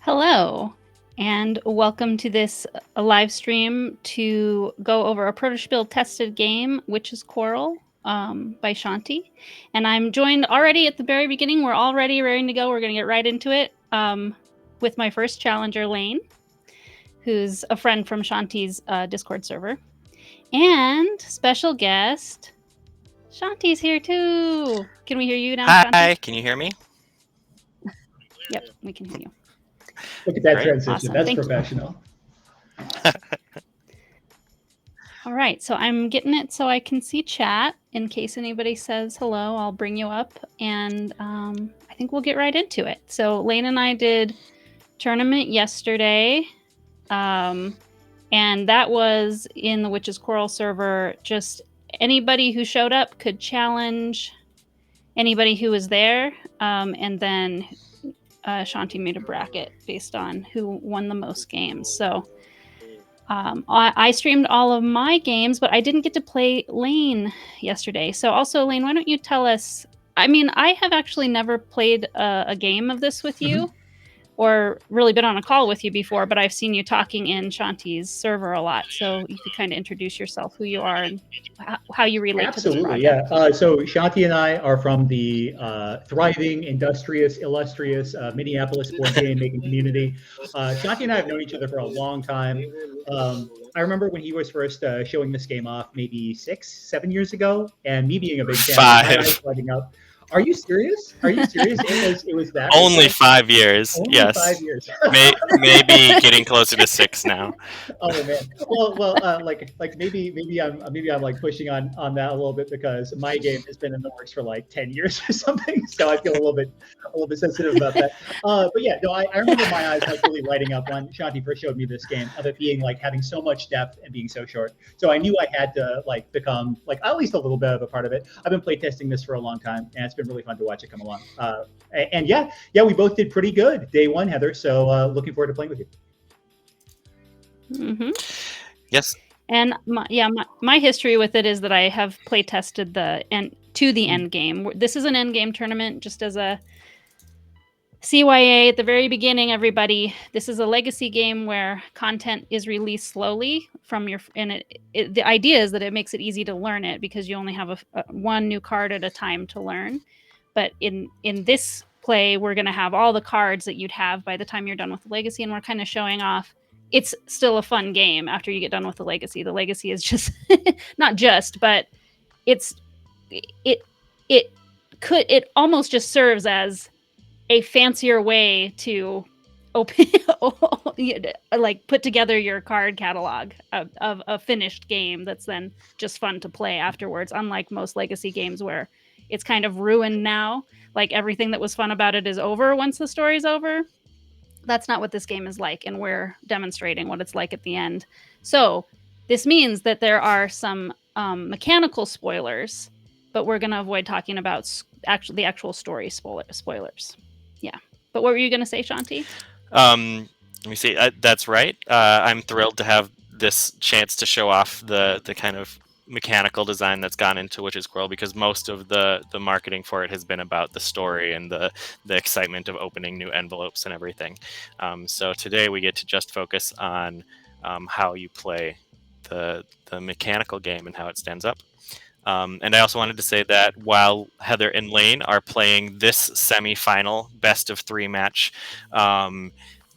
Hello, and welcome to this live stream to go over a Protospiel tested game, which is Quarrel by Shanti. And I'm joined already at the very beginning. We're already ready to go. We're going to get right into it with my first challenger, Lane, who's a friend from Shanti's Discord server. And special guest, Shanti's here too. Can we hear you now, Hi, Shanti? can you hear me? Yep, we can hear you. Look at that Great. transition. Awesome. That's Thank you. professional. All right, so I'm getting it so I can see chat. In case anybody says hello, I'll bring you up, and I think we'll get right into it. So Lane and I did tournament yesterday, and that was in the Witch's Quarrel server. Just anybody who showed up could challenge anybody who was there, and then Shanti made a bracket based on who won the most games. So I streamed all of my games, but I didn't get to play Lane yesterday. So also, Lane, why don't you tell us? I mean, I have actually never played a game of this with you or really been on a call with you before, but I've seen you talking in Shanti's server a lot. So you could kind of introduce yourself, who you are, and how you relate to this project. Yeah. So Shanti and I are from the thriving, industrious, illustrious Minneapolis board game making community. Shanti and I have known each other for a long time. I remember when he was first showing this game off, maybe 6-7 years ago, and me being a big fan, my eyes lighting up. Are you serious? Are you serious? It was that Only 5 years. Only yes. 5 years. Maybe getting closer to 6 now. Oh man. Well, like maybe I'm like pushing on that a little bit because my game has been in the works for like 10 years or something. So I feel a little bit sensitive about that. But yeah, no, I remember my eyes like really lighting up when Shanti first showed me this game of it being like having so much depth and being so short. So I knew I had to like become like at least a little bit of a part of it. I've been playtesting this for a long time, and it's been really fun to watch it come along. And yeah, we both did pretty good day one, Heather. So looking forward to playing with you. Mm-hmm. Yes. And my history with it is that I have play tested the end game. This is an end game tournament, just as a CYA at the very beginning. Everybody, this is a legacy game where content is released slowly from your, and the idea is that it makes it easy to learn it because you only have one new card at a time to learn. But in this play, we're going to have all the cards that you'd have by the time you're done with the legacy, and we're kind of showing off. It's still a fun game after you get done with the legacy. The legacy is just not just, but it almost just serves as a fancier way to open like put together your card catalog of a finished game that's then just fun to play afterwards, unlike most legacy games where it's kind of ruined now. Like everything that was fun about it is over once the story's over. That's not what this game is like, and we're demonstrating what it's like at the end. So this means that there are some mechanical spoilers, but we're going to avoid talking about the actual story spoilers. Yeah. But what were you going to say, Shanti? Let me see. That's right. I'm thrilled to have this chance to show off the kind of mechanical design that's gone into Witch's Quarrel, because most of the marketing for it has been about the story and the excitement of opening new envelopes and everything. So today we get to just focus on how you play the mechanical game and how it stands up. And I also wanted to say that while Heather and Lane are playing this semi-final best of 3 match, John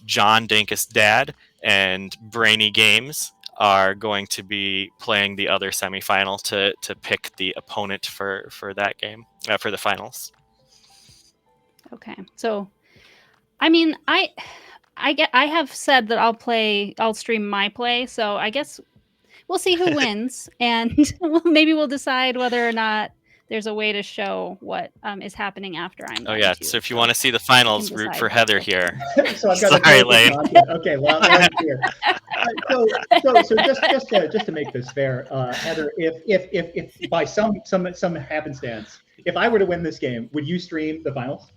Dankus Dad and Brainy Games are going to be playing the other semi-final to pick the opponent for that game, for the finals. Okay, so I mean, I have said that I'll stream my play, so I guess we'll see who wins, and maybe we'll decide whether or not there's a way to show what is happening after I'm done. Oh yeah, too. So if you want to see the finals, root for Heather here. So I've got Sorry, Lane. Okay, well, here. So just to make this fair, Heather, if by some happenstance, if I were to win this game, would you stream the finals?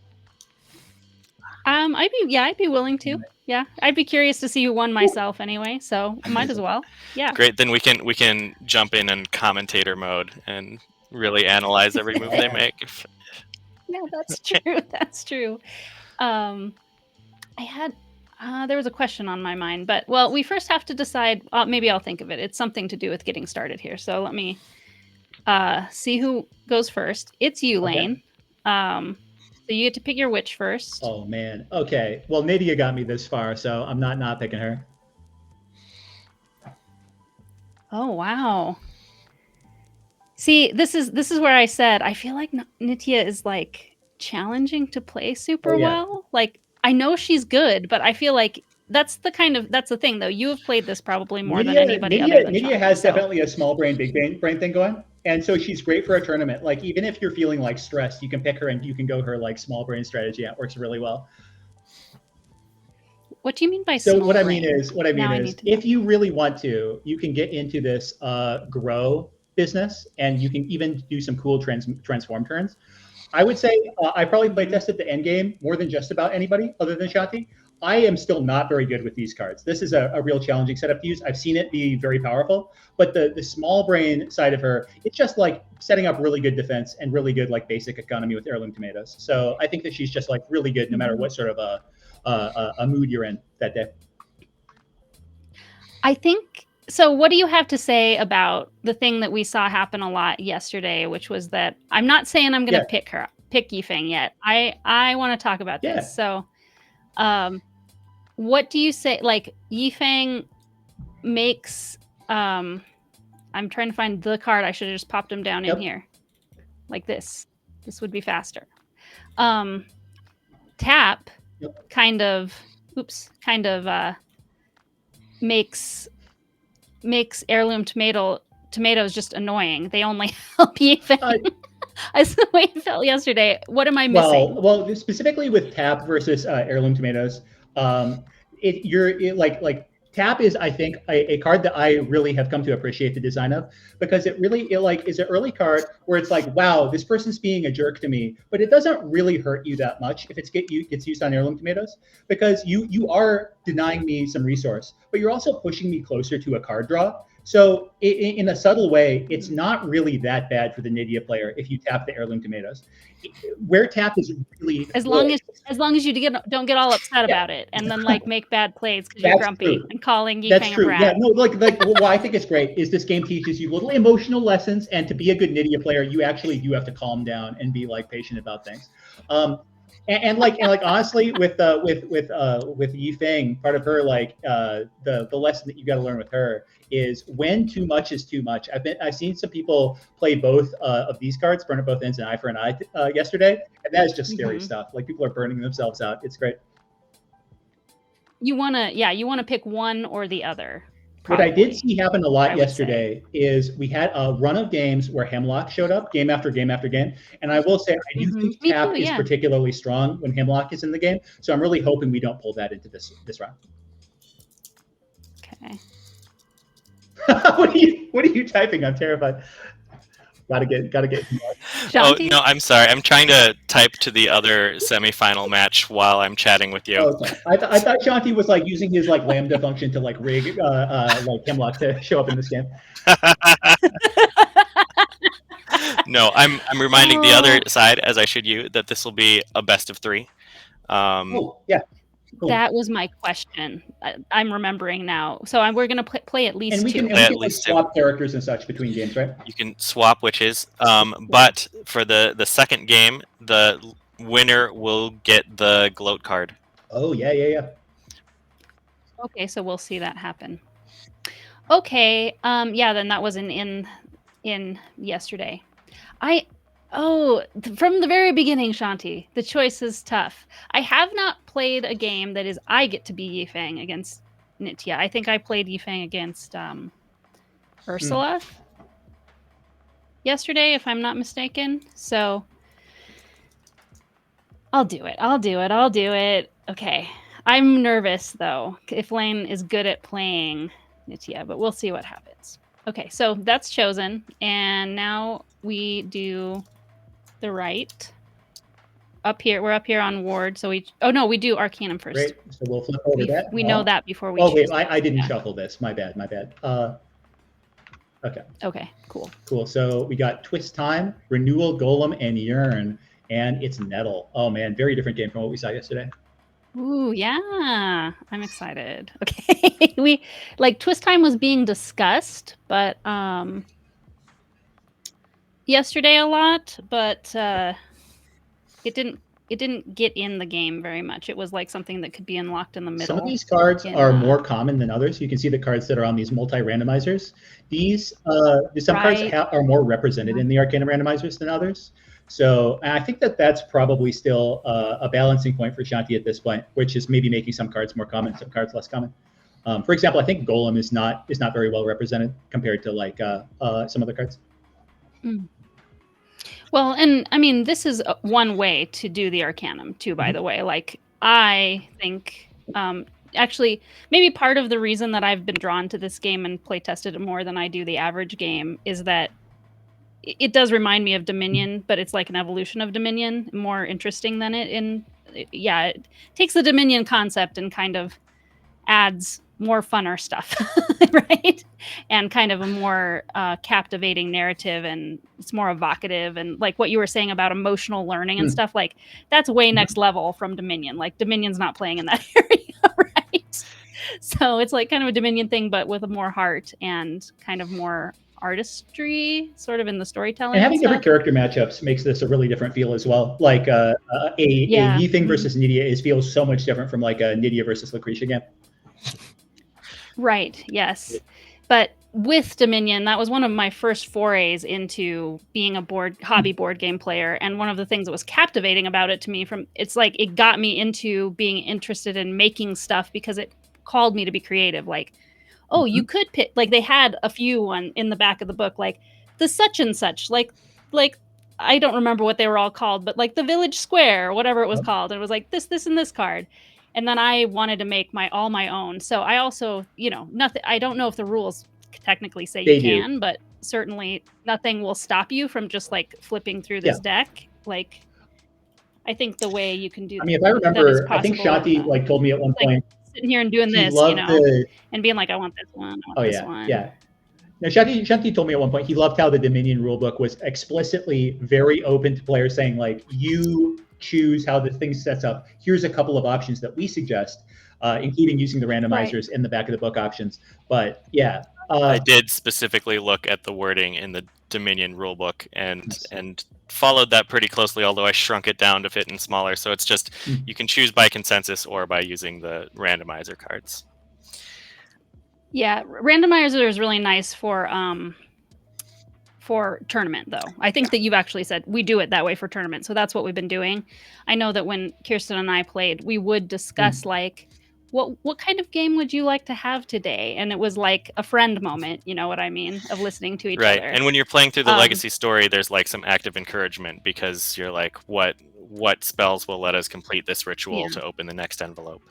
I'd be willing to. Yeah, I'd be curious to see who won myself anyway, so might as well. Yeah. Great, then we can jump in commentator mode and really analyze every move they make. Yeah, that's true. That's true. There was a question on my mind, but well, we first have to decide. Maybe I'll think of it. It's something to do with getting started here. So let me see who goes first. It's you, Lane. So you get to pick your witch first. Oh man. Okay. Well, Nydia got me this far, so I'm not picking her. Oh wow. See, this is where I said I feel like Nitya is like challenging to play super well. Like I know she's good, but I feel like that's the thing though. You have played this probably more than anybody other than Nydia Shanti, has so. definitely a small brain, big brain thing going. And so she's great for a tournament. Like even if you're feeling like stressed, you can pick her and you can go her like small brain strategy. It works really well. What do you mean by small brain? What I mean is, if you really want to, you can get into this grow business, and you can even do some cool transform turns. I would say I probably play tested the Endgame more than just about anybody other than Shanti. I am still not very good with these cards. This is a real challenging setup to use. I've seen it be very powerful, but the small brain side of her, it's just like setting up really good defense and really good like basic economy with heirloom tomatoes. So I think that she's just like really good no matter what sort of a mood you're in that day. I think so. What do you have to say about the thing that we saw happen a lot yesterday, which was that I'm not saying I'm going to pick Yifeng yet. I want to talk about this. So, what do you say? Like Yifeng makes. I'm trying to find the card. I should have just popped him down in here, like this. This would be faster. Tap kind of makes heirloom tomatoes just annoying. They only help Yifeng. That's the way it felt yesterday. What am I missing? Well, specifically with Tap versus heirloom tomatoes, Tap is, I think, a card that I really have come to appreciate the design of, because it is an early card where it's like, wow, this person's being a jerk to me, but it doesn't really hurt you that much if it gets used on heirloom tomatoes, because you are denying me some resource, but you're also pushing me closer to a card draw. So in a subtle way, it's not really that bad for the Nydia player if you tap the heirloom tomatoes. Where tap is really as long as you don't get all upset about it and then like make bad plays because you're grumpy and calling Yifeng a brat. Yeah, no, what I think is great is this game teaches you little emotional lessons, and to be a good Nydia player, you actually do have to calm down and be like patient about things. And honestly, with Yifeng, part of her the lesson that you got to learn with her is when too much is too much. I've seen some people play both of these cards, burn at both ends, and eye for an eye yesterday, and that is just scary stuff. Like people are burning themselves out. It's great. You wanna pick one or the other. Probably. What I did see happen a lot yesterday is we had a run of games where Hemlock showed up game after game after game. And I will say, I do think Tap is particularly strong when Hemlock is in the game. So I'm really hoping we don't pull that into this round. Okay. What are you typing? I'm terrified. Gotta get. Oh no, I'm sorry. I'm trying to type to the other semifinal match while I'm chatting with you. Okay. I thought Shanti was like using his like Lambda function to like rig like Hemlock to show up in this game. No, I'm reminding the other side, as I should you, that this will be a best of 3. Yeah. Cool. That was my question. I'm remembering now. So we're going to play at least 2. We can swap characters and such between games, right? You can swap witches. But for the second game, the winner will get the gloat card. Oh, yeah. Okay, so we'll see that happen. Okay, then that wasn't in yesterday. From the very beginning, Shanti, the choice is tough. I have not played a game that is I get to be Yifeng against Nitya. I think I played Yifeng against Ursula yesterday, if I'm not mistaken. So I'll do it. Okay. I'm nervous, though, if Lane is good at playing Nitya, but we'll see what happens. Okay, so that's chosen, and now we do the right. Up here, we're up here on ward, so we do Arcanum first. Great, so we'll flip over that. We know that before we choose. I didn't shuffle this. My bad. Okay, cool. Cool, so we got Twist Time, Renewal, Golem, and Yearn, and it's Nettle. Oh man, very different game from what we saw yesterday. Ooh, yeah. I'm excited. Okay. We like Twist Time was being discussed, but yesterday a lot, but it didn't get in the game very much. It was like something that could be unlocked in the middle. Some of these cards are more common than others. You can see the cards that are on these multi-randomizers. These some cards are more represented in the Arcana randomizers than others. So I think that that's probably still a balancing point for Shanti at this point, which is maybe making some cards more common, some cards less common. For example, I think Golem is not very well represented compared to like some other cards. Well, and I mean, this is one way to do the Arcanum too, by the way. Like, I think, actually, maybe part of the reason that I've been drawn to this game and play tested it more than I do the average game is that it does remind me of Dominion, but it's like an evolution of Dominion, more interesting than it. It takes the Dominion concept and kind of adds more funner stuff, right? And kind of a more captivating narrative, and it's more evocative, and like what you were saying about emotional learning and stuff, like that's way next level from Dominion. Like Dominion's not playing in that area, right? So it's like kind of a Dominion thing, but with a more heart and kind of more artistry, sort of in the storytelling. And having different character matchups makes this a really different feel as well. Like a Ything versus Nydia feels so much different from like a Nydia versus Lucretia game. Right, yes. But with Dominion, that was one of my first forays into being a hobby board game player. And one of the things that was captivating about it to me it's like it got me into being interested in making stuff because it called me to be creative. Like, oh, you could pick, like they had a few in the back of the book, like the such and such, like I don't remember what they were all called, but like the Village Square or whatever it was called. And it was like this, and this card. And then I wanted to make my own. So I also, nothing. I don't know if the rules technically say you can, but certainly nothing will stop you from just like flipping through this deck. Like, I think the way you can do. I mean, if I remember, I think Shanti like told me at one point, sitting here and doing this, and being like, I want this one. I want this one. Yeah. Now, Shanti told me at one point he loved how the Dominion rulebook was explicitly very open to players, saying like, you choose how the thing sets up. Here's a couple of options that we suggest, including using the randomizers in the back of the book options. But yeah, I did specifically look at the wording in the Dominion rulebook and followed that pretty closely, although I shrunk it down to fit in smaller. So it's just you can choose by consensus or by using the randomizer cards. Yeah, randomizer is really nice for tournament, though. I think that you've actually said we do it that way for tournament, so that's what we've been doing. I know that when Kirsten and I played, we would discuss like, what kind of game would you like to have today? And it was like a friend moment, you know what I mean, of listening to each other. Right, and when you're playing through the legacy story, there's like some active encouragement because you're like, what spells will let us complete this ritual to open the next envelope?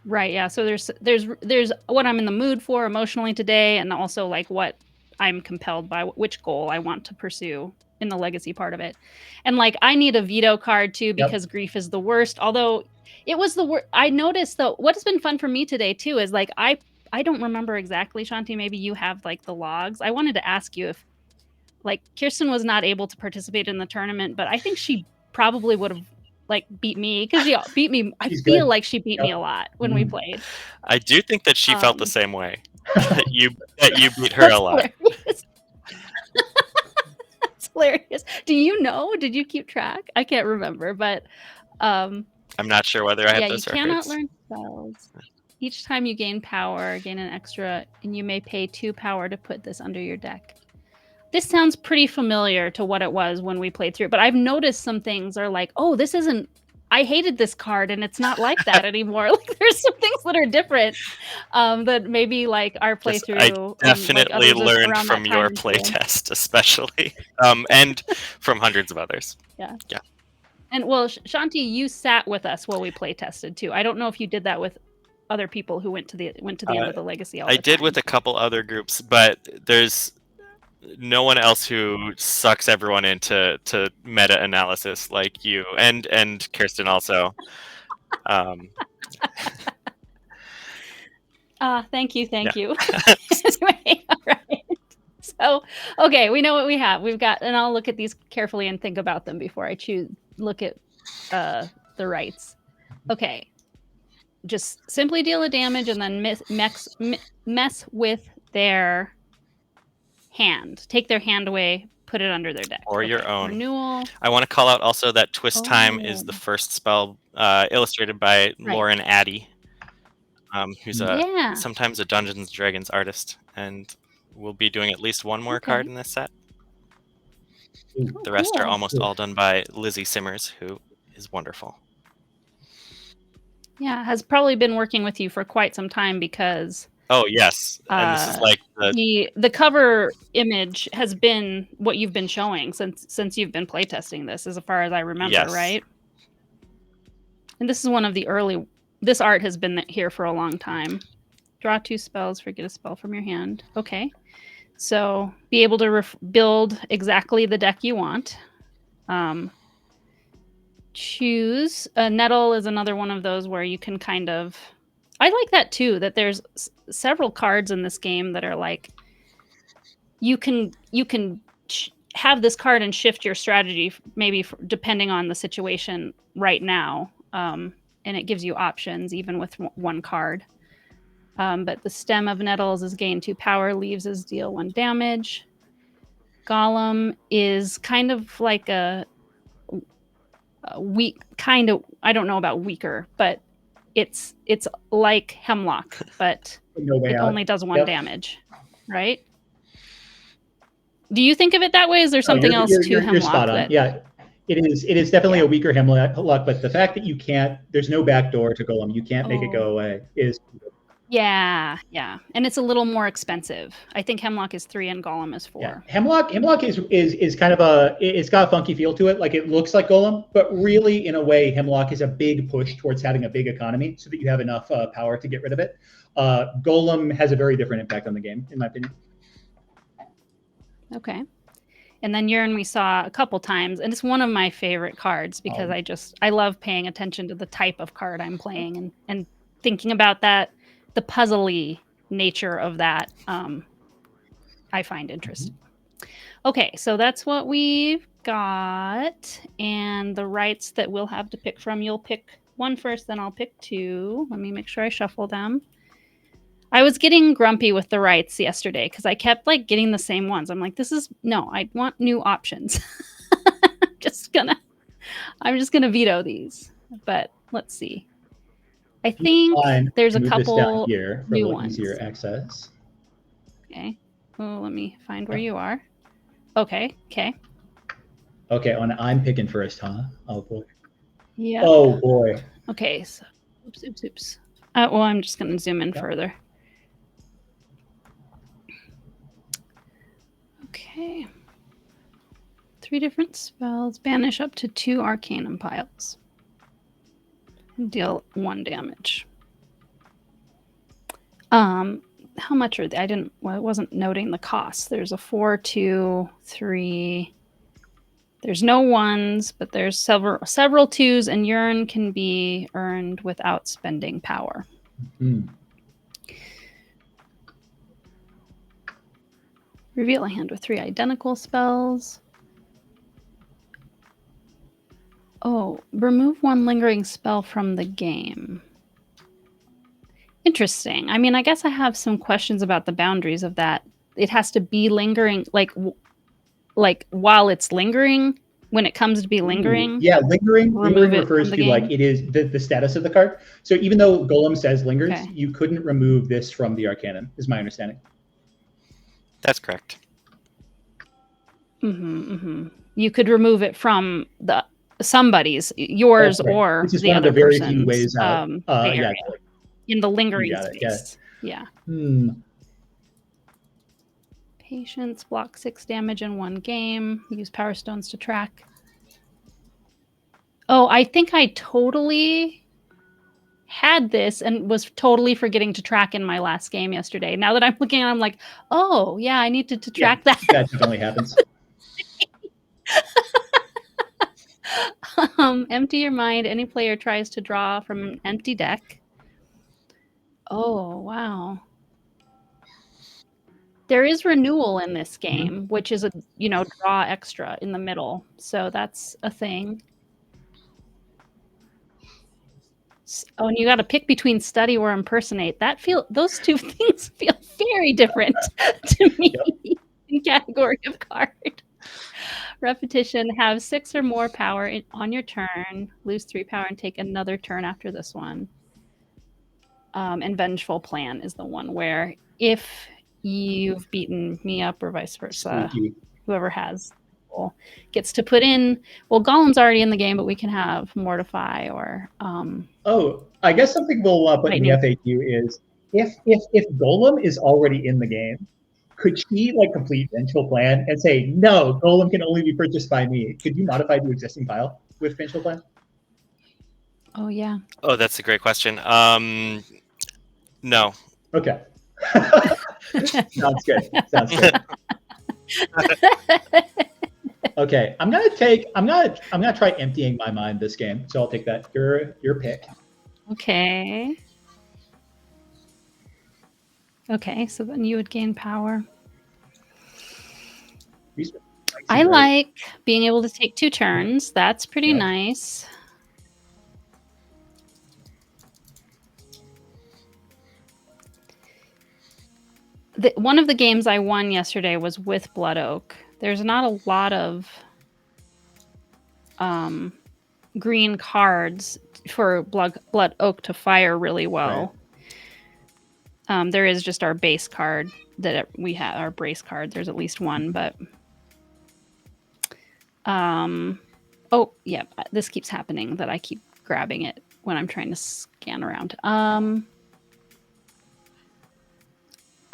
Right, yeah. So there's what I'm in the mood for emotionally today, and also like what I'm compelled by, which goal I want to pursue in the legacy part of it. And like I need a veto card too, because grief is the worst. Although it was the worst. I noticed though, what has been fun for me today too is like I don't remember exactly, Shanti, maybe you have like the logs. I wanted to ask you if like Kirsten was not able to participate in the tournament, but I think she probably would have like beat me because she beat me. I feel like she beat me a lot when we played. I do think that she felt the same way. that you beat her a lot. It's hilarious. Do you know? Did you keep track? I can't remember, but I'm not sure whether I have those records. You cannot learn spells. Each time you gain power, gain an extra, and you may pay 2 power to put this under your deck. This sounds pretty familiar to what it was when we played through, but I've noticed some things are like, oh, this isn't, I hated this card and it's not like that anymore. Like there's some things that are different that maybe like our playthrough. I definitely learned from your playtest, especially, and from hundreds of others. Yeah. And well, Shanti, you sat with us while we playtested too. I don't know if you did that with other people who went to the end of the legacy. I did with a couple other groups, but there's no one else who sucks everyone into meta analysis like you and Kirsten also. Thank you. Anyway, all right. So, okay, we know what we have. We've got, and I'll look at these carefully and think about them before I look at the rights. Okay. Just simply deal a damage and then mess with their hand. Take their hand away, put it under their deck. Or your own. Renewal. I want to call out also that Twist Time is the Oh. first spell illustrated by Lauren Addy, who's sometimes a Dungeons and Dragons artist, and we'll be doing at least one more card in this set. The rest are almost all done by Lizzie Simmers, who is wonderful. Yeah, has probably been working with you for quite some time because... Oh, yes. And this is like the cover image has been what you've been showing since you've been playtesting this, as far as I remember, right? And this is one of the early... This art has been here for a long time. Draw 2 spells, forget a spell from your hand. Okay. So be able to build exactly the deck you want. Choose. Nettle is another one of those where you can kind of... I like that too, that there's several cards in this game that are like... You can have this card and shift your strategy, maybe depending on the situation right now. And it gives you options, even with one card. But the stem of Nettles is gain 2 power, leaves is deal 1 damage. Golem is kind of like a weak, kind of, I don't know about weaker, but it's like Hemlock, but it only does 1 damage, right? Do you think of it that way? Is there something else to Hemlock? You're spot on. Yeah, it is definitely a weaker Hemlock, but the fact that you can't, there's no backdoor to Golem, you can't make it go away is... Yeah, and it's a little more expensive. I think Hemlock is 3 and Golem is 4. Yeah. Hemlock is kind of it's got a funky feel to it. Like, it looks like Golem, but really, in a way, Hemlock is a big push towards having a big economy so that you have enough power to get rid of it. Golem has a very different impact on the game, in my opinion. Okay. And then Urine we saw a couple times, and it's one of my favorite cards because I love paying attention to the type of card I'm playing and thinking about that, the puzzly nature of that, I find interesting. Okay, so that's what we've got, and the rights that we'll have to pick from, you'll pick 1 first, then I'll pick 2. Let me make sure I shuffle them. I was getting grumpy with the rights yesterday because I kept like getting the same ones. I'm like, no, I want new options. I'm just gonna veto these. But let's see. I think there's a couple new ones. Easier access. Okay. Oh, let me find where you are. Okay. Okay, I'm picking first, huh? Oh boy. Yeah. Oh boy. Okay. So, oops. Well, I'm just gonna zoom in further. Okay. 3 different spells. Banish up to 2 Arcanum piles. Deal 1 damage. How much are they? I wasn't noting the cost. There's a 4, 2, 3. There's no 1s, but there's several 2s, and Urine can be earned without spending power. Reveal a hand with 3 identical spells. Oh, remove 1 lingering spell from the game. Interesting. I mean, I guess I have some questions about the boundaries of that. It has to be lingering, like while it's lingering, when it comes to be lingering. Yeah, lingering refers to like it is the status of the card. So even though Golem says lingers, you couldn't remove this from the Arcanum, is my understanding. That's correct. You could remove it from somebody's, yours or this is the one other of the very person's, few ways out. In the lingering space. Yeah. Patience, block 6 damage in 1 game. Use Power Stones to track. Oh, I think I totally had this and was totally forgetting to track in my last game yesterday. Now that I'm looking at it, I'm like, oh, yeah, I need to track that. That definitely happens. Empty your mind. Any player tries to draw from an empty deck. Oh, wow. There is renewal in this game, which is a, draw extra in the middle. So that's a thing. Oh, and you got to pick between study or impersonate. Those two things feel very different to me in category of card. Repetition, have 6 or more power on your turn, lose 3 power and take another turn after this one. And Vengeful Plan is the one where if you've beaten me up or vice versa, whoever has gets to put in, well, Golem's already in the game, but we can have Mortify or I guess something we'll put in the FAQ is if Golem is already in the game, could she like complete Vengeful Plan and say, no, Golem can only be purchased by me? Could you modify the existing pile with Vengeful Plan? Oh, yeah. Oh, that's a great question. No. Okay. Sounds good. Sounds good. Okay, I'm gonna try emptying my mind this game. So I'll take that. Your pick. Okay. Okay, so then you would gain power. I like being able to take 2 turns. That's pretty nice. One of the games I won yesterday was with Blood Oak. There's not a lot of green cards for Blood Oak to fire really well. Right. There is just our base card that we have, our brace card. There's at least one, but oh yeah, this keeps happening that I keep grabbing it when I'm trying to scan around.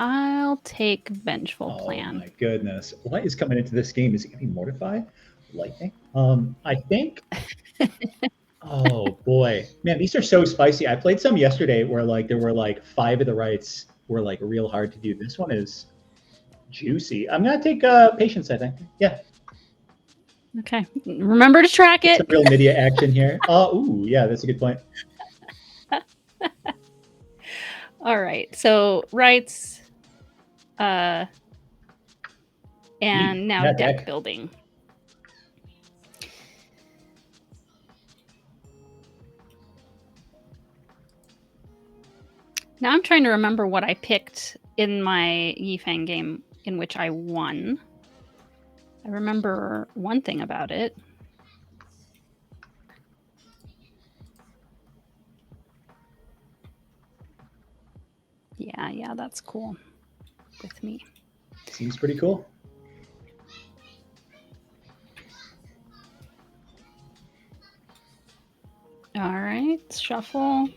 I'll take Vengeful Plan. Oh my goodness. What is coming into this game? Is it going to be Mortify? Lightning? I think... Oh boy. Man, these are so spicy. I played some yesterday where like there were like 5 of the rights were like real hard to do. This one is juicy. I'm going to take Patience, I think. Yeah. Okay. Remember to track it. Some real media action here. Ooh, yeah, that's a good point. All right. So rights... and now deck building. Now I'm trying to remember what I picked in my Yifeng game in which I won. I remember one thing about it. Yeah, that's cool with me. Seems pretty cool. All right, shuffle.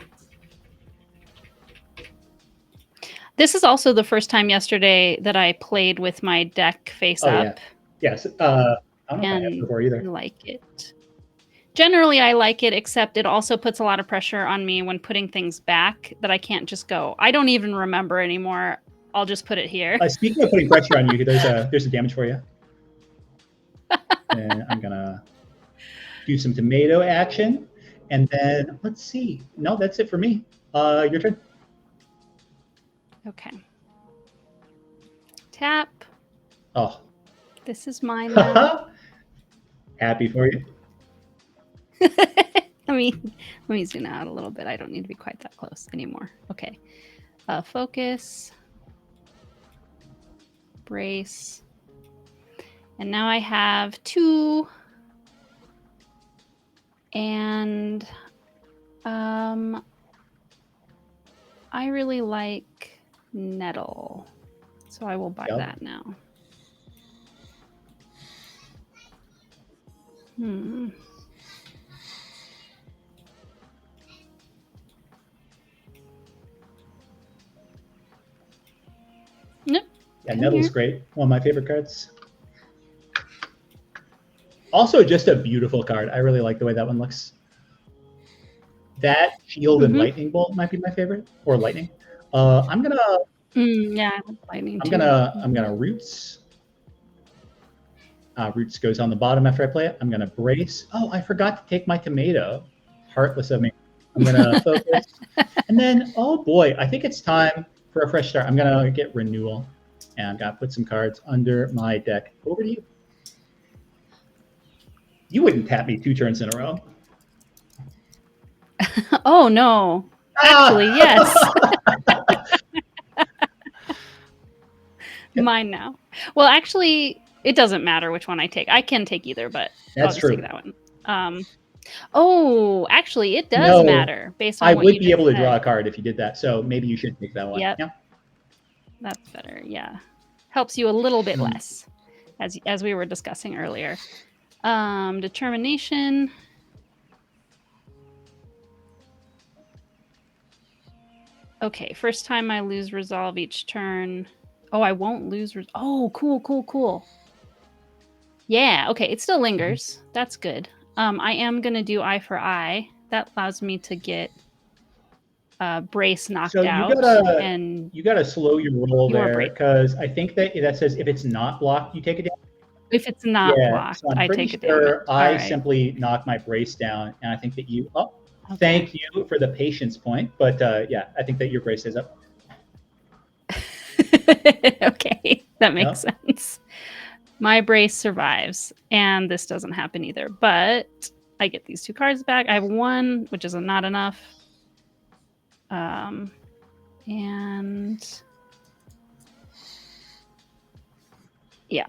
This is also the first time yesterday that I played with my deck face up. Yeah. Yes. I don't know if I have before either. I like it. Generally, I like it, except it also puts a lot of pressure on me when putting things back that I can't just go, I don't even remember anymore. I'll just put it here. Speaking of putting pressure on you, there's a damage for you. And I'm gonna do some tomato action, and then let's see. No, that's it for me. Your turn. Okay. Tap. Oh. This is mine now. Happy for you. Let me zoom out a little bit. I don't need to be quite that close anymore. Okay. Focus. Brace. And now I have 2. And I really like Nettle. So I will buy that now. Nope. Yeah, Nettle's great. One of my favorite cards. Also, just a beautiful card. I really like the way that one looks. That Shield and Lightning Bolt might be my favorite, or Lightning. I'm gonna. Yeah, Lightning. I'm gonna Roots. Roots goes on the bottom after I play it. I'm gonna Brace. Oh, I forgot to take my tomato. Heartless of me. I'm gonna Focus, and then oh boy, I think it's time for a fresh start. I'm gonna get Renewal, and I'm gonna put some cards under my deck. Over to you. You wouldn't tap me 2 turns in a row. Oh no. Actually, yes. Mine now. Well, actually, it doesn't matter which one I take. I can take either, but I'll That's just take true. that one. Oh, actually, it does No, matter based I on what would you be just able to draw a said. card if you did that. So maybe you should take that one. Yep. Yeah. That's better. Yeah. Helps you a little bit Mhm. less, as we were discussing earlier. Determination. Okay, first time I lose resolve each turn. Oh, I won't lose. Oh, cool. Yeah, okay, it still lingers. That's good. I am gonna do eye for eye. That allows me to get Brace knocked So out, and you gotta slow your roll your there Brace. because I think that says if it's not blocked, you take it down. If it's not Yeah, blocked, so I'm I pretty take a sure damage. I Alright. simply knock my Brace down, and I think that you. Oh, Okay. thank you for the patience point, but yeah, I think that your Brace is up. Okay, that makes sense. My Brace survives, and this doesn't happen either, but I get these 2 cards back. I have 1, which is not enough. And yeah.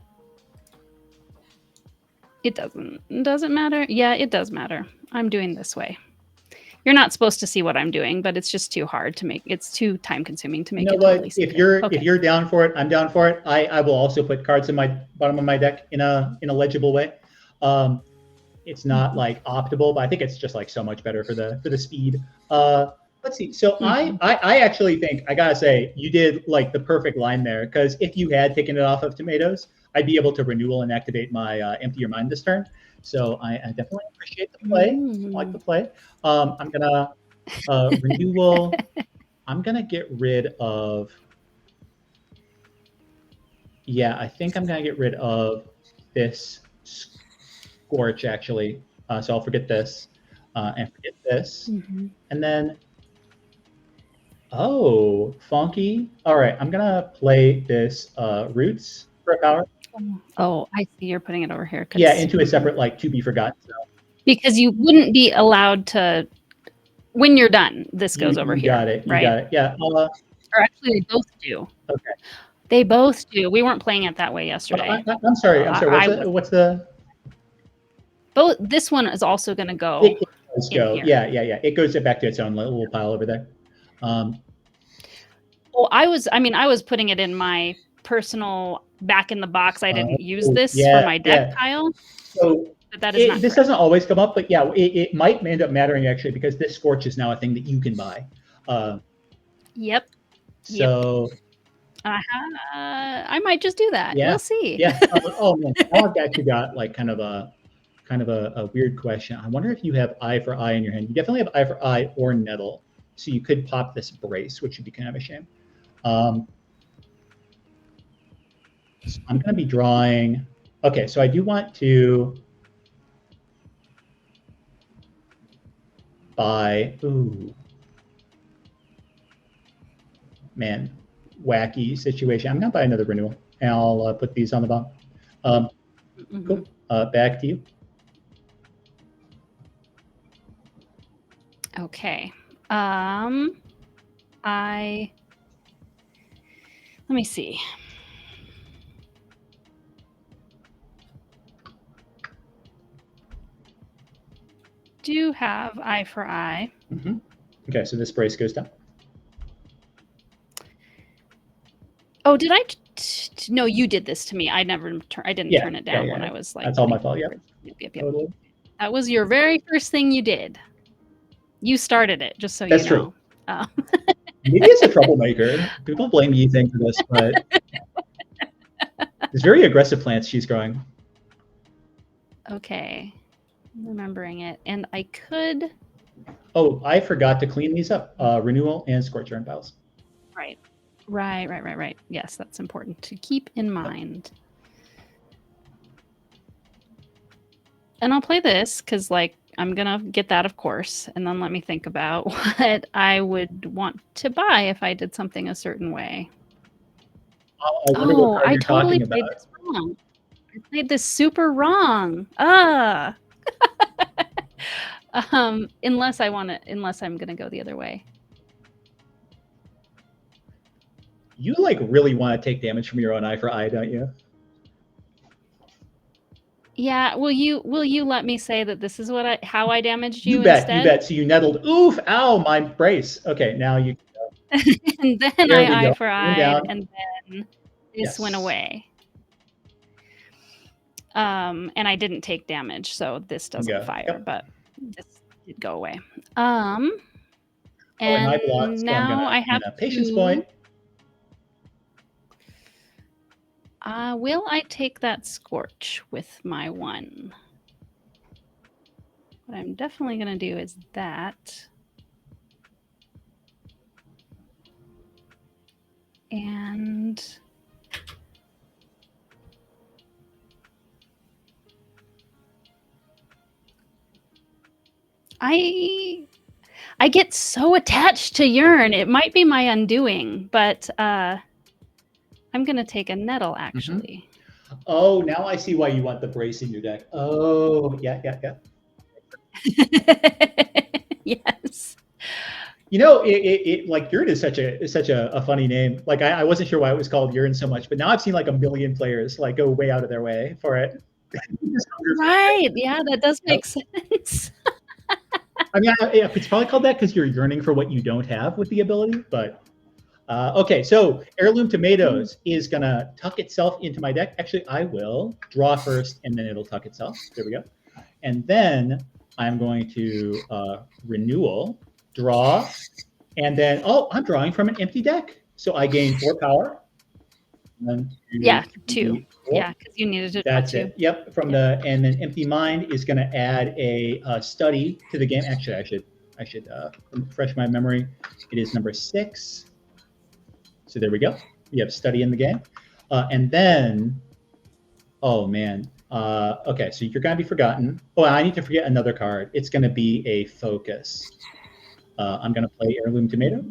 It doesn't matter. Yeah, it does matter. I'm doing this way. You're not supposed to see what I'm doing, but it's just too hard to make. It's too time consuming to make You know it what? totally see. If you're down for it, I'm down for it. I will also put cards in my bottom of my deck in a legible way. It's not like optimal, but I think it's just like so much better for the speed. Let's see. So I actually think I gotta say you did like the perfect line there, because if you had taken it off of tomatoes, I'd be able to renewal and activate my empty your mind this turn. So I definitely appreciate the play. I like the play. I'm gonna renewal. I'm gonna get rid of. Yeah, I think I'm gonna get rid of this Scorch actually. So I'll forget this and forget this, and then funky. All right, I'm gonna play this Roots for a power. Oh, I see. You're putting it over here. Yeah, into a separate like to be forgotten. So. Because you wouldn't be allowed to. When you're done, this goes over here. Got it. You right? got it. Yeah. Or actually, they both do. Okay. They both do. We weren't playing it that way yesterday. I'm sorry. I'm sorry. What's the? Both. This one is also going to go. It does go. Yeah. It goes back to its own little pile over there. Well, I was putting it in my personal back in the box. I didn't use this for my deck pile. So but that is not this doesn't always come up, but yeah, it might end up mattering actually, because this Scorch is now a thing that you can buy. Yep. So. I might just do that. Yeah. We'll see. Yeah. Oh man, now I've actually got like kind of a weird question. I wonder if you have Eye for Eye in your hand. You definitely have Eye for Eye or Nettle, so you could pop this Brace, which would be kind of a shame. So I'm going to be drawing. Okay, so I do want to buy. Ooh, man, wacky situation. I'm going to buy another renewal, and I'll put these on the bottom. Cool. Back to you. Okay. Let me see. Do have Eye for Eye. Okay, so this Brace goes down. Oh, did I? No, you did this to me. I didn't turn it down when I was like. That's all my fault. Yeah. Yep. Totally. That was your very first thing you did. You started it, just so That's you know. That's true. Maybe it's a troublemaker. People blame Ethan for this, but there's very aggressive plants she's growing. Okay, I'm remembering it, and I could. Oh, I forgot to clean these up. Renewal and Scorch urn piles. Right. Yes, that's important to keep in mind. And I'll play this because, like, I'm gonna get that, of course, and then let me think about what I would want to buy if I did something a certain way. I totally played this wrong. I played this super wrong. Unless I'm gonna go the other way. You like really want to take damage from your own eye for eye, don't you? Yeah. Will you let me say that this is how I damaged you, You bet. instead? You bet. So you nettled. Oof! Ow! My brace. Okay, now you. And then There we I go. eye for eye, Down. and then this went Yes. away. And I didn't take damage, so this doesn't fire, Yep. but this did go away. And I blocked, so now I have a patience point. Will I take that scorch with my 1? What I'm definitely going to do is that. And I get so attached to Yearn. It might be my undoing, but I'm going to take a nettle, actually. Oh, now I see why you want the brace in your deck. Oh, yeah. Yes. You know, it like Yearn is such a funny name. Like I wasn't sure why it was called Yearn so much, but now I've seen like a million players like go way out of their way for it. Right. Yeah, that does make sense. I mean, it's probably called that because you're yearning for what you don't have with the ability. But okay, so Heirloom Tomatoes is gonna tuck itself into my deck. Actually, I will draw first, and then it'll tuck itself. There we go. And then I'm going to Renewal, draw, and then I'm drawing from an empty deck, so I gain 4 power. 1, 2, Yeah, 2. 4. Yeah, because you needed to draw That's 2. it. Yep. And then Empty Mind is going to add a study to the game. Actually, I should refresh my memory. It is number 6. So there we go. We have study in the game, and then, oh man. Okay, so you're going to be forgotten. Oh, I need to forget another card. It's going to be a focus. I'm going to play Heirloom Tomato.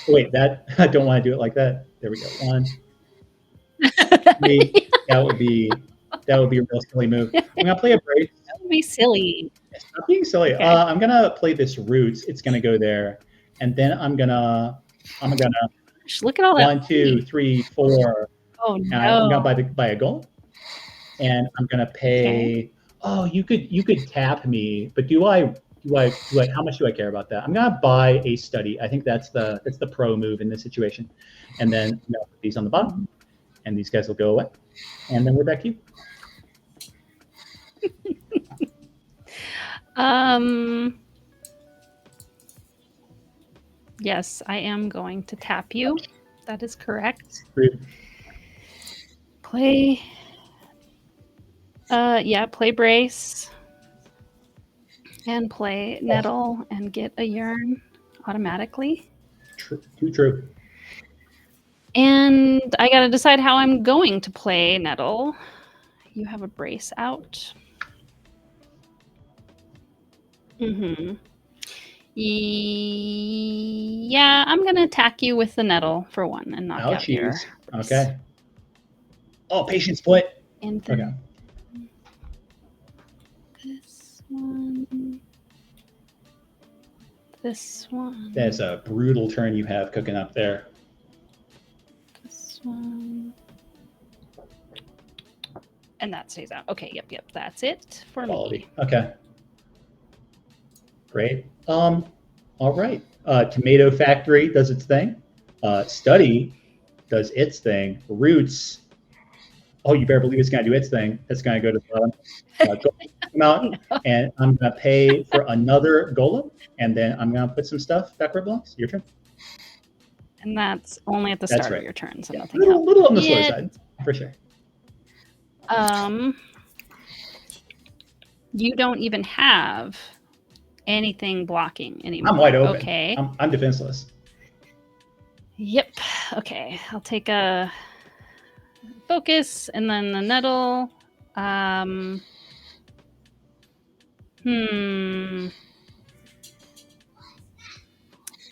Oh, wait, I don't want to do it like that. There we go. 1, 3. That would be a real silly move. I'm gonna play a brace. That would be silly. Stop being silly. Okay. I'm gonna play this Roots. It's gonna go there, and then I'm gonna. Gosh, look at all 1, that. 2, 3, 4. Oh And no! I'm gonna buy a gold, and I'm gonna pay. Okay. Oh, you could tap me, but do I? How much do I care about that? I'm gonna buy a study. I think that's the pro move in this situation, and then I'm gonna put these on the bottom, and these guys will go away, and then we're back to you. Yes, I am going to tap you. That is correct. Rude. Play. Play brace. And play nettle and get a Yearn automatically. Too true. And I gotta decide how I'm going to play nettle. You have a brace out. Yeah, I'm gonna attack you with the nettle for 1 and knock out your brace. Okay. Oh, patience split. And then this one. This one. That's a brutal turn you have cooking up there. This one. And that stays out. Okay, yep. That's it for me. Okay. Great. All right. Tomato Factory does its thing. Study does its thing. Roots. Oh, you better believe it's going to do its thing. It's going to go to the bottom. Come out, no. And I'm going to pay for another golem, and then I'm going to put some stuff back where it belongs. Your turn. And that's only at the start of your turn, so nothing else. Little on the slow side, for sure. You don't even have anything blocking anymore. I'm wide open. Okay. I'm defenseless. Yep. Okay. I'll take a focus and then the nettle.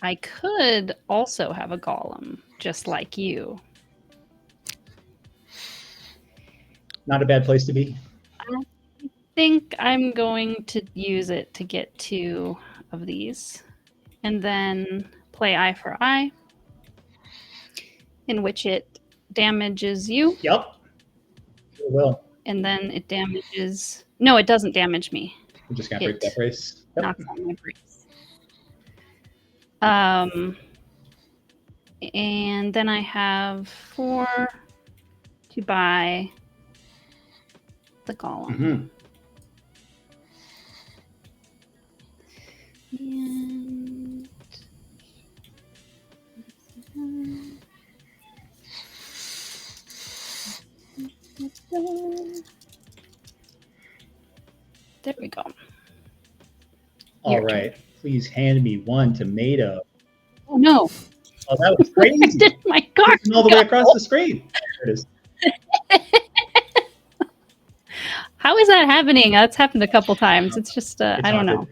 I could also have a golem, just like you. Not a bad place to be. think I'm going to use it to get 2 of these. And then play eye for eye, in which it damages you. Yep. Sure will. And then it damages... No, it doesn't damage me. We're just going to break that brace. Yep. Knocks on my brace. And then I have 4 to buy the golem. Mm-hmm. And there we go. All right. Please hand me 1 tomato. Oh no. Oh, that was crazy. My card all the way across the screen. There it is. How is that happening? That's happened a couple times. It's just, I don't know.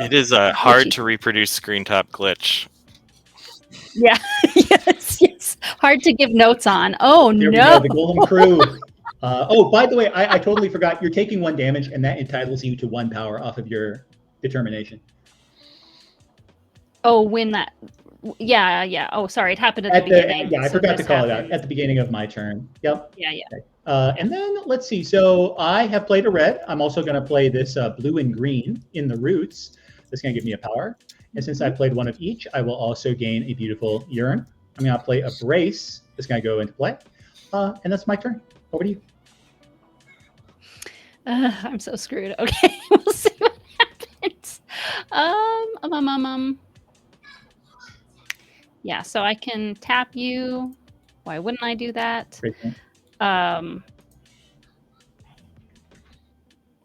It is a hard to reproduce screen top glitch. Yeah. yes. Hard to give notes on. Oh, Here no. We go, the Golem Crew. Oh, by the way, I totally forgot. You're taking 1 damage, and that entitles you to 1 power off of your determination. Oh, when that... Yeah. Oh, sorry. It happened at the beginning. Yeah, I forgot to call it out at the beginning of my turn. Yep. Yeah. Okay. And then let's see. So I have played a red. I'm also going to play this blue and green in the roots. That's going to give me a power. And since I played 1 of each, I will also gain a beautiful urine. I'm going to play a brace. That's going to go into play. And that's my turn. Over to you. I'm so screwed. Okay. We'll see what happens. Yeah, so I can tap you. Why wouldn't I do that? Oh,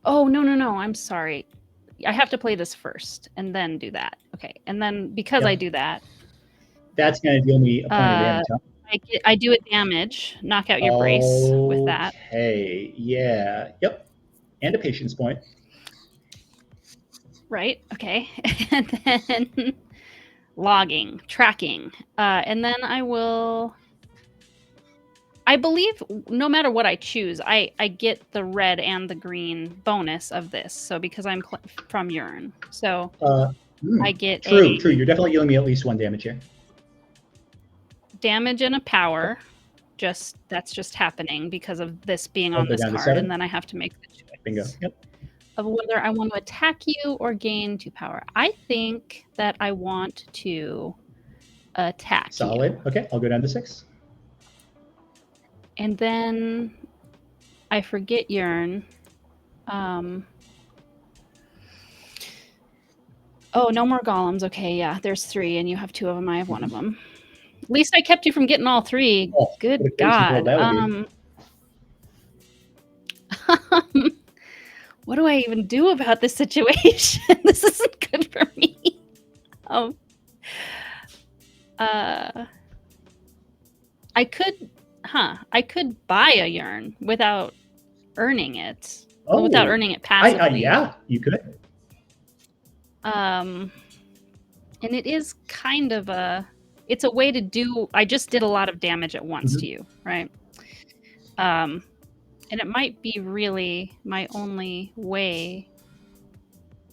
no. I'm sorry. I have to play this first and then do that. Okay. And then because I do that, that's going to deal me a point of damage. Huh? I do a damage, knock out your brace with that. Okay. Yeah. Yep. And a patience point. Right. Okay. And then logging, tracking. And then I believe no matter what I choose, I get the red and the green bonus of this. So because I'm from urine. So I get True. You're definitely dealing me at least 1 damage here. Damage and a power. That's just happening because of this being on this card. And then I have to make the choice. Bingo. Yep. Of whether I want to attack you or gain 2 power. I think that I want to attack you. Solid. Okay, I'll go down to 6. And then I forget urine. Oh, no more golems. Okay, yeah, there's 3, and you have 2 of them. I have 1 of them. At least I kept you from getting all 3. Oh, good God. What do I even do about this situation? This isn't good for me. I could buy a urn without earning it. Without earning it passively. Yeah, you could. And it is kind of it's a way to do... I just did a lot of damage at once to you, right? And it might be really my only way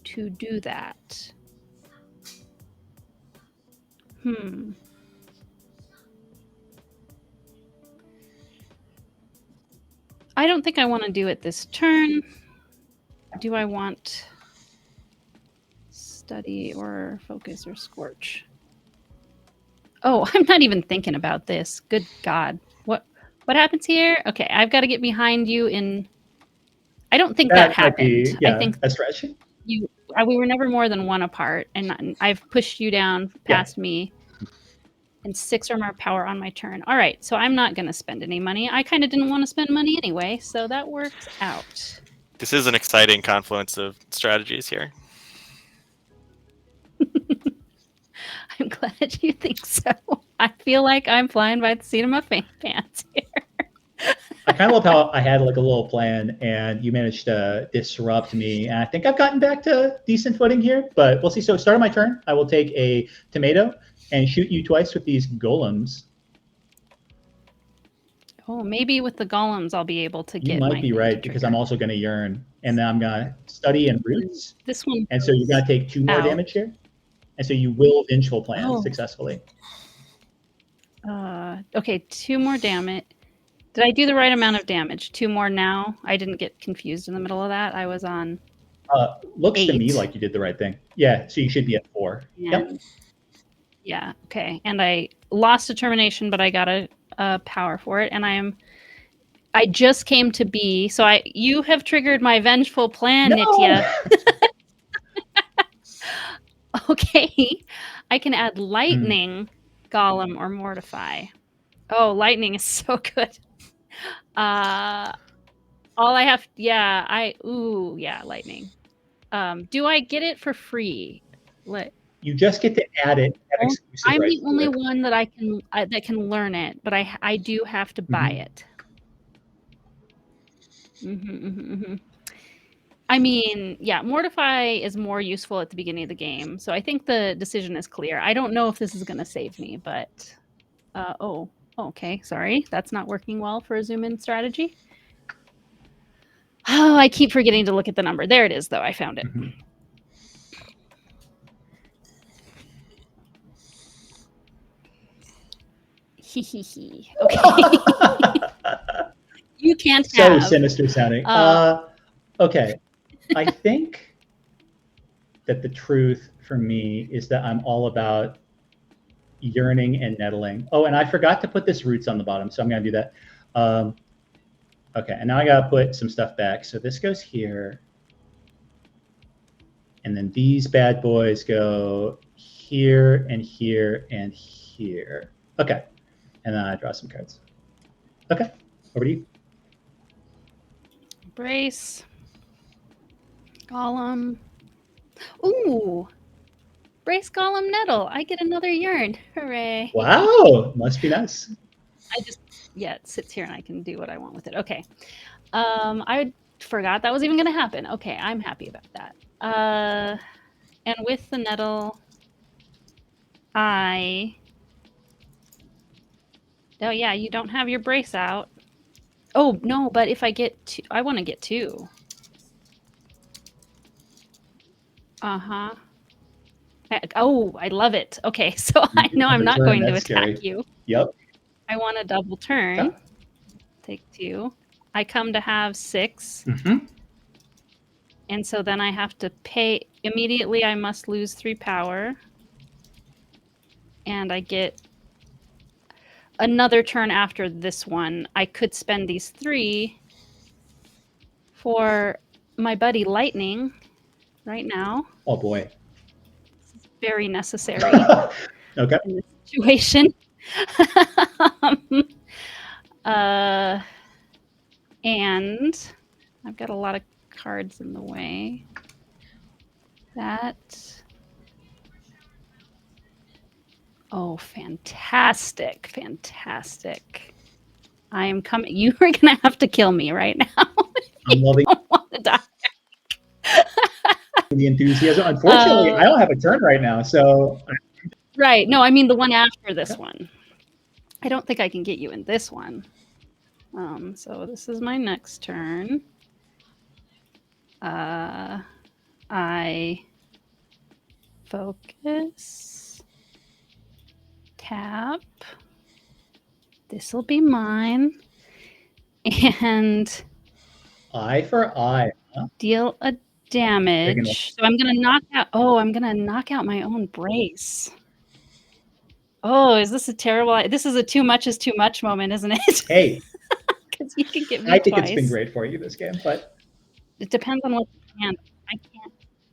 to do that. I don't think I want to do it this turn. Do I want study or focus or scorch? Oh, I'm not even thinking about this. Good God. What happens here? Okay, I've got to get behind you in... I don't think that happened. I think a stretch. We were never more than 1 apart, and I've pushed you down past me, and 6 or more power on my turn. All right, so I'm not going to spend any money. I kind of didn't want to spend money anyway, so that works out. This is an exciting confluence of strategies here. I'm glad you think so. I feel like I'm flying by the seat of my pants here. I kind of love how I had like a little plan and you managed to disrupt me. And I think I've gotten back to decent footing here, but we'll see. So start of my turn, I will take a tomato and shoot you twice with these golems. Oh, maybe with the golems I'll be able to get... You might be right, because I'm also going to yearn. and then I'm gonna study and roots. This one. And so you're gonna take 2 more out. damage here, and so you will vengeful plan Oh. successfully. Okay, 2 more damage. Did I do the right amount of damage? 2 more now? I didn't get confused in the middle of that. I was on. Looks to me 8. like you did the right thing. Yeah, so you should be at 4. Yep. And yeah, okay. And I lost determination, but I got a power for it, and I just came to be. So you have triggered my vengeful plan, No! Nitya. Okay, I can add lightning, golem, or mortify. Oh, lightning is so good. All I have, lightning. Do I get it for free? You just get to add it at exclusive I'm rights the to only it. one that I can that can learn it, but I do have to buy it. I mean, yeah, mortify is more useful at the beginning of the game, so I think the decision is clear. I don't know if this is going to save me, but okay, sorry, that's not working well for a zoom in strategy. Oh, I keep forgetting to look at the number. There it is, though. I found it. Okay. You can't so have. sinister sounding. Okay. I think that the truth for me is that I'm all about yearning and nettling. Oh, and I forgot to put this roots on the bottom, so I'm going to do that. Okay, and now I got to put some stuff back. So this goes here. And then these bad boys go here and here and here. Okay. And then I draw some cards. Okay. Over to you. Brace. Golem. Ooh. Brace, Golem, Nettle. I get another yarn. Hooray. Wow. Must be nice. It sits here and I can do what I want with it. Okay. I forgot that was even going to happen. Okay, I'm happy about that. And with the Nettle, oh yeah, you don't have your brace out. Oh, no, but if I get 2, I want to get 2. Uh-huh. Oh, I love it. Okay, so I know I'm not going to attack you. Yep. I want a double turn. Okay. Take 2. I come to have 6. And so then I have to pay. Immediately I must lose 3 power. And I get another turn after this one. I could spend these 3 for my buddy Lightning right now. Oh boy. This is very necessary. Okay. In this situation. And I've got a lot of cards in the way. Oh, fantastic. Fantastic. I am coming. You are going to have to kill me right now. I'm loving don't want to die. the enthusiasm. Unfortunately, I don't have a turn right now, so. Right. No, I mean the one after this one. I don't think I can get you in this one. So this is my next turn. I focus. Tap. This will be mine. And eye for eye. Huh? Deal a damage. So I'm gonna knock out. Oh, I'm gonna knock out my own brace. Oh, is this a terrible? This is a too much is too much moment, isn't it? Hey, because you can get me. I think twice. It's been great for you this game, but it depends on what you can.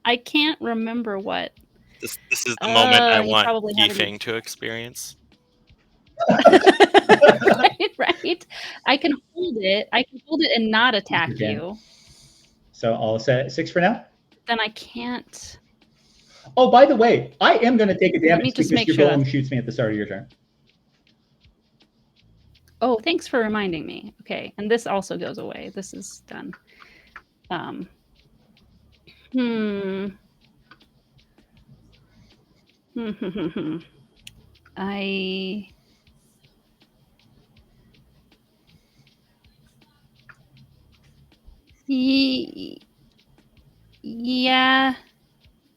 I can't remember what. This is the moment I want Yifeng to experience. right. I can hold it. I can hold it and not attack you. So I'll set it 6 for now. Then I can't. Oh, by the way, I am going to take a damage because your golem shoots me at the start of your turn. Oh, thanks for reminding me. Okay, and this also goes away. This is done. Yeah.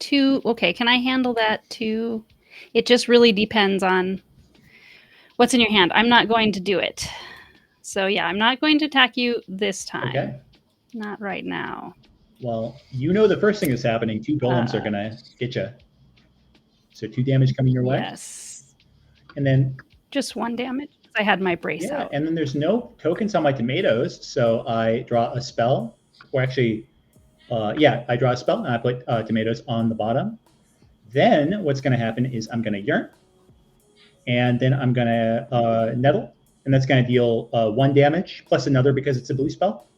2. Okay, can I handle that 2? It just really depends on what's in your hand. I'm not going to do it. So yeah, I'm not going to attack you this time. Okay. Not right now. Well, you know the first thing that's happening. 2 golems are gonna get you. So 2 damage coming your way. Yes. And then Just 1 damage. I had my brace out. and then there's no tokens on my tomatoes, so I draw a spell. Or actually, I draw a spell and I put tomatoes on the bottom. Then what's going to happen is I'm going to yearn, and then I'm going to nettle, and that's going to deal 1 damage plus another because it's a blue spell.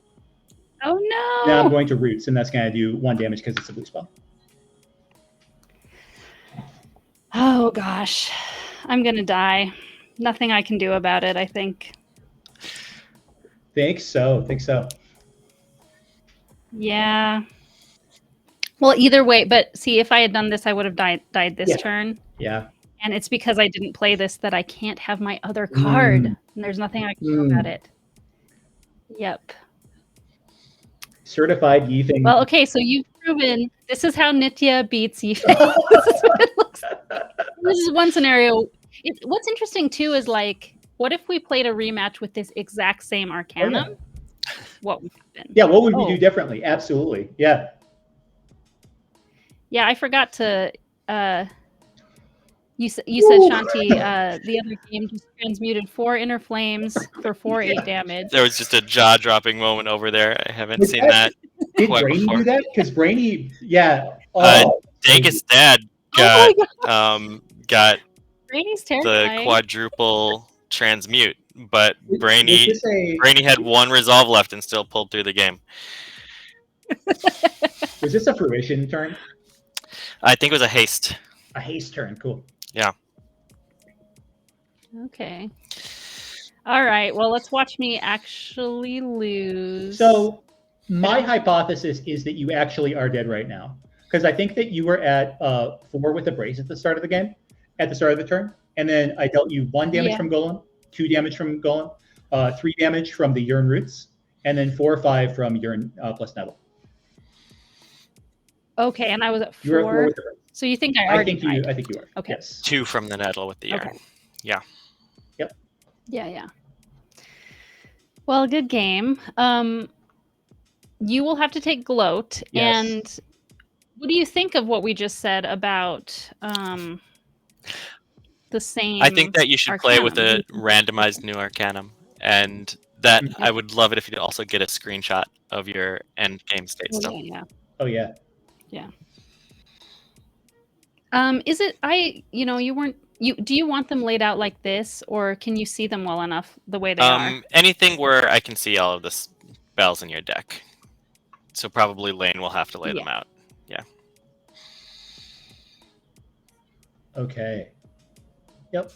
Oh no! Then I'm going to roots, and that's going to do 1 damage because it's a blue spell. Oh gosh, I'm gonna die. Nothing I can do about it, I think. Think so. Yeah. Well, either way, but see, if I had done this, I would have died this turn. Yeah. And it's because I didn't play this that I can't have my other card. And there's nothing I can do about it. Yep. Certified Yeething. Well, okay, so you've proven this is how Nitya beats Yeething. This is what it looks like. This is one scenario. What's interesting too is like, what if we played a rematch with this exact same Arcanum? Oh, yeah. What would happen? Yeah, what would we do differently? Absolutely. Yeah. Yeah, I forgot to. You said Shanti. The other game just transmuted 4 inner flames for 4/8 damage. There was just a jaw-dropping moment over there. I haven't seen that. Did quite Brainy before. do that? Because Brainy, Oh, Dagus Dad got Brainy's the terrifying. quadruple transmute, but Brainy had 1 resolve left and still pulled through the game. Was this a fruition turn? I think it was a haste. A haste turn, cool. Yeah. Okay. All right. Well, let's watch me actually lose. So my hypothesis is that you actually are dead right now, because I think that you were at 4 with a brace at the start of the game, at the start of the turn, and then I dealt you 1 damage from Golem, 2 damage from Golem, 3 damage from the Yearn Roots, and then 4 or 5 from Yearn plus Nettle. Okay, and I was at 4. You were at 4 with the brace. So you think I already died? I think you are. Okay. Yes. 2 from the Nettle with the Yearn. Okay. Yeah. Yep. Yeah. Well, good game. You will have to take gloat. Yes. And what do you think of what we just said about the same? I think that you should play with a randomized new Arcanum, and that I would love it if you could also get a screenshot of your end game state stuff. Yeah. Oh yeah. Yeah. Is it you weren't do you want them laid out like this, or can you see them well enough the way they are? Anything where I can see all of the spells in your deck. So probably Lane will have to lay them out. Yeah. Okay. Yep.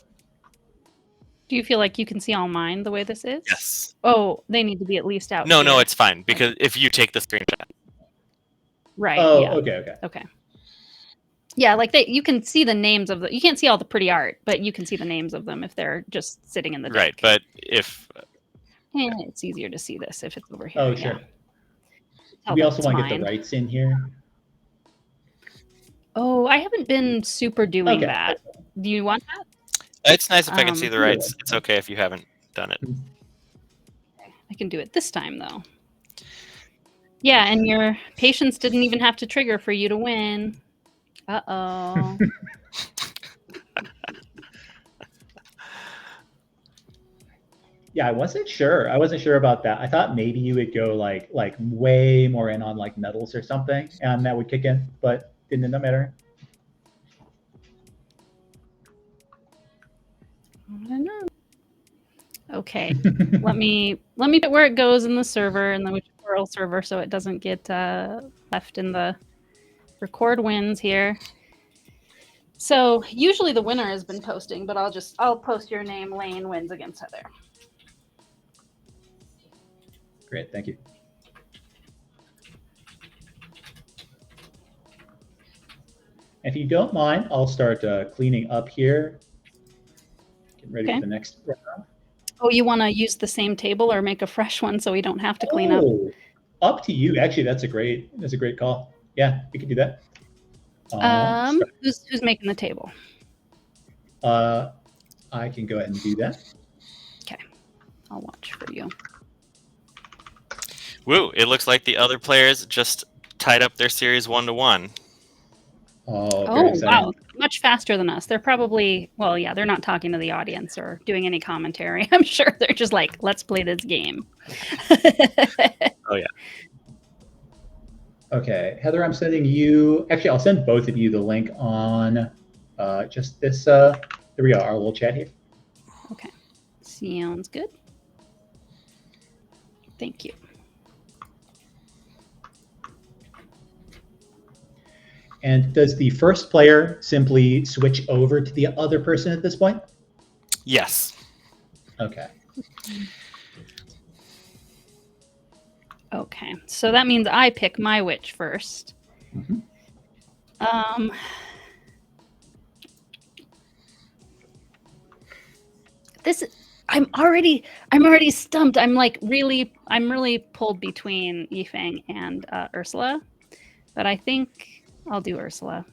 Do you feel like you can see all mine the way this is? Yes. Oh, they need to be at least out. No, it's fine, because if you take the screenshot. Right. Oh, yeah. Okay. Yeah, like you can see the names of you can't see all the pretty art, but you can see the names of them if they're just sitting in the deck. Right, but if it's easier to see this if it's over here. Oh, sure. We also want to get the rights in here. Oh, I haven't been super doing that. Do you want that? It's nice if I can see the rights. It's okay if you haven't done it. I can do it this time, though. Yeah, and your patience didn't even have to trigger for you to win. Uh-oh. Yeah, I wasn't sure. I wasn't sure about that. I thought maybe you would go like way more in on like metals or something, and that would kick in, but didn't end up mattering. I don't know. Okay, let me put where it goes in the server, and then we Quarrel server, so it doesn't get left in the record wins here. So usually the winner has been posting, but I'll post your name. Lane wins against Heather. Great, thank you. If you don't mind, I'll start cleaning up here. Getting ready for the next round. Oh, you want to use the same table or make a fresh one so we don't have to clean up? Up to you. Actually, that's a great call. Yeah, we can do that. Who's making the table? I can go ahead and do that. Okay, I'll watch for you. Woo! It looks like the other players just tied up their series 1-1. Oh, very exciting. Wow, much faster than us. They're probably, well, yeah, they're not talking to the audience or doing any commentary. I'm sure they're just like, let's play this game. Oh yeah. Okay, Heather, I'm sending you. Actually, I'll send both of you the link on just this. There we go. Our little chat here. Okay, sounds good. Thank you. And does the first player simply switch over to the other person at this point? Yes. Okay. Okay, so that means I pick my witch first. Mm-hmm. I'm already stumped. I'm really pulled between Yifeng and Ursula, but I think I'll do Ursula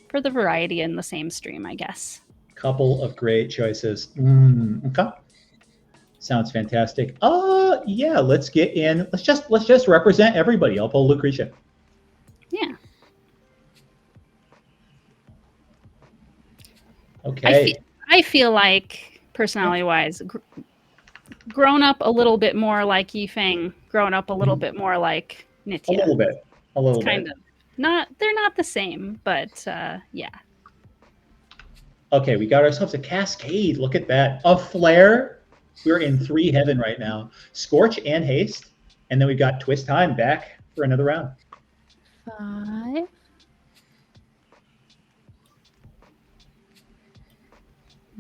for the variety in the same stream, I guess. Couple of great choices. Okay. Sounds fantastic. Yeah, let's get in. Let's just represent everybody. I'll pull Lucretia. Yeah. Okay. I feel like, personality-wise, grown up a little bit more like Yifeng, grown up a little bit more like Nitya. A little bit. Kind of. They're not the same, but yeah. Okay, we got ourselves a cascade. Look at that. A flare. We're in 3 heaven right now. Scorch and haste. And then we got Twist Time back for another round. 5.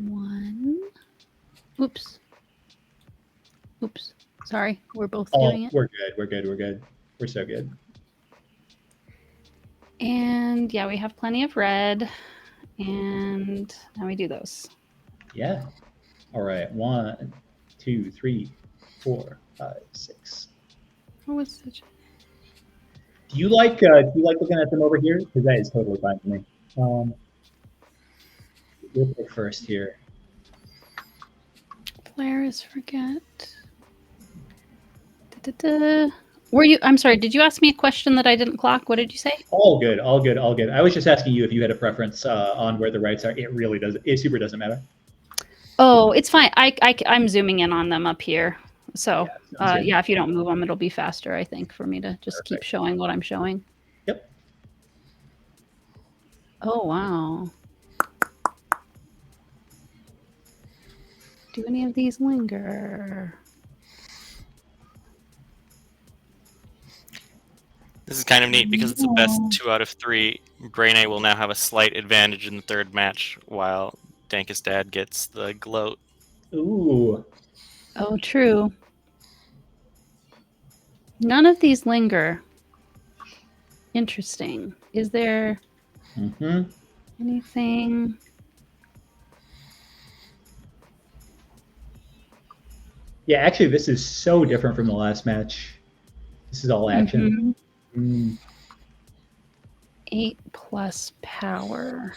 One. Oops. Sorry, we're both doing it. We're good. We're so good. And yeah, we have plenty of red. And now we do those. Yeah. All right. 1, 2, 3, 4, 5, 6. What was such? Do you like looking at them over here? Because that is totally fine for me. We'll pick first here. Flare is forget. Were you? I'm sorry. Did you ask me a question that I didn't clock? What did you say? All good. I was just asking you if you had a preference on where the rights are. It really doesn't. It super doesn't matter. Oh, it's fine. I'm zooming in on them up here. So Yeah, if you don't move them, it'll be faster, I think, for me to just keep showing what I'm showing. Yep. Oh, wow. Do any of these linger? This is kind of neat because it's the best 2 out of 3. Braine will now have a slight advantage in the third match, while Dank's dad gets the gloat. Ooh. Oh, true. None of these linger. Interesting. Is there anything? Yeah, actually, this is so different from the last match. This is all action. 8 plus power.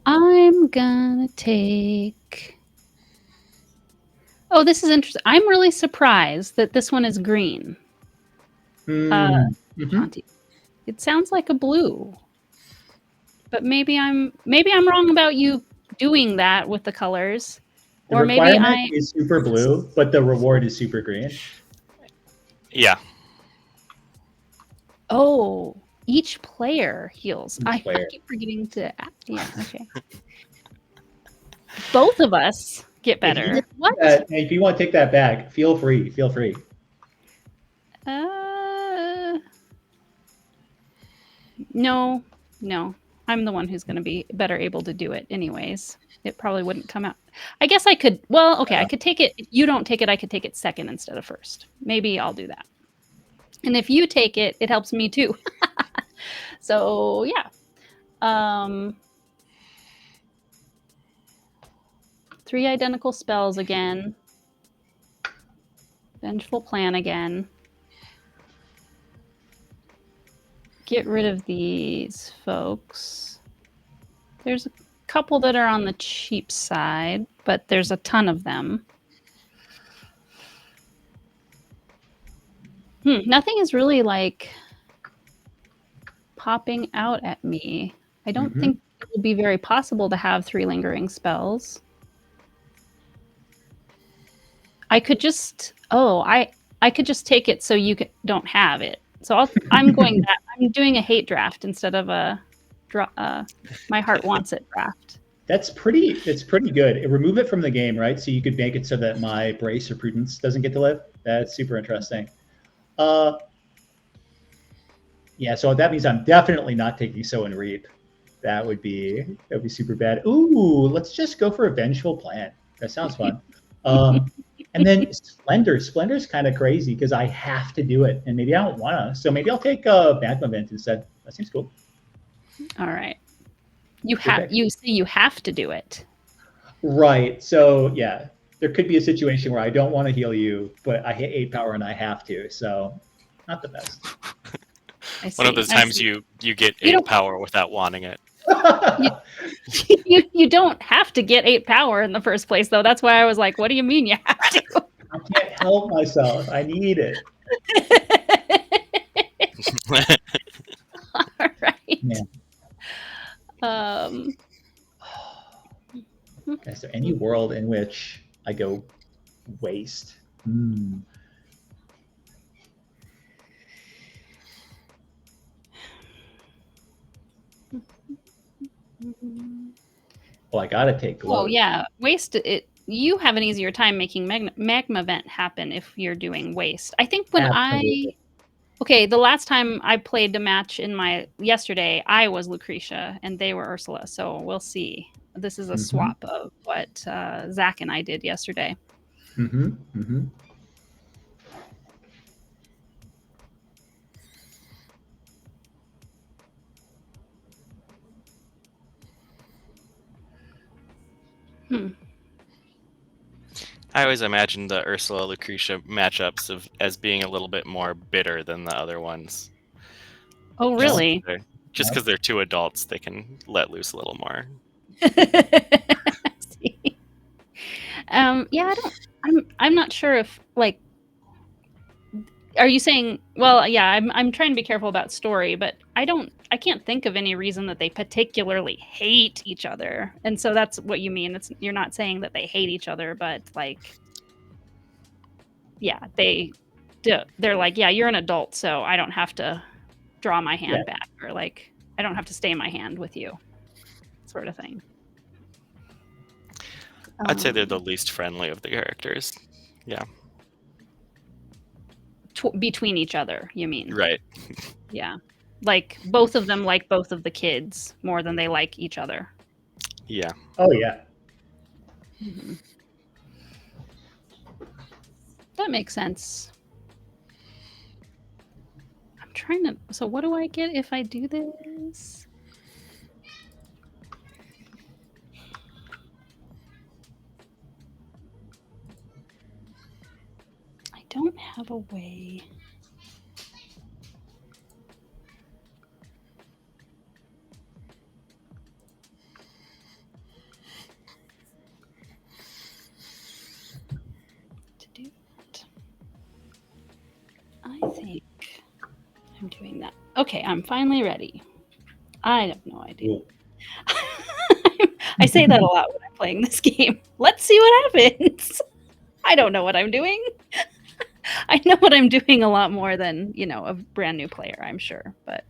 I'm gonna take... Oh, this is interesting. I'm really surprised that this one is green. It sounds like a blue. But maybe I'm wrong about you doing that with the colors. The requirement is super blue, but the reward is super green. Yeah. Oh, each player heals. I keep forgetting to... Yeah, okay. Both of us get better. What? If you want to take that back, feel free. No. I'm the one who's going to be better able to do it anyways. It probably wouldn't come out. I guess I could... Well, okay, I could take it... If you don't take it, I could take it second instead of first. Maybe I'll do that. And if you take it, it helps me too. So, yeah. 3 identical spells again. Vengeful Plan again. Get rid of these folks. There's a couple that are on the cheap side, but there's a ton of them. Nothing is really like popping out at me. I don't think it would be very possible to have 3 lingering spells. I could just I could just take it so you don't have it. So I'm doing a hate draft instead of a my heart wants it draft. It's pretty good. Remove it from the game, right? So you could make it so that my Brace or Prudence doesn't get to live. That's super interesting. Yeah, so that means I'm definitely not taking Sow and Reap. That would be super bad. Ooh, let's just go for a Vengeful Plan. That sounds fun. And then Splendor. Splendor's kind of crazy because I have to do it, and maybe I don't want to. So maybe I'll take Magma Vent instead. That seems cool. All right. You say you have to do it. Right. So yeah, there could be a situation where I don't want to heal you, but I hit 8 power and I have to. So not the best. One of those times you get 8 power without wanting it. You don't have to get 8 power in the first place, though. That's why I was like, what do you mean you have to? I can't help myself. I need it. All right. Yeah. Is there any world in which I go waste? Well, I gotta take Glow. Oh yeah, waste it. You have an easier time making magma vent happen if you're doing waste. I think when the last time I played the match yesterday, I was Lucretia and they were Ursula. So we'll see. This is a swap of what Zach and I did yesterday. I always imagined the Ursula Lucretia matchups as being a little bit more bitter than the other ones. Oh, really? Just because they're 2 adults, they can let loose a little more. Yeah, I'm not sure if like. Are you saying? Well, yeah, I'm trying to be careful about story, but I can't think of any reason that they particularly hate each other, and so that's what you mean. You're not saying that they hate each other, but like, yeah, they're like, yeah, you're an adult, so I don't have to draw my hand back, or like, I don't have to stay in my hand with you, sort of thing. I'd say they're the least friendly of the characters. Yeah. Between each other, you mean? Right. Yeah. Like, both of them like both of the kids more than they like each other. Yeah. Oh, yeah. That makes sense. I'm trying to... So what do I get if I do this? I don't have a way... I think I'm doing that. Okay, I'm finally ready. I have no idea. I say that a lot when I'm playing this game. Let's see what happens. I don't know what I'm doing. I know what I'm doing a lot more than, a brand new player, I'm sure. But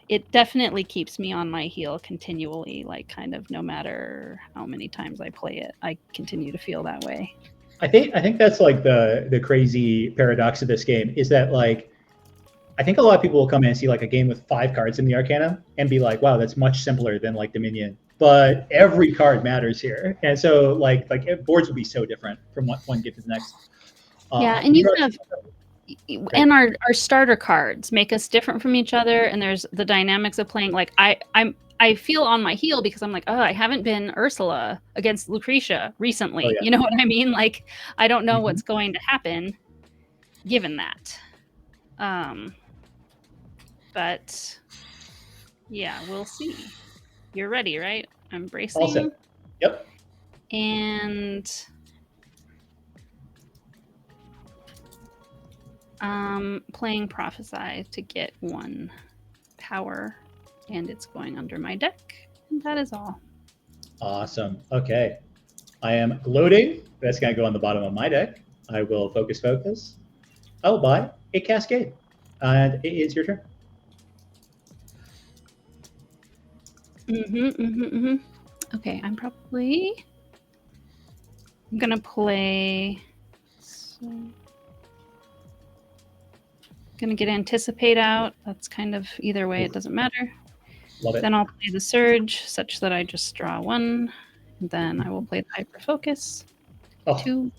it definitely keeps me on my heel continually, like kind of no matter how many times I play it, I continue to feel that way. I think that's like the crazy paradox of this game is that like I think a lot of people will come in and see like a game with 5 cards in the Arcana and be like, wow, that's much simpler than like Dominion. But every card matters here, and so like boards would be so different from one game to the next. Yeah, and you have, and our starter cards make us different from each other, and there's the dynamics of playing. Like I I feel on my heel because I'm like, oh, I haven't been Ursula against Lucretia recently. Oh, yeah. You know what I mean? Like, I don't know Mhm. what's going to happen given that. But yeah, we'll see. You're ready, right? I'm bracing. All set. Yep. And playing Prophesy to get 1 power, and it's going under my deck. And that is all. Awesome. Okay. I am gloating. That's going to go on the bottom of my deck. I will focus. I will buy a Cascade. And it is your turn. Okay, I'm gonna play. Gonna get Anticipate out. That's kind of either way, it doesn't matter. Love it. Then I'll play the Surge, such that I just draw 1. And then I will play the Hyper Focus. Oh. 2.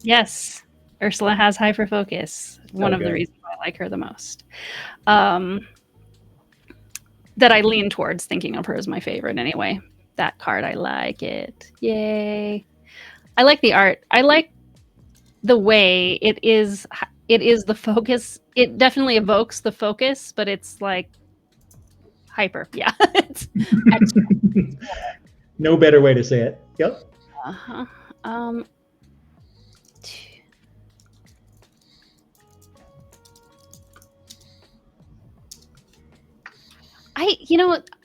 Yes, Ursula has Hyper Focus. One of the reasons I like her the most. That I lean towards thinking of her as my favorite anyway. That card, I like it. Yay. I like the art. I like the way it is the focus. It definitely evokes the focus, but it's like hyper. Yeah. It's extra. No better way to say it. Yep. Uh-huh.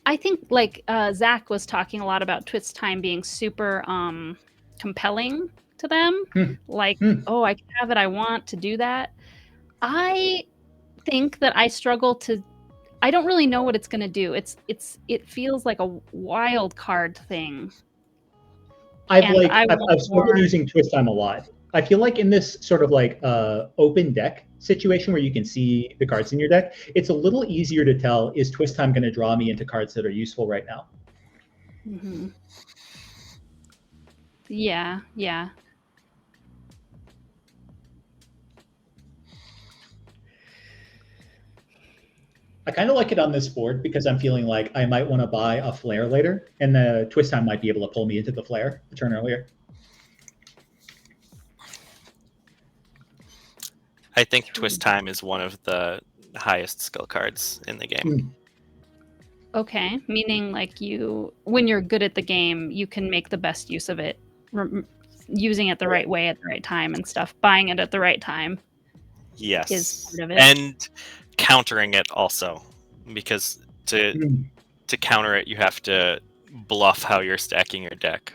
I think like Zach was talking a lot about Twist Time being super compelling to them. Like, oh, I can have it. I want to do that. I think that I struggle to. I don't really know what it's going to do. It feels like a wild card thing. I've struggled using Twist Time a lot. I feel like in this sort of like open deck situation where you can see the cards in your deck, it's a little easier to tell, is Twist Time going to draw me into cards that are useful right now? Mm-hmm. Yeah. I kind of like it on this board because I'm feeling like I might want to buy a Flare later, and the Twist Time might be able to pull me into the Flare a turn earlier. I think Twist Time is one of the highest skill cards in the game. Okay, meaning like when you're good at the game, you can make the best use of it, using it the right way at the right time and stuff, buying it at the right time. Yes, is part of it. And countering it also, because to counter it, you have to bluff how you're stacking your deck.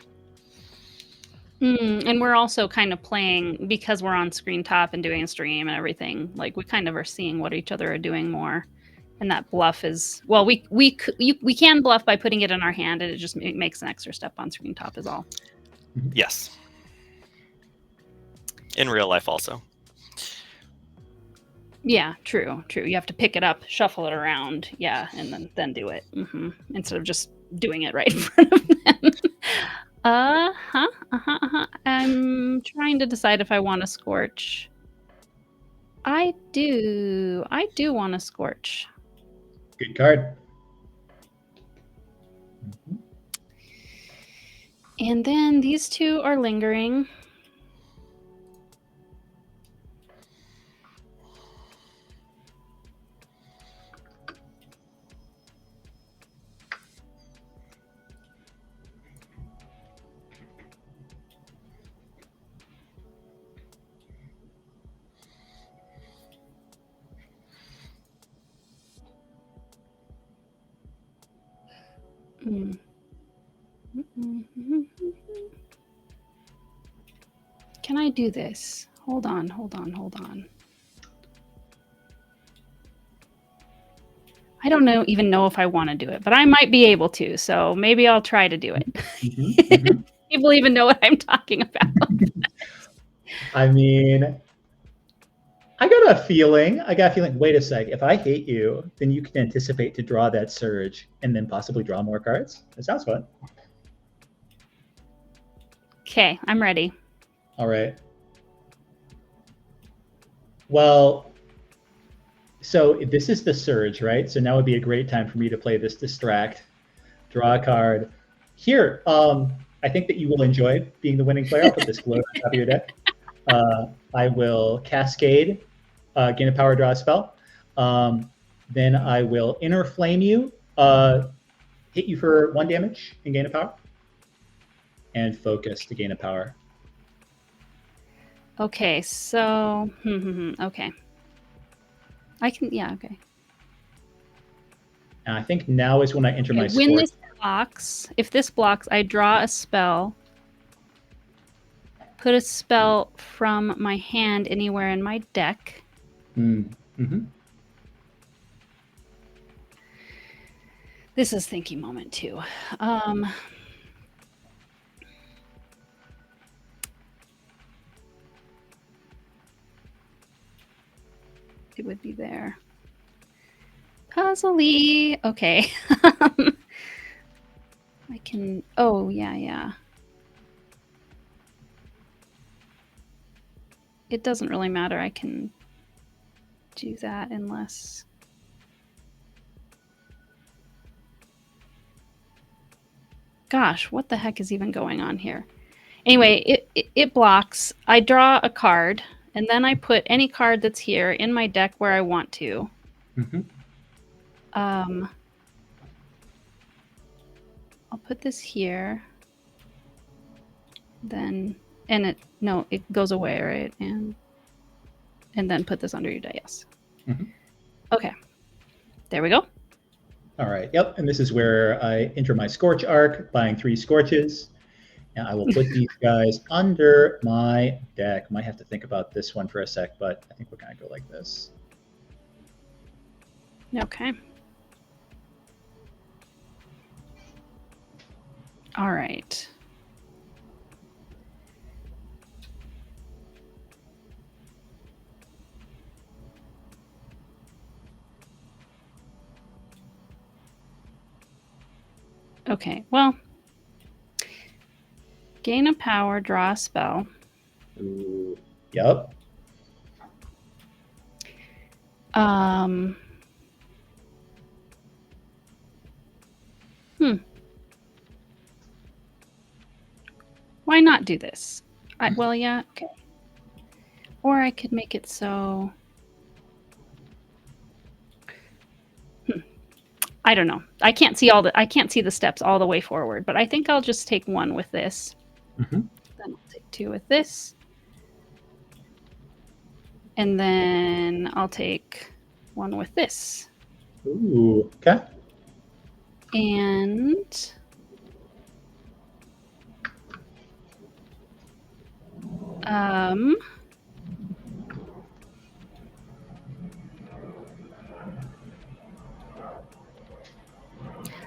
And we're also kind of playing, because we're on screen top and doing a stream and everything, like we kind of are seeing what each other are doing more. And that bluff is, well, we can bluff by putting it in our hand, and it just makes an extra step on screen top is all. Yes. In real life also. Yeah, true. You have to pick it up, shuffle it around, yeah, and then do it. Instead of just doing it right in front of them. I'm trying to decide if I want to Scorch. I do want to Scorch. Good card. And then these two are lingering. Can I do this? Hold on. I don't even know if I want to do it, but I might be able to, so maybe I'll try to do it. People even know what I'm talking about. I mean, I got a feeling, wait a sec, if I hate you, then you can anticipate to draw that Surge and then possibly draw more cards. That sounds fun. Okay, I'm ready. All right. Well, So this is the surge, right? So now would be a great time for me to play this distract, draw a card. Here, I think that you will enjoy being the winning player. I'll put this gloat on top of your deck. I will cascade, gain a power, draw a spell. Then I will inner flame you, hit you for 1 damage and gain a power, and focus to gain a power. Okay, so okay. I can, yeah, okay. And I think now is when I enter my When score. this blocks, if this blocks, I draw a spell. Put a spell from my hand anywhere in my deck. Mm-hmm. This is thinking moment too. It would be there. Puzzly. Okay. I can. Oh, yeah. It doesn't really matter. I can do that unless. Gosh, what the heck is even going on here? Anyway, it blocks. I draw a card, and then I put any card that's here in my deck where I want to. Mm-hmm. I'll put this here. Then, and it goes away, right? And then put this under your die, yes. Mm-hmm. Okay. There we go. All right. Yep. And this is where I enter my Scorch Arc, buying 3 Scorches. And I will put these guys under my deck. Might have to think about this one for a sec, but I think we're going to go like this. Okay. All right. Okay, well, gain a power, draw a spell. Ooh, yep. Why not do this? Well, yeah, okay. Or I could make it so. I don't know. I can't see the steps all the way forward, but I think I'll just take 1 with this. Mm-hmm. Then I'll take 2 with this. And then I'll take 1 with this. Ooh, okay. And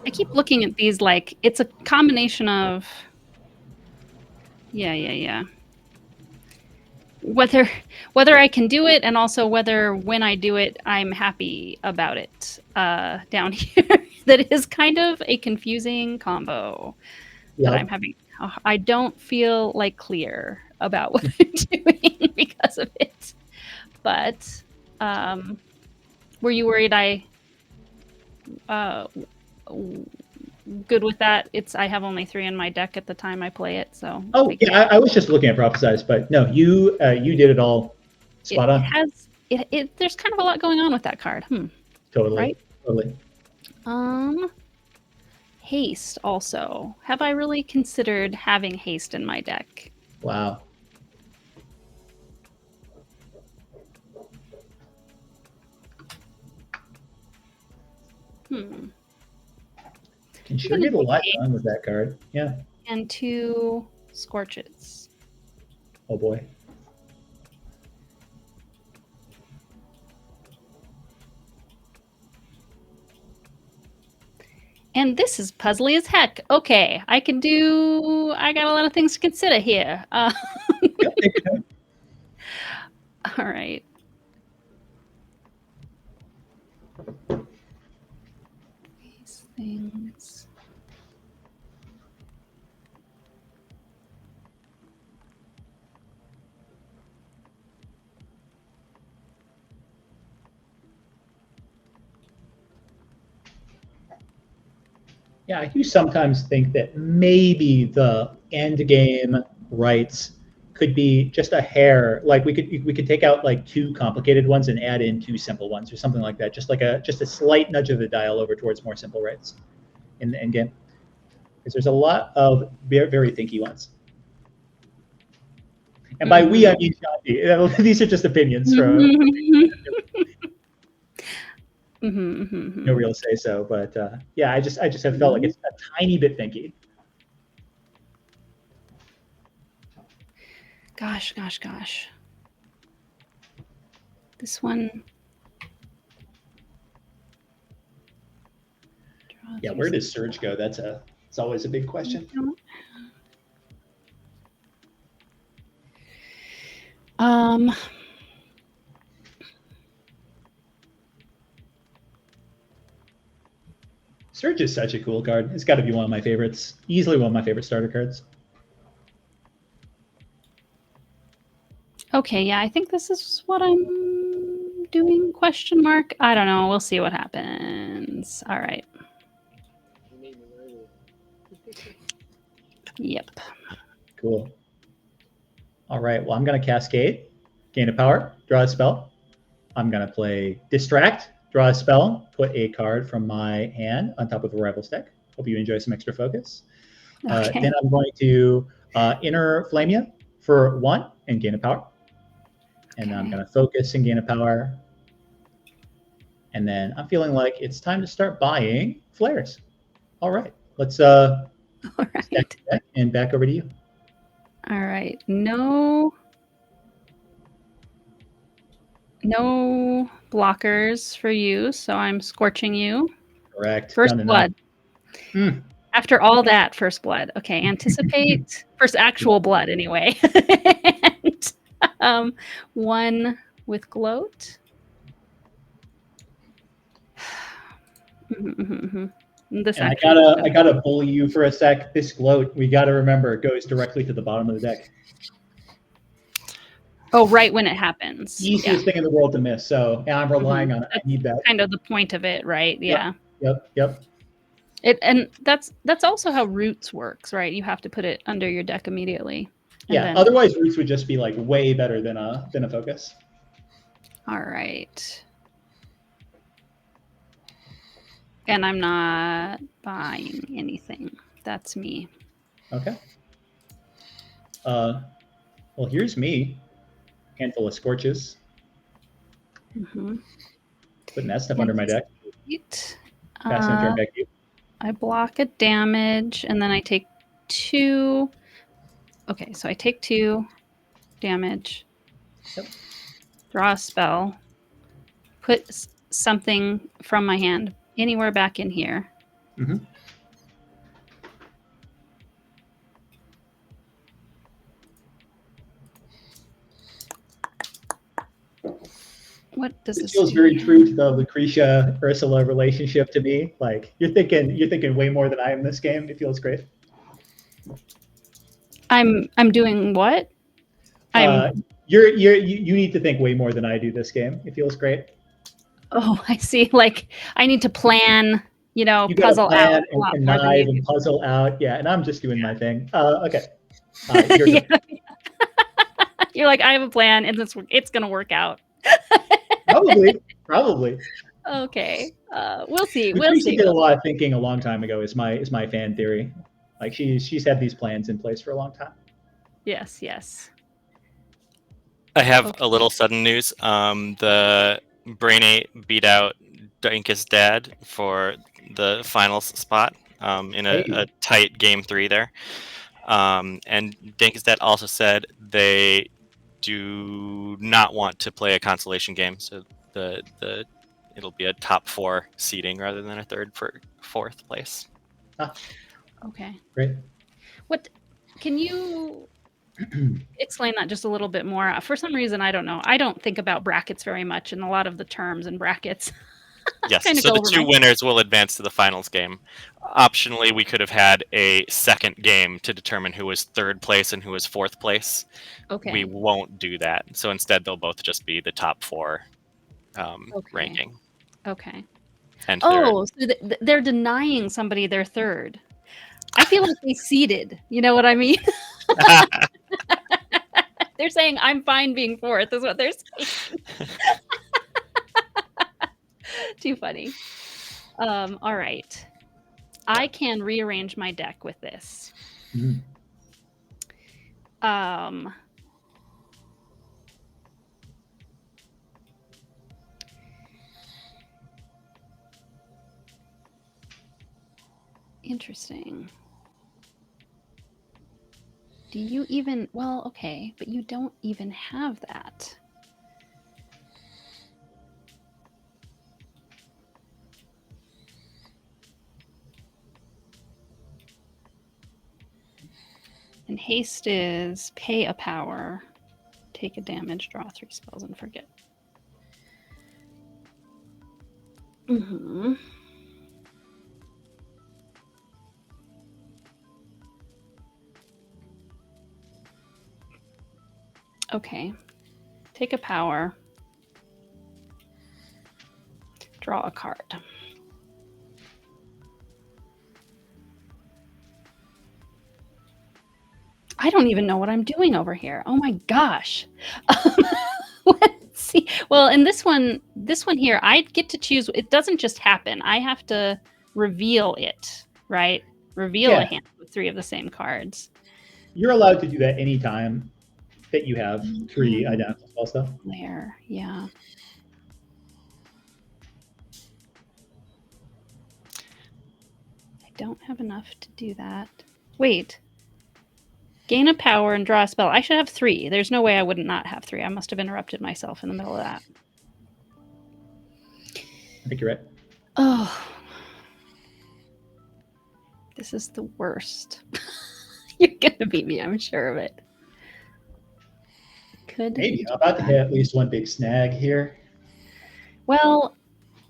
I keep looking at these like it's a combination of yeah. Whether I can do it and also whether when I do it I'm happy about it down here. That is kind of a confusing combo that I'm having. I don't feel like clear about what I'm doing because of it. But were you worried I good with that? I have only 3 in my deck at the time I play it, so. Oh yeah, I was just looking at Prophesize, but no, you did it all spot on. There's kind of a lot going on with that card. Totally. Right? Totally. Haste also. Have I really considered having haste in my deck? Wow. Can sure get a lot done with that card. Yeah. And 2 Scorches. Oh boy. And this is puzzly as heck. Okay, I got a lot of things to consider here. All right. These things. Yeah, I do sometimes think that maybe the end game rights could be just a hair. Like we could take out like two complicated ones and add in two simple ones or something like that. Just a slight nudge of the dial over towards more simple rights in the end game. Because there's a lot of very, very thinky ones. And by we, I mean Shanti. These are just opinions from no real say so. But yeah, I just have felt like it's a tiny bit thinky. Gosh. This one. Yeah, where does Surge go? It's always a big question. Surge is such a cool card. It's got to be one of my favorites. Easily one of my favorite starter cards. Okay, yeah, I think this is what I'm doing, question mark. I don't know. We'll see what happens. All right. Yep. Cool. All right, well, I'm going to Cascade, gain a power, draw a spell. I'm going to play Distract, draw a spell, put a card from my hand on top of a rival's deck. Hope you enjoy some extra focus. Okay. Then I'm going to Inner Flamia for 1 and gain a power. And then I'm going to focus and gain a power. And then I'm feeling like it's time to start buying flares. All right, let's All right. stack the deck and back over to you. All right. No blockers for you, so I'm scorching you. Correct. First blood. After all that, first blood. Okay, anticipate first actual blood anyway. And, 1 with gloat. This and I gotta bully you for a sec. This gloat, we gotta remember, it goes directly to the bottom of the deck. Oh, right when it happens. Easiest thing in the world to miss. So yeah, I'm relying on it. I need that. Kind of the point of it, right? Yeah. Yep. And that's also how Roots works, right? You have to put it under your deck immediately. Yeah. Then, otherwise, Roots would just be like way better than a focus. All right. And I'm not buying anything. That's me. Okay. Well, here's me. Handful of Scorches. Putting that stuff under my deck. Passing a turn back to you. I block a damage, and then I take 2. Okay, so I take 2 damage. Yep. Draw a spell. Put something from my hand anywhere back in here. What does this feels do? very true to the Lucretia Ursula relationship to me. Like you're thinking way more than I am in this game. It feels great. I'm doing what? You need to think way more than I do this game. It feels great. Oh, I see. Like I need to plan, you puzzle plan out and connive and puzzle out. Yeah, and I'm just doing my thing. Okay. You're like, I have a plan, and it's gonna work out. Probably. Okay. We'll see. Lucretia did a lot of thinking a long time ago. Is my fan theory. Like she's had these plans in place for a long time. Yes. I have a little sudden news. The Brain 8 beat out Dinkus Dad for the finals spot in a tight game 3 there. And Dinkus Dad also said they do not want to play a consolation game, so it'll be a top 4 seeding rather than a 3rd for 4th place. Okay. Great. What can you explain that just a little bit more? For some reason, I don't know. I don't think about brackets very much, and a lot of the terms and brackets. Yes, so the 2 winners will advance to the finals game. Optionally, we could have had a second game to determine who was 3rd place and who was 4th place. Okay. We won't do that. So instead, they'll both just be the top 4 ranking. Okay. enter their Oh, so they're denying somebody their third. I feel like they seeded. You know what I mean? They're saying, I'm fine being fourth, is what they're saying. Too funny. All right. I can rearrange my deck with this. Mhm. Interesting. Do you even, well, okay, but you don't even have that. And haste is pay a power, take a damage, draw 3 spells, and forget. Mm-hmm. Okay. Take a power. Draw a card. I don't even know what I'm doing over here. Oh my gosh. Let's see. Well, in this one here, I get to choose. It doesn't just happen. I have to reveal it, right? Reveal a hand with 3 of the same cards. You're allowed to do that anytime that you have 3 identical spell stuff. Where? Yeah. I don't have enough to do that. Wait. Gain a power and draw a spell. I should have 3. There's no way I would not have 3. I must have interrupted myself in the middle of that. I think you're right. Oh. This is the worst. You're gonna beat me, I'm sure of it. Could maybe. I'm about to hit at least one big snag here. Well,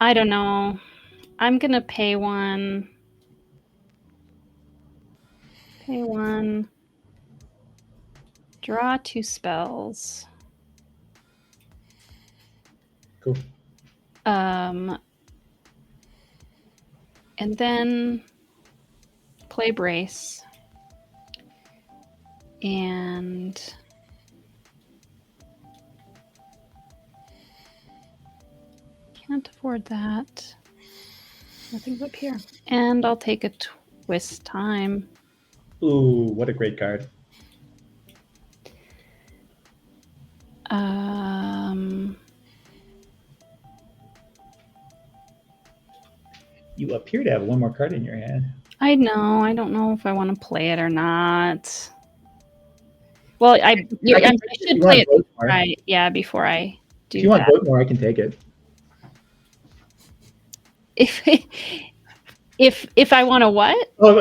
I don't know. I'm gonna pay 1. Pay 1. Draw 2 spells. Cool. And then play brace. And can't afford that. Nothing's up here. And I'll take a twist time. Ooh, what a great card. You appear to have 1 more card in your hand. I know. I don't know if I want to play it or not. Well, I should play it before before I do that. If you want vote more, I can take it. If I want to what? Oh,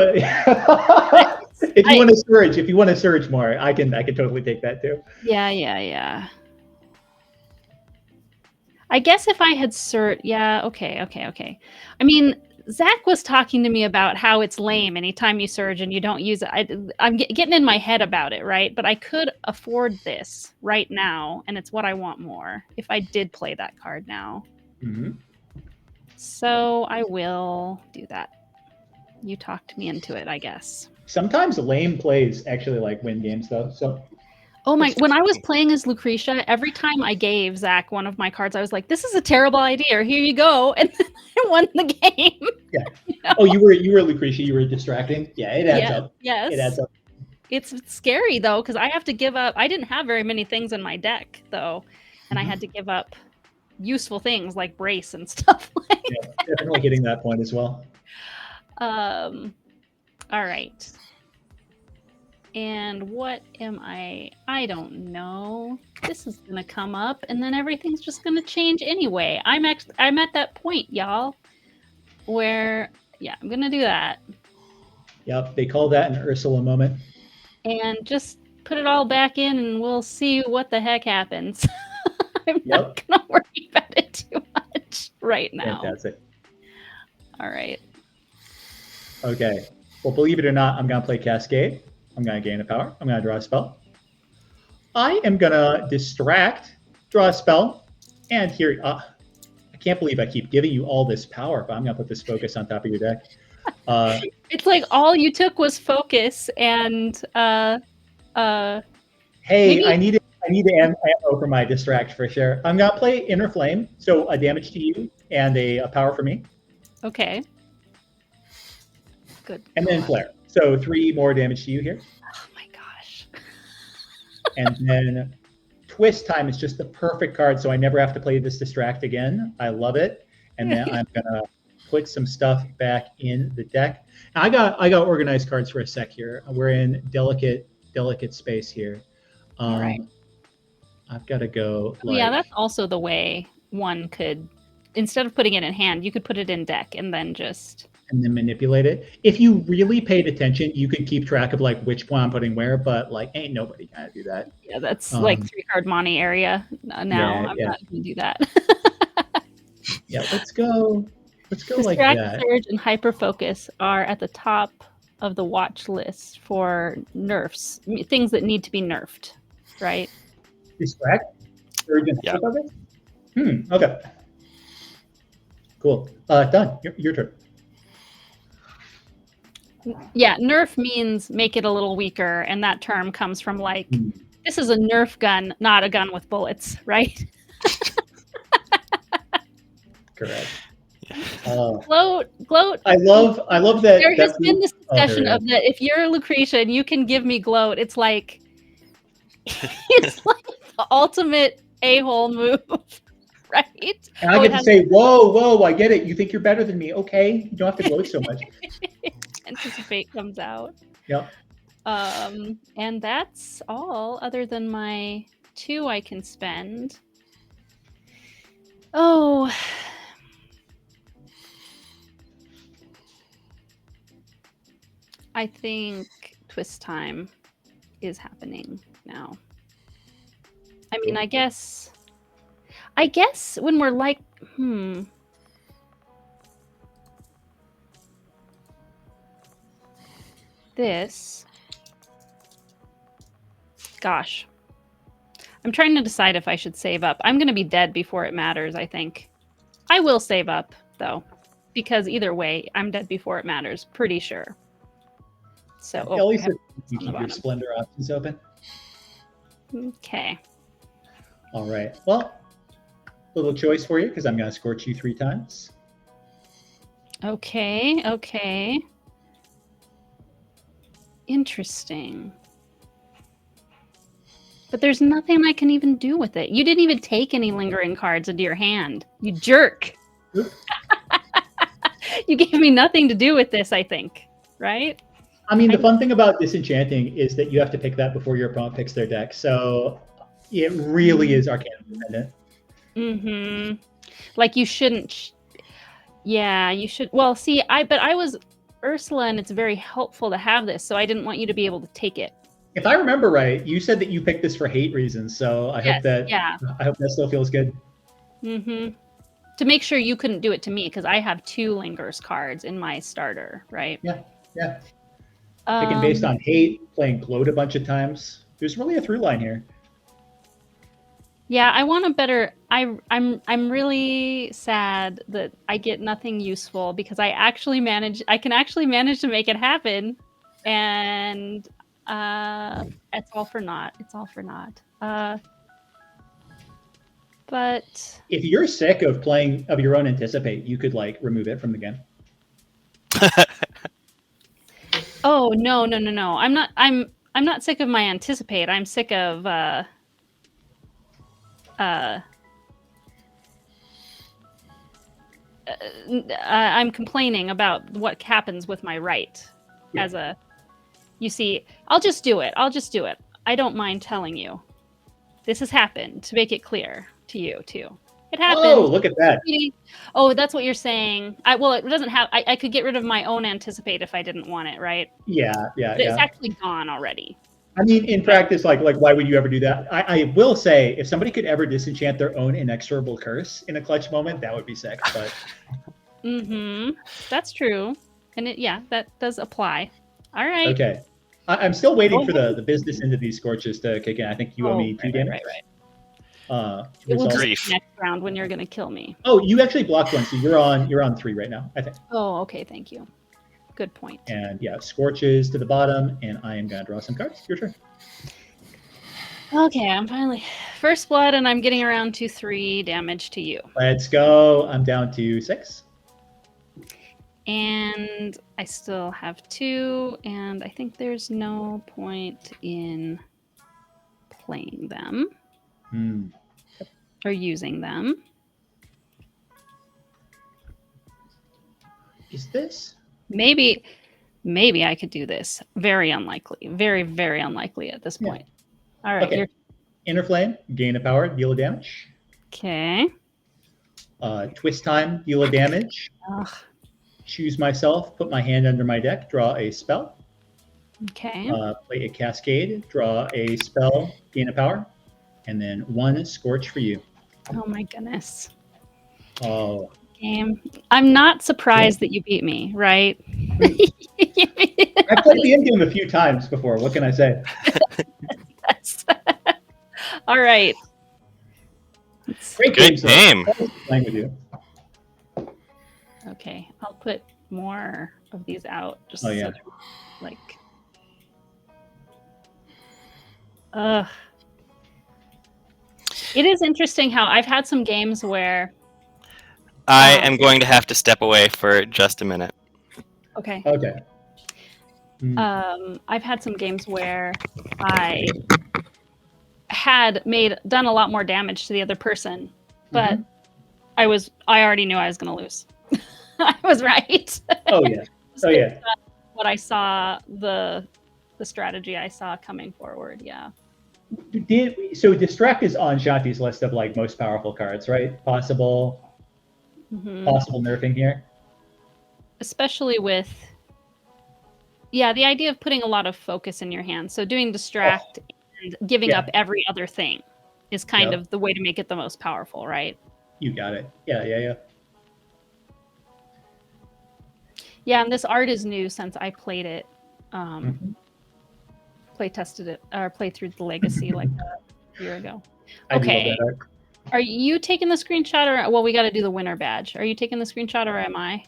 if you want to surge more, I can totally take that too. Yeah. I guess if I had okay. I mean, Zach was talking to me about how it's lame anytime you surge and you don't use it. I'm getting in my head about it, right? But I could afford this right now, and it's what I want more if I did play that card now. Mm-hmm. So I will do that. You talked me into it, I guess. Sometimes lame plays actually win games though. So. Oh my! When I was playing as Lucretia, every time I gave Zach one of my cards, I was like, "This is a terrible idea. Here you go," and then I won the game. Yeah. You know? Oh, you were Lucretia. You were distracting. Yeah, it adds up. Yes. It adds up. It's scary though because I have to give up. I didn't have very many things in my deck though, and I had to give up useful things like brace and stuff like. Yeah, definitely hitting that point as well. All right. And what am I? I don't know. This is gonna come up, and then everything's just gonna change anyway. I'm at that point, y'all, where I'm gonna do that. Yep, they call that an Ursula moment. And just put it all back in, and we'll see what the heck happens. I'm not gonna worry about it too much right now. Fantastic. All right. Okay. Well, believe it or not, I'm gonna play Cascade. I'm going to gain a power. I'm going to draw a spell. I am going to distract, draw a spell, and here, I can't believe I keep giving you all this power, but I'm gonna put this focus on top of your deck. It's like all you took was focus and hey, maybe... I need to ammo for my distract for sure. I'm gonna play Inner Flame, so a damage to you and a power for me. Okay. Good. And then Flare. So 3 more damage to you here. Oh my gosh. And then Twist Time is just the perfect card, so I never have to play this distract again. I love it. And then I'm gonna put some stuff back in the deck. I got organized cards for a sec here. We're in delicate space here. All right. I've got to go. Like, yeah, that's also the way one could, instead of putting it in hand, you could put it in deck and then just... and then manipulate it. If you really paid attention, you could keep track of like which one I'm putting where, but like ain't nobody gonna do that. Yeah, that's like 3-card Monty area now. I'm not gonna do that. Yeah, let's go like Distract, that. Surge, and Hyperfocus are at the top of the watch list for nerfs, things that need to be nerfed, right? Distract, Surge, and Hyperfocus? Okay. Cool. Done. Your turn. Yeah, nerf means make it a little weaker, and that term comes from like, this is a nerf gun, not a gun with bullets, right? Correct. Gloat. I love that. There has been this discussion of that. If you're Lucretia and you can give me gloat, it's like it's like the ultimate a-hole move, right? And I get to say, whoa, I get it. You think you're better than me? Okay, you don't have to gloat so much. Anticipate comes out. Yep. And that's all, other than my 2 I can spend. Oh. I think Twist Time is happening now. I mean, I guess when we're like, this, gosh, I'm trying to decide if I should save up. I'm going to be dead before it matters, I think. I will save up, though, because either way, I'm dead before it matters, pretty sure. So, at least you keep your Splendor options open. Okay. All right. Well, little choice for you, because I'm going to scorch you 3 times. Okay. Interesting. But there's nothing I can even do with it. You didn't even take any lingering cards into your hand. You jerk. You gave me nothing to do with this, I think. Right? I mean, the fun thing about disenchanting is that you have to pick that before your opponent picks their deck. So it really is Arcana dependent. Like you shouldn't. Yeah, you should. Well, see, but I was Ursula, and it's very helpful to have this, so I didn't want you to be able to take it. If I remember right, you said that you picked this for hate reasons, so I hope that still feels good. To make sure you couldn't do it to me, because I have 2 Lingers cards in my starter, right? Yeah. Picking based on hate, playing gloat a bunch of times. There's really a through line here. Yeah, I want a better. I'm really sad that I get nothing useful, because I can actually manage to make it happen, and it's all for naught. But if you're sick of playing of your own Anticipate, you could like remove it from the game. Oh no! I'm not sick of my Anticipate. I'm sick of I'm complaining about what happens with my right as a. You see, I'll just do it. I don't mind telling you. This has happened, to make it clear to you too. It happened. Oh, look at that. Oh, that's what you're saying. Well, it doesn't have. I could get rid of my own Anticipate if I didn't want it, right? Yeah. It's actually gone already. I mean, in practice, like why would you ever do that? I will say, if somebody could ever disenchant their own inexorable curse in a clutch moment, that would be sick. But that's true, and that does apply. All right. Okay. I'm still waiting for the business into these scorches to kick in. I think you owe me 2 damage. Right. It will just result. be Grief. next round when you're going to kill me. Oh, you actually blocked one, so you're on 3 right now, I think. Oh, okay. Thank you. Good point. And yeah, Scorches to the bottom, and I am gonna draw some cards. Your turn. Okay, I'm finally first blood, and I'm getting around to 3 damage to you. Let's go. I'm down to 6. And I still have 2, and I think there's no point in playing them or using them. Is this? Maybe I could do this. Very unlikely. Very, very unlikely at this point. All right. Okay. Inner Flame, gain a power, deal a damage. Okay. Twist Time, deal a damage. Ugh. Choose myself, put my hand under my deck, draw a spell. Okay. Play a Cascade, draw a spell, gain a power, and then 1 Scorch for you. Oh my goodness. Oh. Game. I'm not surprised that you beat me, right? I played the Endgame a few times before. What can I say? Yes. All right. Great Good game. Playing with you. Okay, I'll put more of these out. Just Oh, yeah. so like. Ugh. It is interesting how I've had some games where. I am going to have to step away for just a minute. Okay. Okay. I've had some games where I had done a lot more damage to the other person, but I already knew I was going to lose. I was right. Oh yeah. Oh yeah. What I saw, the strategy I saw coming forward. Yeah. So Distract is on Shanti's list of like most powerful cards, right? Possible nerfing here. Especially with, the idea of putting a lot of focus in your hand. So doing Distract and giving up every other thing is kind of the way to make it the most powerful, right? You got it. Yeah. Yeah, and this art is new since I played it, play tested it, or played through the Legacy like a year ago. Okay. Are you taking the screenshot, or well, we got to do the winner badge? Are you taking the screenshot, or am I?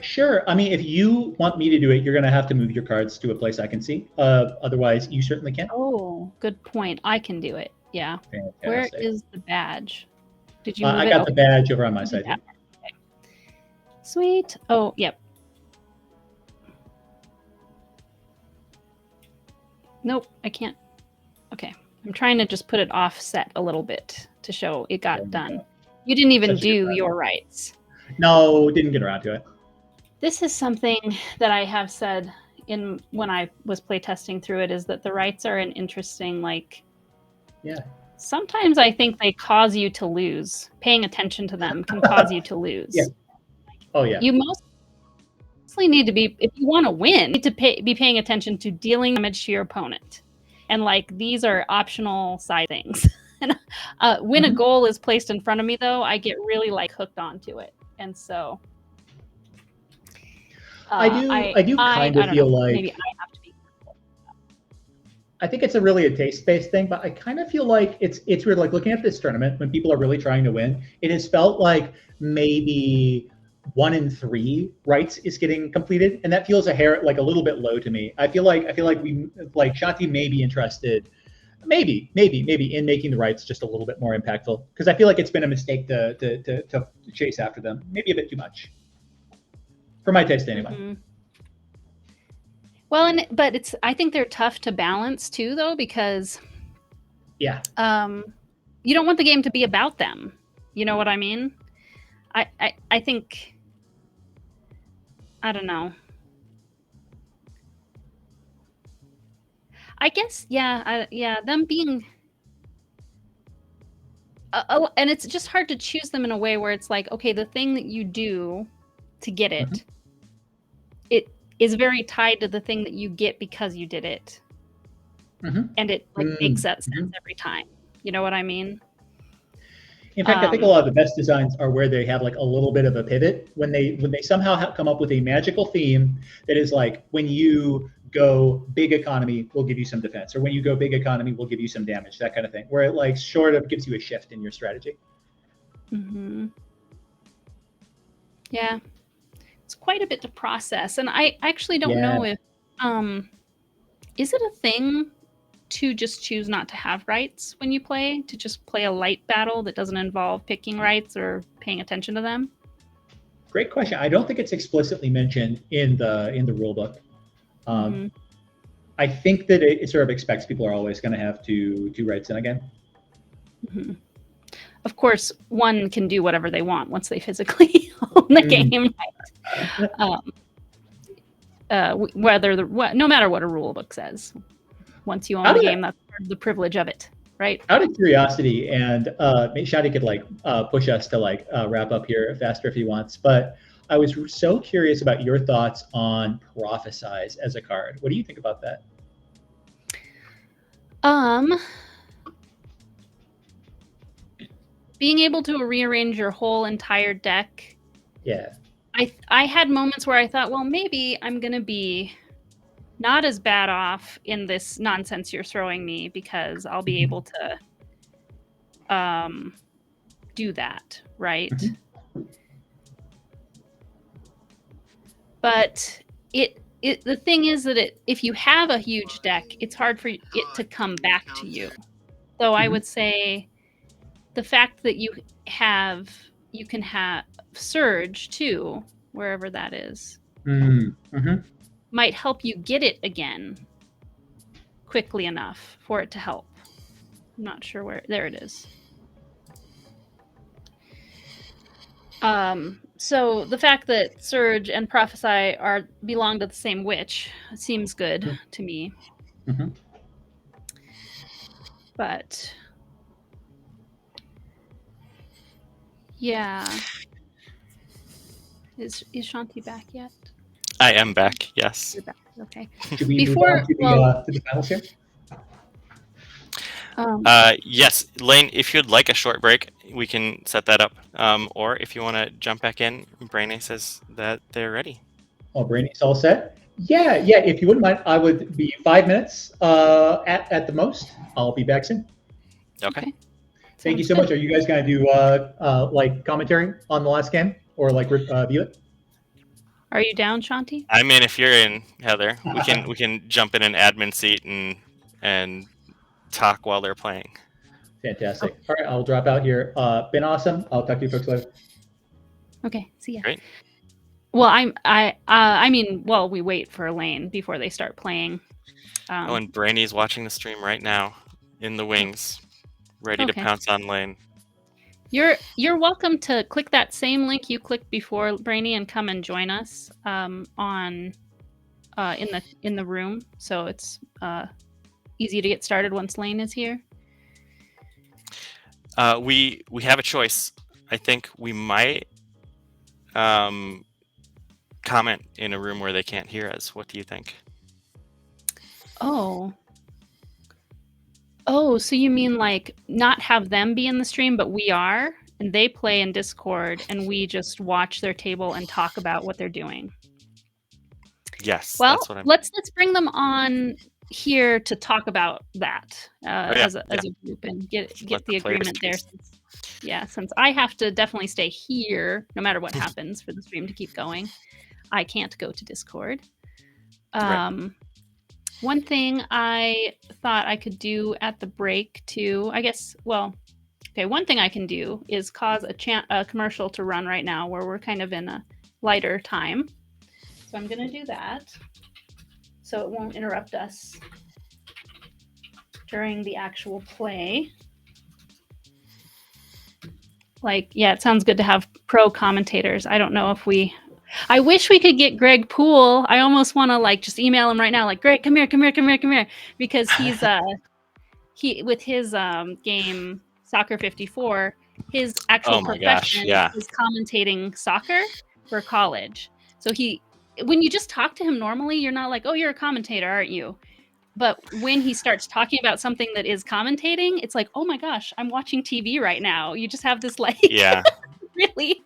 Sure. I mean, if you want me to do it, you're gonna have to move your cards to a place I can see. Otherwise, you certainly can. Oh, good point. I can do it. Yeah. Fantastic. Where is the badge? Did you move I it? got the badge over on my side. Okay. Sweet. Oh, yep. Nope, I can't. Okay. I'm trying to just put it offset a little bit to show it got done. You didn't even do your rights. No, didn't get around to it. This is something that I have said when I was playtesting through it, is that the rights are an interesting, sometimes I think they cause you to lose. Paying attention to them can cause you to lose. Yeah. Oh yeah. You mostly need to be, if you want to win, you need to be paying attention to dealing damage to your opponent. And these are optional side things. And when a goal is placed in front of me, though, I get really hooked onto it. And so I do kind of feel like maybe I have to be. I think it's really a taste-based thing, but I kind of feel like it's weird. Like looking at this tournament, when people are really trying to win, it has felt like maybe 1 in 3 rights is getting completed, and that feels a little bit low to me. I feel like Shanti may be interested, maybe in making the rights just a little bit more impactful, because I feel like it's been a mistake to chase after them, maybe a bit too much, for my taste anyway. Mm-hmm. Well, but I think they're tough to balance too, though, because you don't want the game to be about them. You know what I mean? I think, I don't know. I guess, them being, and it's just hard to choose them in a way where it's like, okay, the thing that you do to get it, it is very tied to the thing that you get because you did it. And it makes that sense every time. You know what I mean? In fact, I think a lot of the best designs are where they have like a little bit of a pivot when they somehow come up with a magical theme that is like, when you go big economy, we'll give you some defense, or when you go big economy, we'll give you some damage, that kind of thing, where it like sort of gives you a shift in your strategy. Mm-hmm. Yeah, it's quite a bit to process, and I actually don't know if is it a thing to just choose not to have rights when you play, to just play a light battle that doesn't involve picking rights or paying attention to them? Great question. I don't think it's explicitly mentioned in the rule book. Mm-hmm. I think that it sort of expects people are always going to have two rights in a game. Mm-hmm. Of course, one can do whatever they want once they physically own the game. No matter what a rule book says, once you own the game, that's part of the privilege of it, right? Out of curiosity, and Shadi could like push us to like wrap up here faster if he wants, but I was so curious about your thoughts on Prophesize as a card. What do you think about that? Being able to rearrange your whole entire deck. Yeah. I had moments where I thought, well, maybe I'm going to be not as bad off in this nonsense you're throwing me, because I'll be able to do that, right? Mm-hmm. But the thing is that if you have a huge deck, it's hard for it to come back to you. So I would say the fact that you can have Surge too, wherever that is, might help you get it again quickly enough for it to help. I'm not sure where. There it is. So the fact that Surge and Prophesy belong to the same witch seems good to me. Mm-hmm. But yeah, is Shanti back yet? I am back. Yes. You're back. Okay. Should we move on to the finals here? Yes, Lane, if you'd like a short break, we can set that up. Or if you want to jump back in, Brainy says that they're ready. Oh, Brainy's all set? Yeah. If you wouldn't mind, I would be 5 minutes at the most. I'll be back soon. Okay. Thank you so much. Are you guys going to do like commentary on the last game, or like review it? Are you down, Shanti? I'm in. If you're in, Heather, we can jump in an admin seat and talk while they're playing. Fantastic. All right, I'll drop out here. Been awesome. I'll talk to you folks later. Okay, see ya. Great. Well, I mean, we wait for Elaine before they start playing. And Brainy's watching the stream right now in the wings, ready to pounce on Lane. You're welcome to click that same link you clicked before, Brainy, and come and join us in the room. So it's easy to get started once Lane is here. We have a choice. I think we might comment in a room where they can't hear us. What do you think? Oh, so you mean like not have them be in the stream, but we are, and they play in Discord, and we just watch their table and talk about what they're doing? Yes. Well, that's what I'm... let's bring them on here to talk about that as a group and get the agreement there. Since I have to definitely stay here no matter what happens for the stream to keep going, I can't go to Discord. Right. One thing I thought I could do at the break too, I guess, one thing I can do is cause a commercial to run right now where we're kind of in a lighter time. So I'm going to do that so it won't interrupt us during the actual play. It sounds good to have pro commentators. I don't know if I wish we could get Greg Poole. I almost want to just email him right now. Like, Greg, come here. Because he's with his game Soccer 54, his actual profession is commentating soccer for college. So when you just talk to him normally, you're not like, oh, you're a commentator, aren't you? But when he starts talking about something that is commentating, it's like, oh my gosh, I'm watching TV right now. You just have this like Yeah. really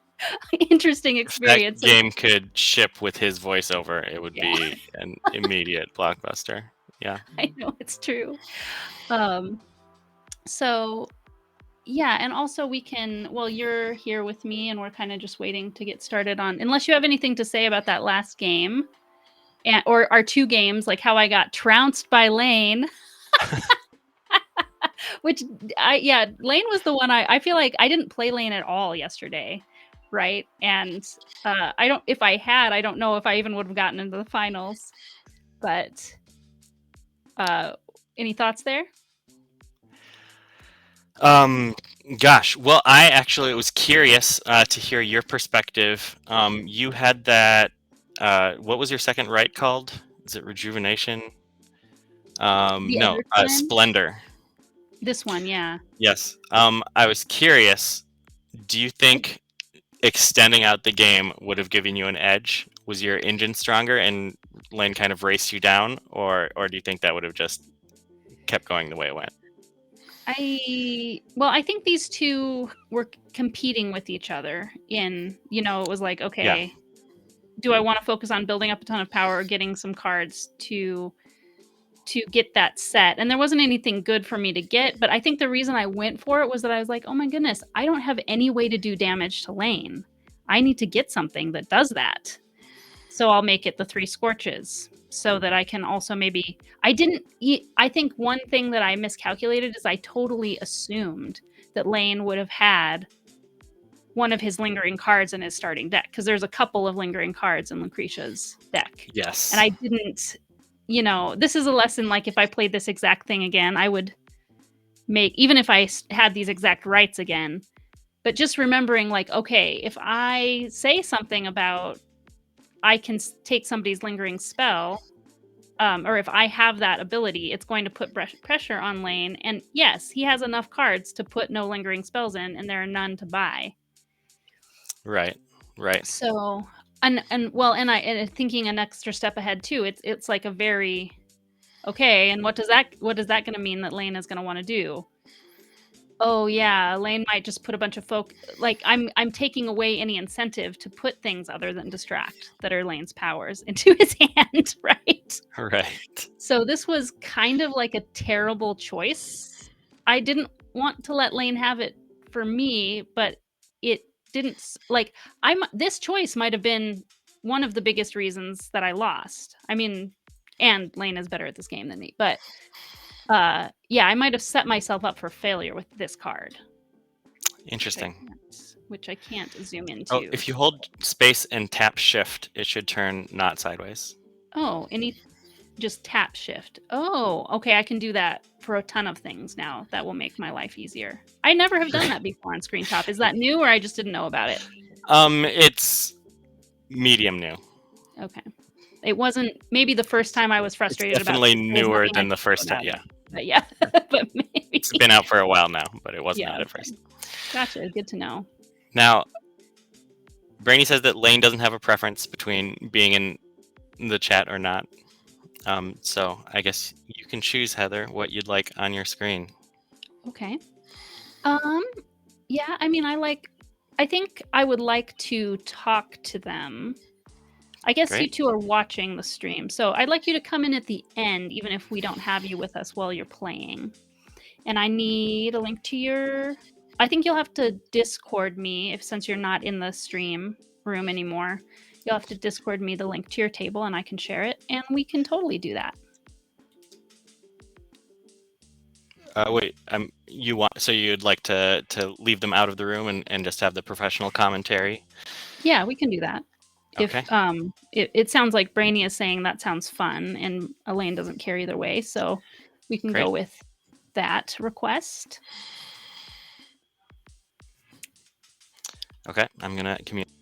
interesting If that experience. game could ship with his voiceover, it would Yeah. be an immediate blockbuster. Yeah. I know it's true. So yeah, and also we can, well, you're here with me and we're kind of just waiting to get started on, unless you have anything to say about that last game or our 2 games, like how I got trounced by Lane. Which Lane was the one I feel like I didn't play Lane at all yesterday, right? And I don't know if I even would have gotten into the finals. But any thoughts there? Gosh, well, I actually was curious to hear your perspective. You had that. What was your second right called? Is it Rejuvenation? The No, other time? Splendor. This one, yeah. Yes. I was curious. Do you think extending out the game would have given you an edge? Was your engine stronger and Lane kind of raced you down, or do you think that would have just kept going the way it went? I think these two were competing with each other in, it was like, okay, do I want to focus on building up a ton of power or getting some cards to get that set? And there wasn't anything good for me to get, but I think the reason I went for it was that I was like, oh my goodness, I don't have any way to do damage to Lane. I need to get something that does that. So I'll make it the 3 Scorches so that I can also maybe... I think one thing that I miscalculated is I totally assumed that Lane would have had one of his lingering cards in his starting deck, because there's a couple of lingering cards in Lucretia's deck. Yes. And I didn't, this is a lesson, like if I played this exact thing again, I would make, even if I had these exact rights again, but just remembering like, okay, if I say something about I can take somebody's lingering spell, or if I have that ability, it's going to put pressure on Lane. And yes, he has enough cards to put no lingering spells in, and there are none to buy. Right. So, and thinking an extra step ahead too. It's like a very okay. And what is that going to mean that Lane is going to want to do? Oh yeah, Lane might just put a bunch of folk. Like I'm taking away any incentive to put things other than distract that are Lane's powers into his hand, right? Right. So this was kind of like a terrible choice. I didn't want to let Lane have it for me, but it didn't this choice might have been one of the biggest reasons that I lost. I mean, and Lane is better at this game than me, but I might have set myself up for failure with this card. Interesting. Which I can't zoom into. Oh, if you hold space and tap shift, it should turn not sideways. Oh, just tap shift. Oh, okay, I can do that for a ton of things now. That will make my life easier. I never have done that before on Screen Top. Is that new, or I just didn't know about it? It's medium new. Okay. It wasn't maybe the first time I was frustrated it's definitely about newer than the first time. Yeah. But yeah, but maybe it's been out for a while now, but it wasn't out at first. Gotcha. Good to know. Now, Brainy says that Lane doesn't have a preference between being in the chat or not. So I guess you can choose, Heather, what you'd like on your screen. Okay. Yeah, I mean, I think I would like to talk to them. I guess Great. You two are watching the stream, so I'd like you to come in at the end, even if we don't have you with us while you're playing. And I need a link to your... I think you'll have to Discord me, since you're not in the stream room anymore. You'll have to Discord me the link to your table, and I can share it, and we can totally do that. Wait, so you'd like to leave them out of the room and just have the professional commentary? Yeah, we can do that. Okay. If it sounds like Brainy is saying that sounds fun, and Elaine doesn't care either way, so we can go with that request. Okay, I'm gonna communicate.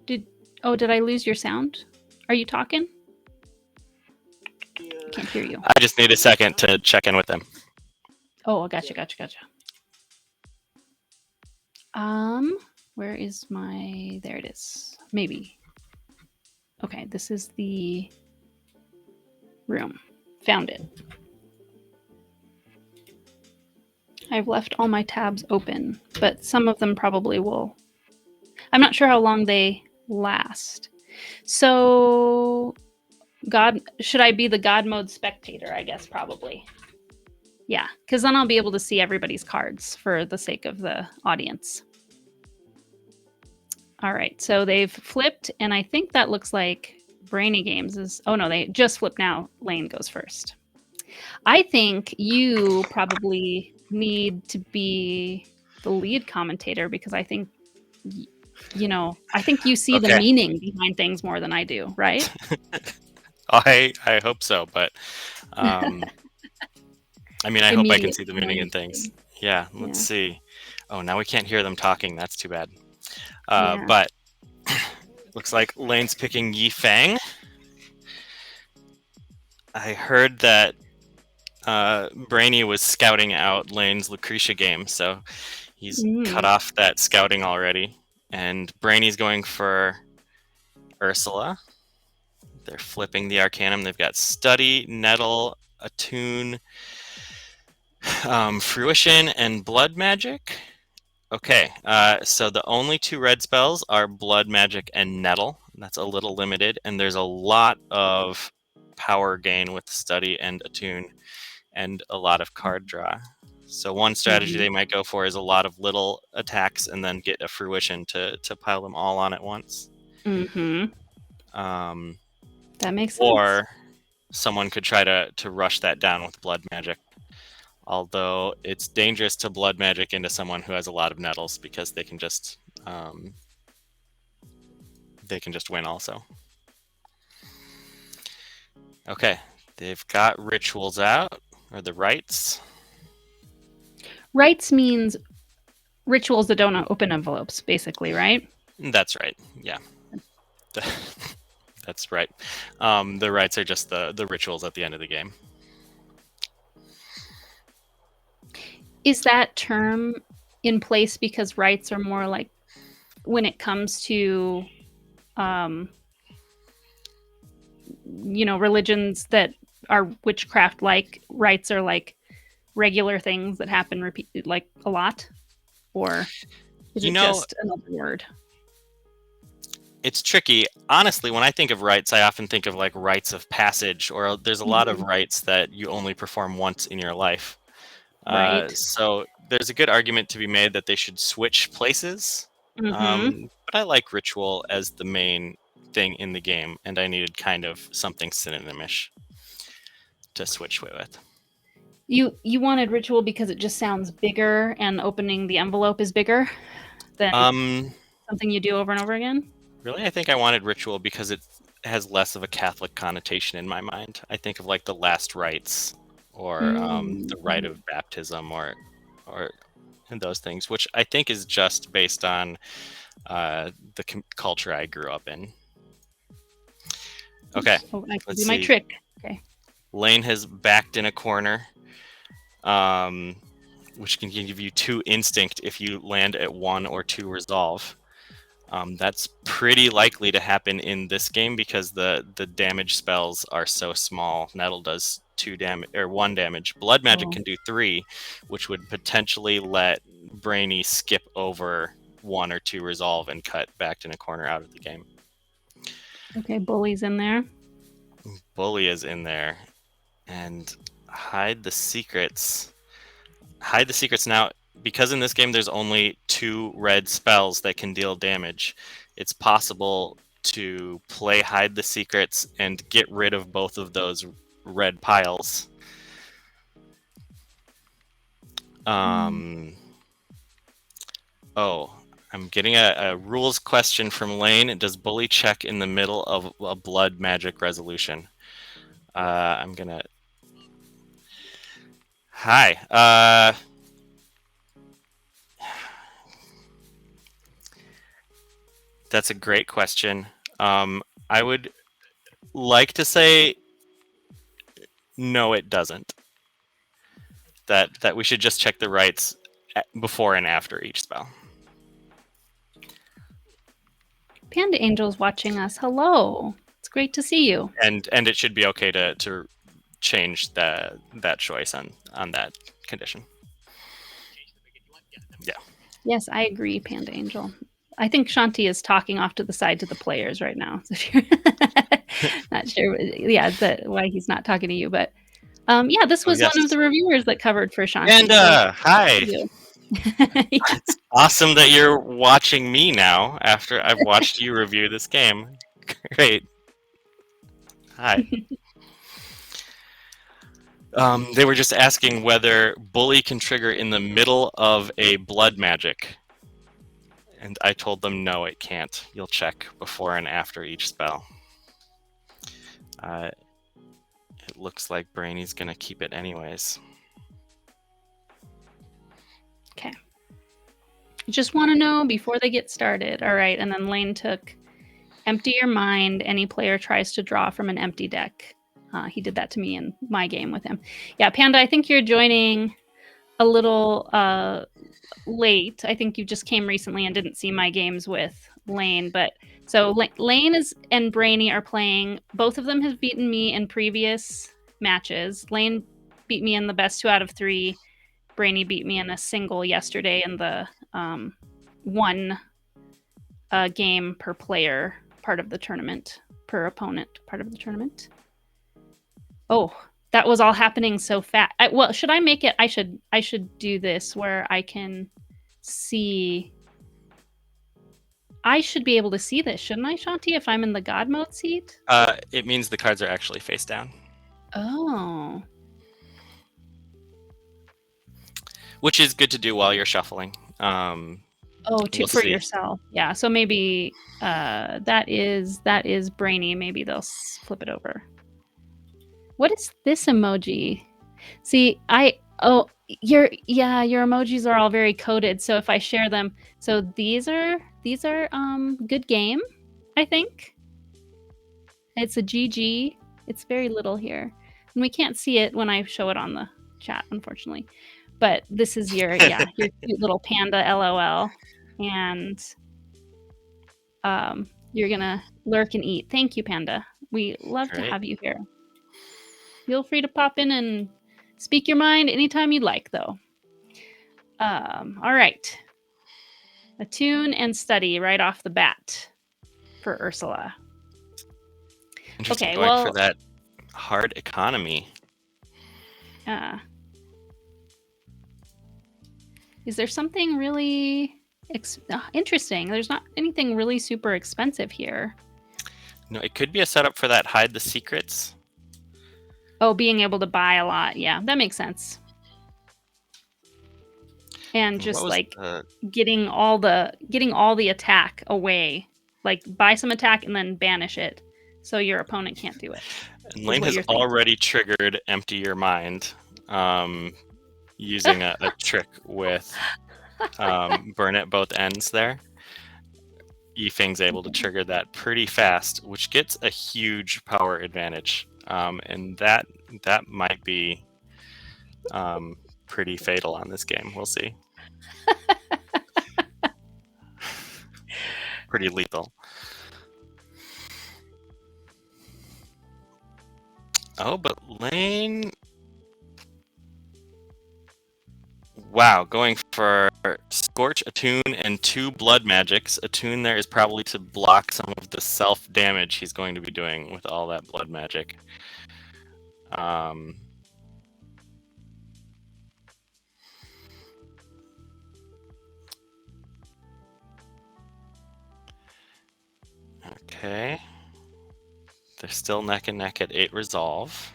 Did I lose your sound? Are you talking? I can't hear you. I just need a second to check in with them. Oh, gotcha. Where is my... There it is. Maybe. Okay, this is the room. Found it. I've left all my tabs open, but some of them probably will. I'm not sure how long they last. So, should I be the God mode spectator? I guess probably. Yeah, because then I'll be able to see everybody's cards for the sake of the audience. All right, so they've flipped, and I think that looks like Brainy Games is... Oh, no, they just flipped now. Lane goes first. I think you probably need to be the lead commentator because I think, I think you see the meaning behind things more than I do, right? I hope so, but I mean, I hope I can see the meaning in things. Yeah, let's see. Oh, now we can't hear them talking. That's too bad. But looks like Lane's picking Yifeng. I heard that Brainy was scouting out Lane's Lucretia game, so he's cut off that scouting already. And Brainy's going for Ursula. They're flipping the Arcanum. They've got Study, Nettle, Attune, Fruition, and Blood Magic. Okay, so the only 2 red spells are Blood Magic and Nettle. That's a little limited, and there's a lot of power gain with Study and Attune, and a lot of card draw. So one strategy they might go for is a lot of little attacks and then get a Fruition to pile them all on at once. That makes sense. Or someone could try to rush that down with Blood Magic. Although it's dangerous to Blood Magic into someone who has a lot of nettles because they can just win also. Okay, they've got rituals out, or the rites. Rites means rituals that don't open envelopes, basically, right? That's right, yeah. That's right. The rites are just the rituals at the end of the game. Is that term in place because rites are more like when it comes to religions that are witchcraft like, rites are like regular things that happen like a lot? Or is it just another word? It's tricky. Honestly, when I think of rites, I often think of like rites of passage, or there's a lot of rites that you only perform once in your life. Right. So there's a good argument to be made that they should switch places. But I like ritual as the main thing in the game, and I needed kind of something synonymish to switch with. You wanted ritual because it just sounds bigger, and opening the envelope is bigger than something you do over and over again? Really, I think I wanted ritual because it has less of a Catholic connotation in my mind. I think of like the last rites, or the rite of baptism, or those things, which I think is just based on the culture I grew up in. Okay, I can do my trick. Okay. Lane has backed in a corner, which can give you 2 instinct if you land at 1 or 2 resolve. That's pretty likely to happen in this game because the damage spells are so small. Nettle does 2 damage or 1 damage. Blood Magic can do 3, which would potentially let Brainy skip over 1 or 2 resolve and cut backed in a corner out of the game. Okay, Bully's in there. Bully is in there, and hide the secrets. Hide the secrets now. Because in this game there's only 2 red spells that can deal damage, it's possible to play Hide the Secrets and get rid of both of those red piles. Oh, I'm getting a rules question from Lane. Does Bully check in the middle of a Blood Magic resolution? I'm gonna... Hi. That's a great question. I would like to say no, it doesn't. That we should just check the rights before and after each spell. Panda Angel's watching us. Hello. Great to see you. And it should be okay to change that choice on that condition. Yeah. Yes, I agree, Panda Angel. I think Shanti is talking off to the side to the players right now. So if you're not sure, yeah, why he's not talking to you, but yeah, this was yes. one of the reviewers that covered for Shanti. Panda, so hi. Yeah. It's awesome that you're watching me now after I've watched you review this game. Great. Hi. They were just asking whether Bully can trigger in the middle of a blood magic. And I told them no, it can't. You'll check before and after each spell. It looks like Brainy's gonna keep it anyways. Okay. Just want to know before they get started. All right, and then Lane took empty your mind. Any player tries to draw from an empty deck. He did that to me in my game with him. Yeah, Panda, I think you're joining a little late. I think you just came recently and didn't see my games with Lane. But so Lane and Brainy are playing. Both of them have beaten me in previous matches. Lane beat me in the best 2 out of 3. Brainy beat me in a single yesterday in the one game per player part of the tournament, per opponent part of the tournament. Oh, that was all happening so fast. Well, should I make it? I should do this where I can see. I should be able to see this, shouldn't I, Shanti, if I'm in the God mode seat? It means the cards are actually face down. Oh. Which is good to do while you're shuffling. For yourself. Yeah. So maybe that is Brainy. Maybe they'll flip it over. What is this emoji? See, your emojis are all very coded. So if I share them, so these are good game, I think. It's a GG. It's very little here. And we can't see it when I show it on the chat, unfortunately. But this is your cute little panda LOL. And you're gonna lurk and eat. Thank you, Panda. We love to have you here. Feel free to pop in and speak your mind anytime you'd like, though. All right. Attune and study right off the bat for Ursula. Interesting. Okay, Going for that hard economy. Is there something really interesting? There's not anything really super expensive here. No, it could be a setup for that hide the secrets. Oh, being able to buy a lot. Yeah, that makes sense. And just getting all the attack away. Like buy some attack and then banish it so your opponent can't do it. And Lane has already triggered empty your mind using a trick with burn at both ends there. Yifeng's able to trigger that pretty fast, which gets a huge power advantage. And that might be pretty fatal on this game. We'll see. Pretty lethal. Oh, but Lane... Wow, going for Scorch, Attune, and 2 blood magics. Attune there is probably to block some of the self-damage he's going to be doing with all that blood magic. Okay. They're still neck and neck at 8 resolve.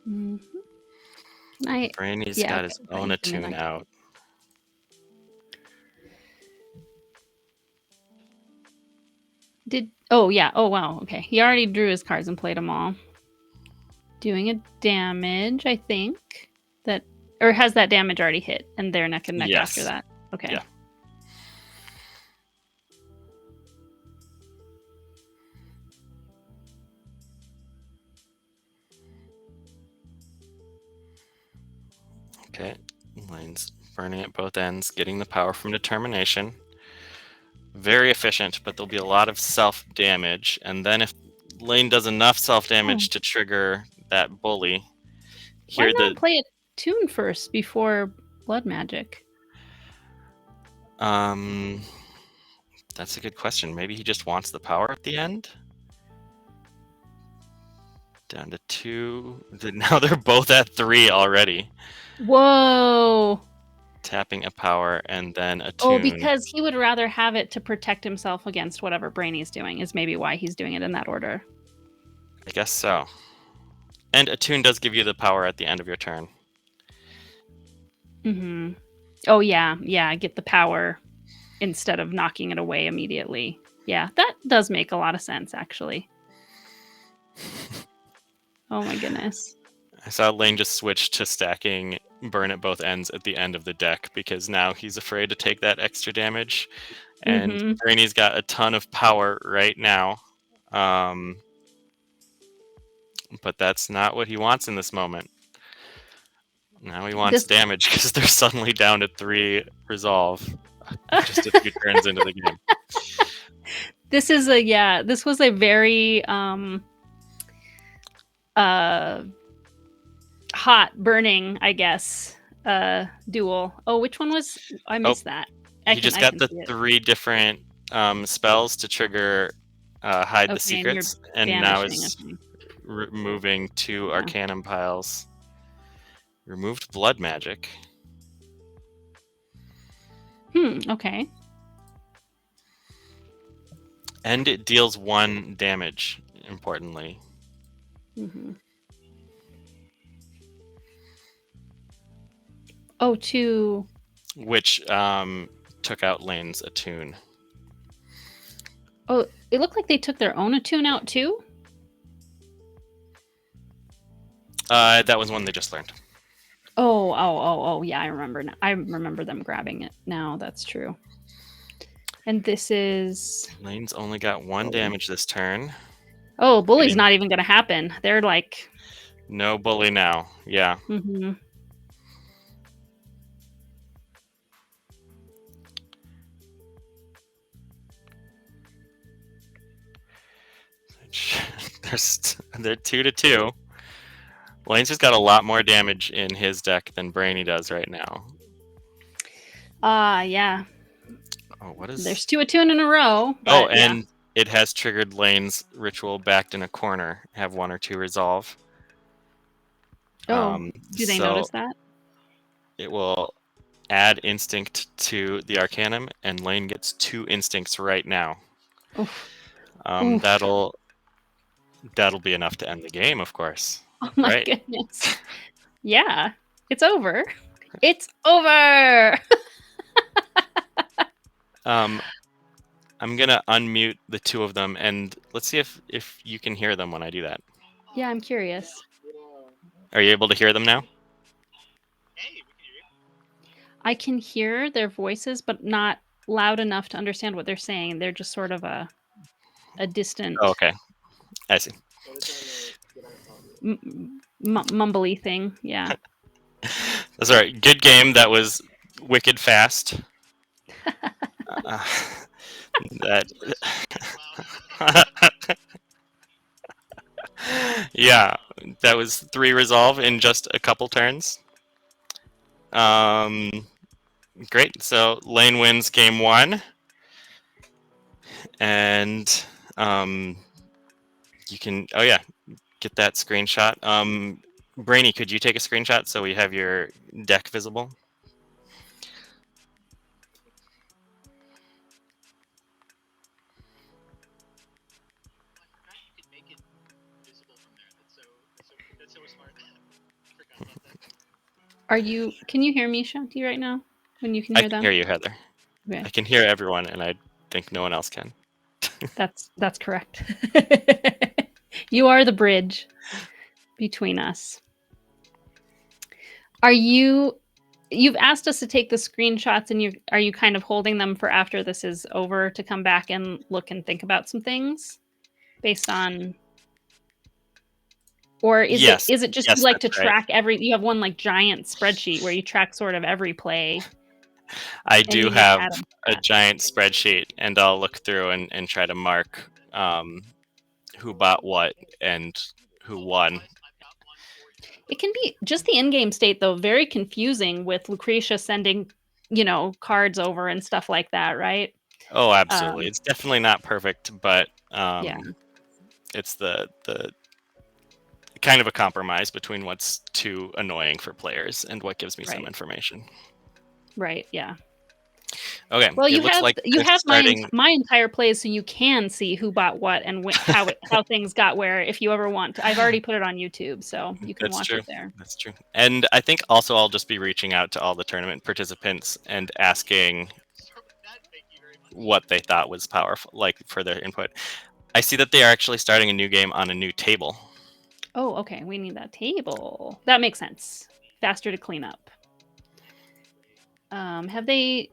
Mm-hmm. Brainy's got his own Attune out. Oh wow, okay. He already drew his cards and played them all. Doing a damage, I think. Or has that damage already hit and they're neck and neck after that? Okay. Yeah. Okay, Lane's burning at both ends, getting the power from determination. Very efficient, but there'll be a lot of self-damage. And then if Lane does enough self-damage to trigger that bully, Why not play a tune first before blood magic? That's a good question. Maybe he just wants the power at the end? Down to 2. Now they're both at 3 already. Whoa! Tapping a power and then a tune. Oh, because he would rather have it to protect himself against whatever Brainy's doing is maybe why he's doing it in that order. I guess so. And a tune does give you the power at the end of your turn. Mm-hmm. Oh, yeah. Yeah, get the power instead of knocking it away immediately. Yeah, that does make a lot of sense, actually. Oh my goodness. I saw Lane just switch to stacking burn at both ends at the end of the deck because now he's afraid to take that extra damage. And Brainy's got a ton of power right now. But that's not what he wants in this moment. Now he wants damage because they're suddenly down to 3 resolve. Just a few turns into the game. This was a very hot burning, I guess, duel. Oh, which one was I missed that? He just got the 3 different spells to trigger hide the secrets, and now is removing 2 Arcanum piles. Removed blood magic. Okay. And it deals 1 damage, importantly. Oh, 2. Which took out Lane's attune. Oh, it looked like they took their own attune out too? That was one they just learned. Oh, yeah, I remember now. I remember them grabbing it now, that's true. And this is... Lane's only got 1 damage this turn. Oh, bully's not even going to happen. They're like... No bully now, yeah. They're 2-2. Lane's just got a lot more damage in his deck than Brainy does right now. Yeah. Oh, what is... There's 2 attune in a row. Oh, and it has triggered Lane's ritual backed in a corner. Have 1 or 2 resolve. Oh, do they notice that? It will add instinct to the Arcanum, and Lane gets 2 instincts right now. Oof. That'll be enough to end the game, of course. Oh my goodness. Yeah, it's over. It's over! I'm gonna unmute the 2 of them, and let's see if you can hear them when I do that. Yeah, I'm curious. Are you able to hear them now? Hey, we can hear you. I can hear their voices, but not loud enough to understand what they're saying. They're just sort of a distant... Oh, okay. I see. Mumbly thing, yeah. That's all right. Good game. That was wicked fast. Yeah, that was 3 resolve in just a couple turns. Great. So Lane wins game 1, and you can get that screenshot. Brainy, could you take a screenshot so we have your deck visible? That's so smart. Can you hear me, Shanti, right now? When you can hear them? I can hear you, Heather. Okay. I can hear everyone, and I think no one else can. That's correct. You are the bridge between us. You've asked us to take the screenshots, and are you kind of holding them for after this is over to come back and look and think about some things based on... Or is it just you like to track you have one like giant spreadsheet where you track sort of every play I And do you need have Adam for a that. giant spreadsheet, and I'll look through and try to mark who bought what and who won. It can be just the in-game state, though, very confusing with Lucretia sending, cards over and stuff like that, right? Oh, absolutely. It's definitely not perfect, but Yeah. it's the kind of a compromise between what's too annoying for players and what gives me some Right. information. Right. Yeah. Okay. Well, it looks like you this have starting. my entire plays, so you can see who bought what and how things got where. If you ever want to, I've already put it on YouTube, so you can That's watch true. it there. That's true. And I think also I'll just be reaching out to all the tournament participants and asking what they thought was powerful, like for their input. I see that they are actually starting a new game on a new table. Oh, okay. We need that table. That makes sense. Faster to clean up. Have they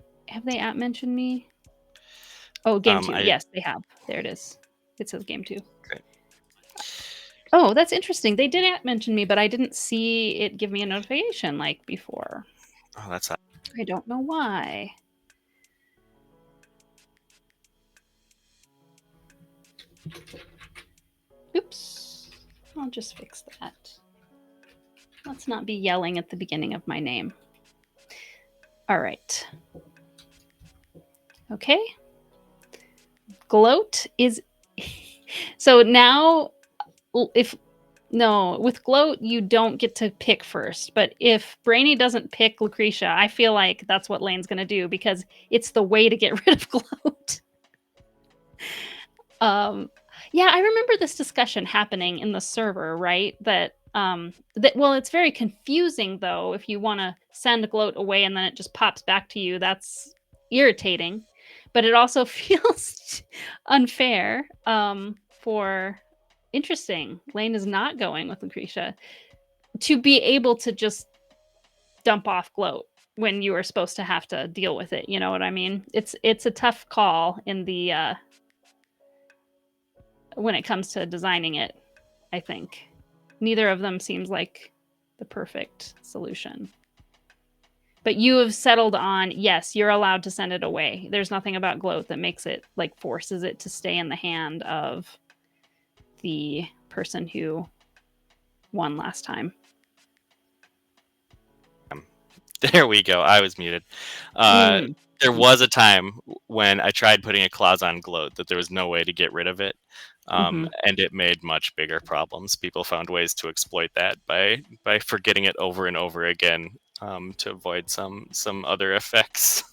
app mentioned me? Oh, game 2. Yes, they have. There it is. It says game 2. Great. Oh, that's interesting. They did app mention me, but I didn't see it give me a notification like before. Oh, that's I don't know why. Oops. I'll just fix that. Let's not be yelling at the beginning of my name. All right. Okay. Gloat is... So now, with Gloat, you don't get to pick first. But if Brainy doesn't pick Lucretia, I feel like that's what Lane's going to do because it's the way to get rid of Gloat. Yeah, I remember this discussion happening in the server, right? Well, it's very confusing though. If you want to send Gloat away and then it just pops back to you, that's irritating. But it also feels unfair. Interesting. Lane is not going with Lucretia to be able to just dump off Gloat when you are supposed to have to deal with it. You know what I mean? It's a tough call in the when it comes to designing it, I think. Neither of them seems like the perfect solution. But you have settled on, yes, you're allowed to send it away. There's nothing about Gloat that makes it, forces it to stay in the hand of the person who won last time. There we go. I was muted. There was a time when I tried putting a clause on Gloat that there was no way to get rid of it. And it made much bigger problems. People found ways to exploit that by forgetting it over and over again to avoid some other effects.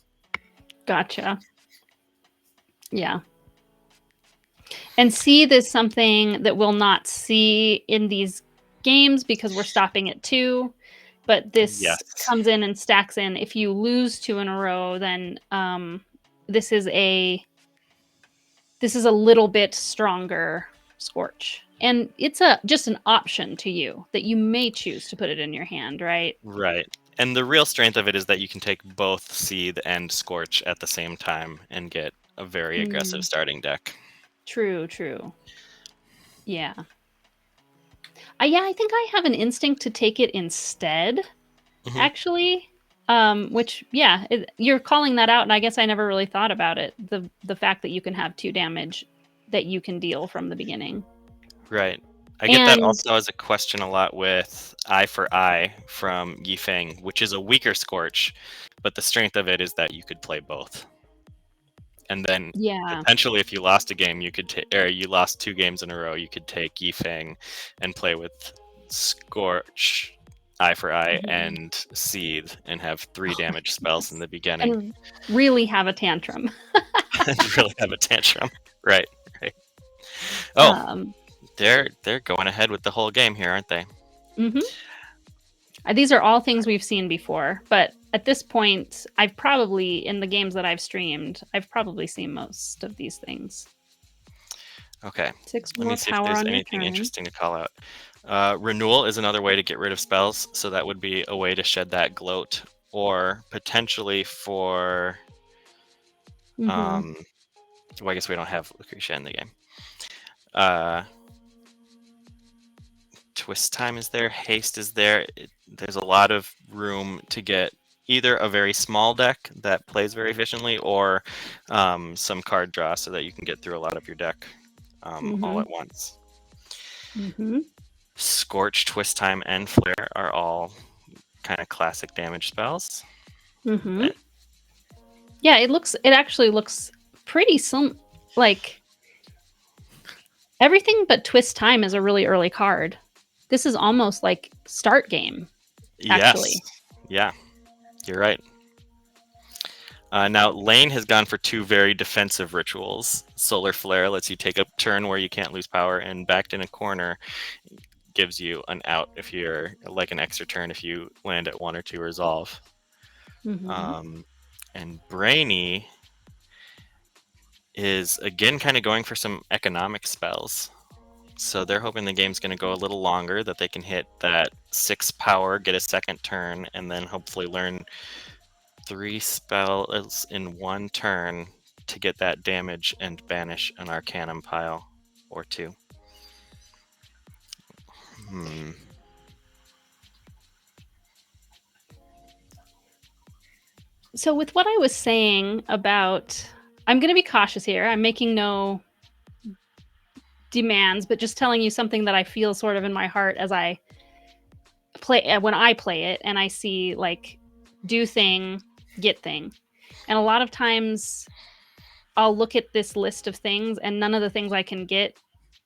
Gotcha. Yeah. And seed is something that we'll not see in these games because we're stopping at 2. But this comes in and stacks in. If you lose 2 in a row, then this is a little bit stronger Scorch. And it's just an option to you that you may choose to put it in your hand, right? Right. And the real strength of it is that you can take both Seethe and Scorch at the same time and get a very aggressive starting deck. True. Yeah. Yeah, I think I have an instinct to take it instead, actually. Which, yeah, you're calling that out, and I guess I never really thought about it. The fact that you can have 2 damage that you can deal from the beginning. Right. I get that also as a question a lot with Eye for Eye from Yifeng, which is a weaker Scorch, but the strength of it is that you could play both. And then potentially if you lost a game, you could or you lost 2 games in a row, you could take Yifeng and play with Scorch, Eye for Eye, and Seethe and have 3 damage spells in the beginning. And really have a tantrum. And really have a tantrum. Right. Oh, they're going ahead with the whole game here, aren't they? These are all things we've seen before, but at this point, I've probably, in the games that I've streamed, I've probably seen most of these things. Okay. 6 Let more me see if power there's on your anything turn. interesting to call out. Renewal is another way to get rid of spells, so that would be a way to shed that gloat, or potentially for well, I guess we don't have Lucretia in the game. Twist time is there, haste is there. There's a lot of room to get either a very small deck that plays very efficiently, or some card draw so that you can get through a lot of your deck all at once. Scorch, Twist Time, and Flare are all kind of classic damage spells. Yeah, it actually looks pretty like everything but Twist Time is a really early card. This is almost like start game, actually. Yes. Yeah, you're right. Now, Lane has gone for 2 very defensive rituals. Solar Flare lets you take a turn where you can't lose power, and Backed in a Corner gives you an out if you're like an extra turn if you land at 1 or 2 resolve. And Brainy is again kind of going for some economic spells. So they're hoping the game's going to go a little longer, that they can hit that 6 power, get a second turn, and then hopefully learn 3 spells in 1 turn to get that damage and banish an Arcanum pile or 2. So with what I was saying about, I'm going to be cautious here. I'm making no demands, but just telling you something that I feel sort of in my heart as I play, when I play it, and I see like do thing, get thing. And a lot of times I'll look at this list of things and none of the things I can get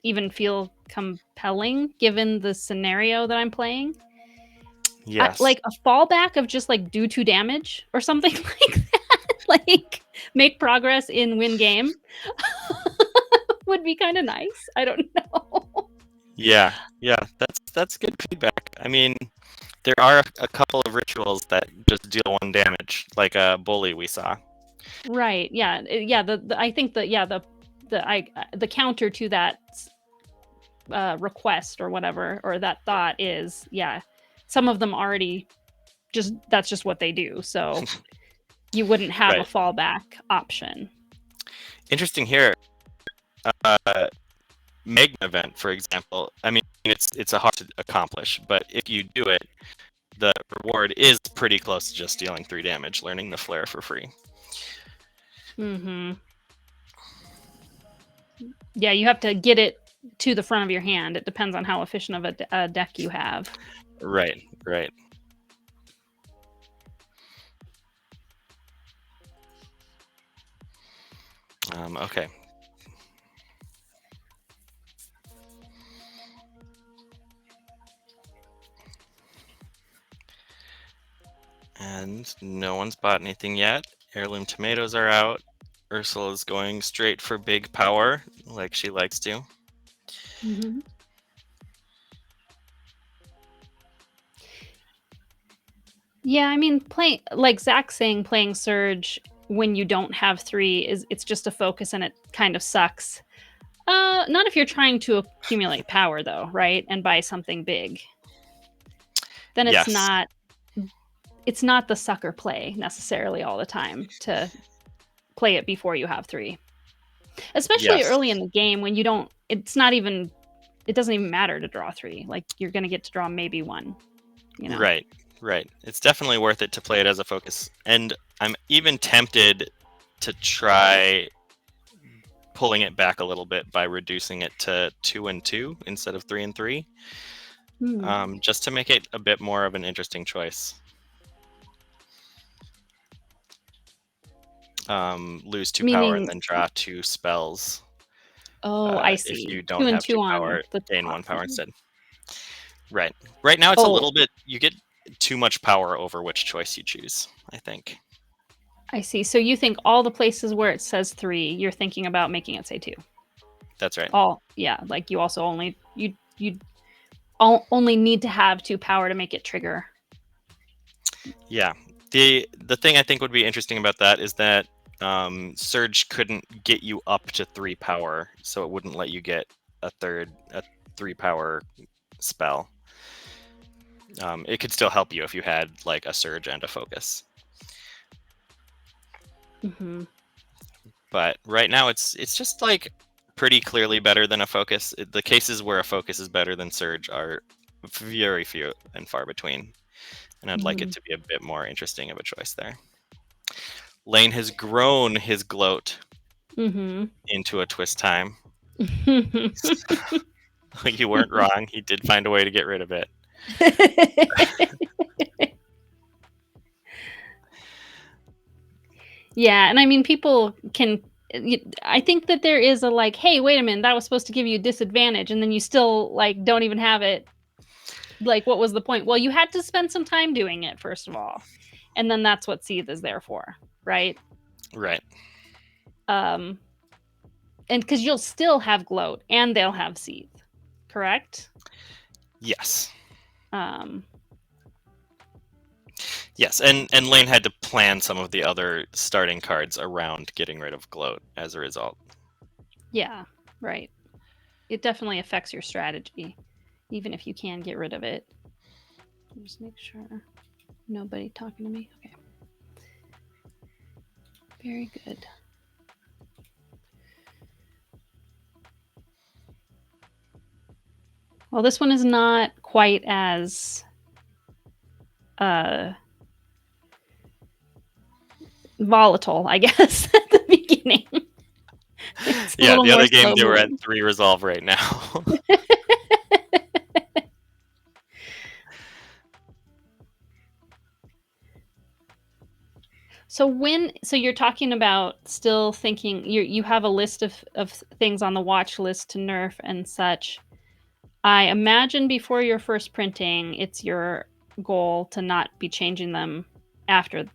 even feel compelling given the scenario that I'm playing. Yes. Like a fallback of just like do 2 damage or something like that, like make progress in win game would be kind of nice. I don't know. Yeah, that's good feedback. I mean, there are a couple of rituals that just deal 1 damage, like a bully we saw. Right. Yeah. Yeah. I think that the counter to that request or whatever, or that thought is, some of them already that's just what they do. So you wouldn't have a fallback option. Interesting here. Magna event, for example. I mean, it's a hard to accomplish, but if you do it, the reward is pretty close to just dealing 3 damage, learning the Flare for free. Yeah, you have to get it to the front of your hand. It depends on how efficient of a deck you have. Right. Okay. And no one's bought anything yet. Heirloom tomatoes are out. Ursula's going straight for big power, like she likes to. Yeah, I mean, like Zach saying, playing Surge when you don't have 3 it's just a focus and it kind of sucks. Not if you're trying to accumulate power though, right? And buy something big. Then it's not the sucker play necessarily all the time to play it before you have 3. Especially early in the game when you don't, it doesn't even matter to draw 3. Like you're going to get to draw maybe 1, you know? Right. It's definitely worth it to play it as a focus. And I'm even tempted to try pulling it back a little bit by reducing it to 2 and 2 instead of 3 and 3. Just to make it a bit more of an interesting choice. Lose 2 power and then draw 2 spells. Oh, I see. If you don't have 2 power, gain 1 power instead. Right now it's a little bit, you get too much power over which choice you choose, I think. I see. So you think all the places where it says 3, you're thinking about making it say 2. That's right. Like you also only only need to have 2 power to make it trigger. Yeah. The thing I think would be interesting about that is that Surge couldn't get you up to 3 power, so it wouldn't let you get a 3 power spell. It could still help you if you had like a Surge and a focus. But right now it's just like pretty clearly better than a focus. The cases where a focus is better than Surge are very few and far between. and I'd like it to be a bit more interesting of a choice there. Lane has grown his gloat into a twist time. You weren't wrong. He did find a way to get rid of it. Yeah, and I mean, people can. I think that there is a like, hey, wait a minute, that was supposed to give you a disadvantage, and then you still like don't even have it. Like, what was the point? Well, you had to spend some time doing it, first of all, and then that's what Seethe is there for, right? Right. And because you'll still have gloat, and they'll have Seethe, correct? Yes. Yes, and Lane had to plan some of the other starting cards around getting rid of gloat as a result. Yeah, right. It definitely affects your strategy, even if you can get rid of it. Just make sure nobody talking to me. Okay. Very good. Well, this one is not quite as volatile, I guess, at the beginning. Yeah, the other game they were at 3 resolve right now. So you're talking about still thinking you have a list of things on the watch list to nerf and such. I imagine before your first printing, it's your goal to not be changing them after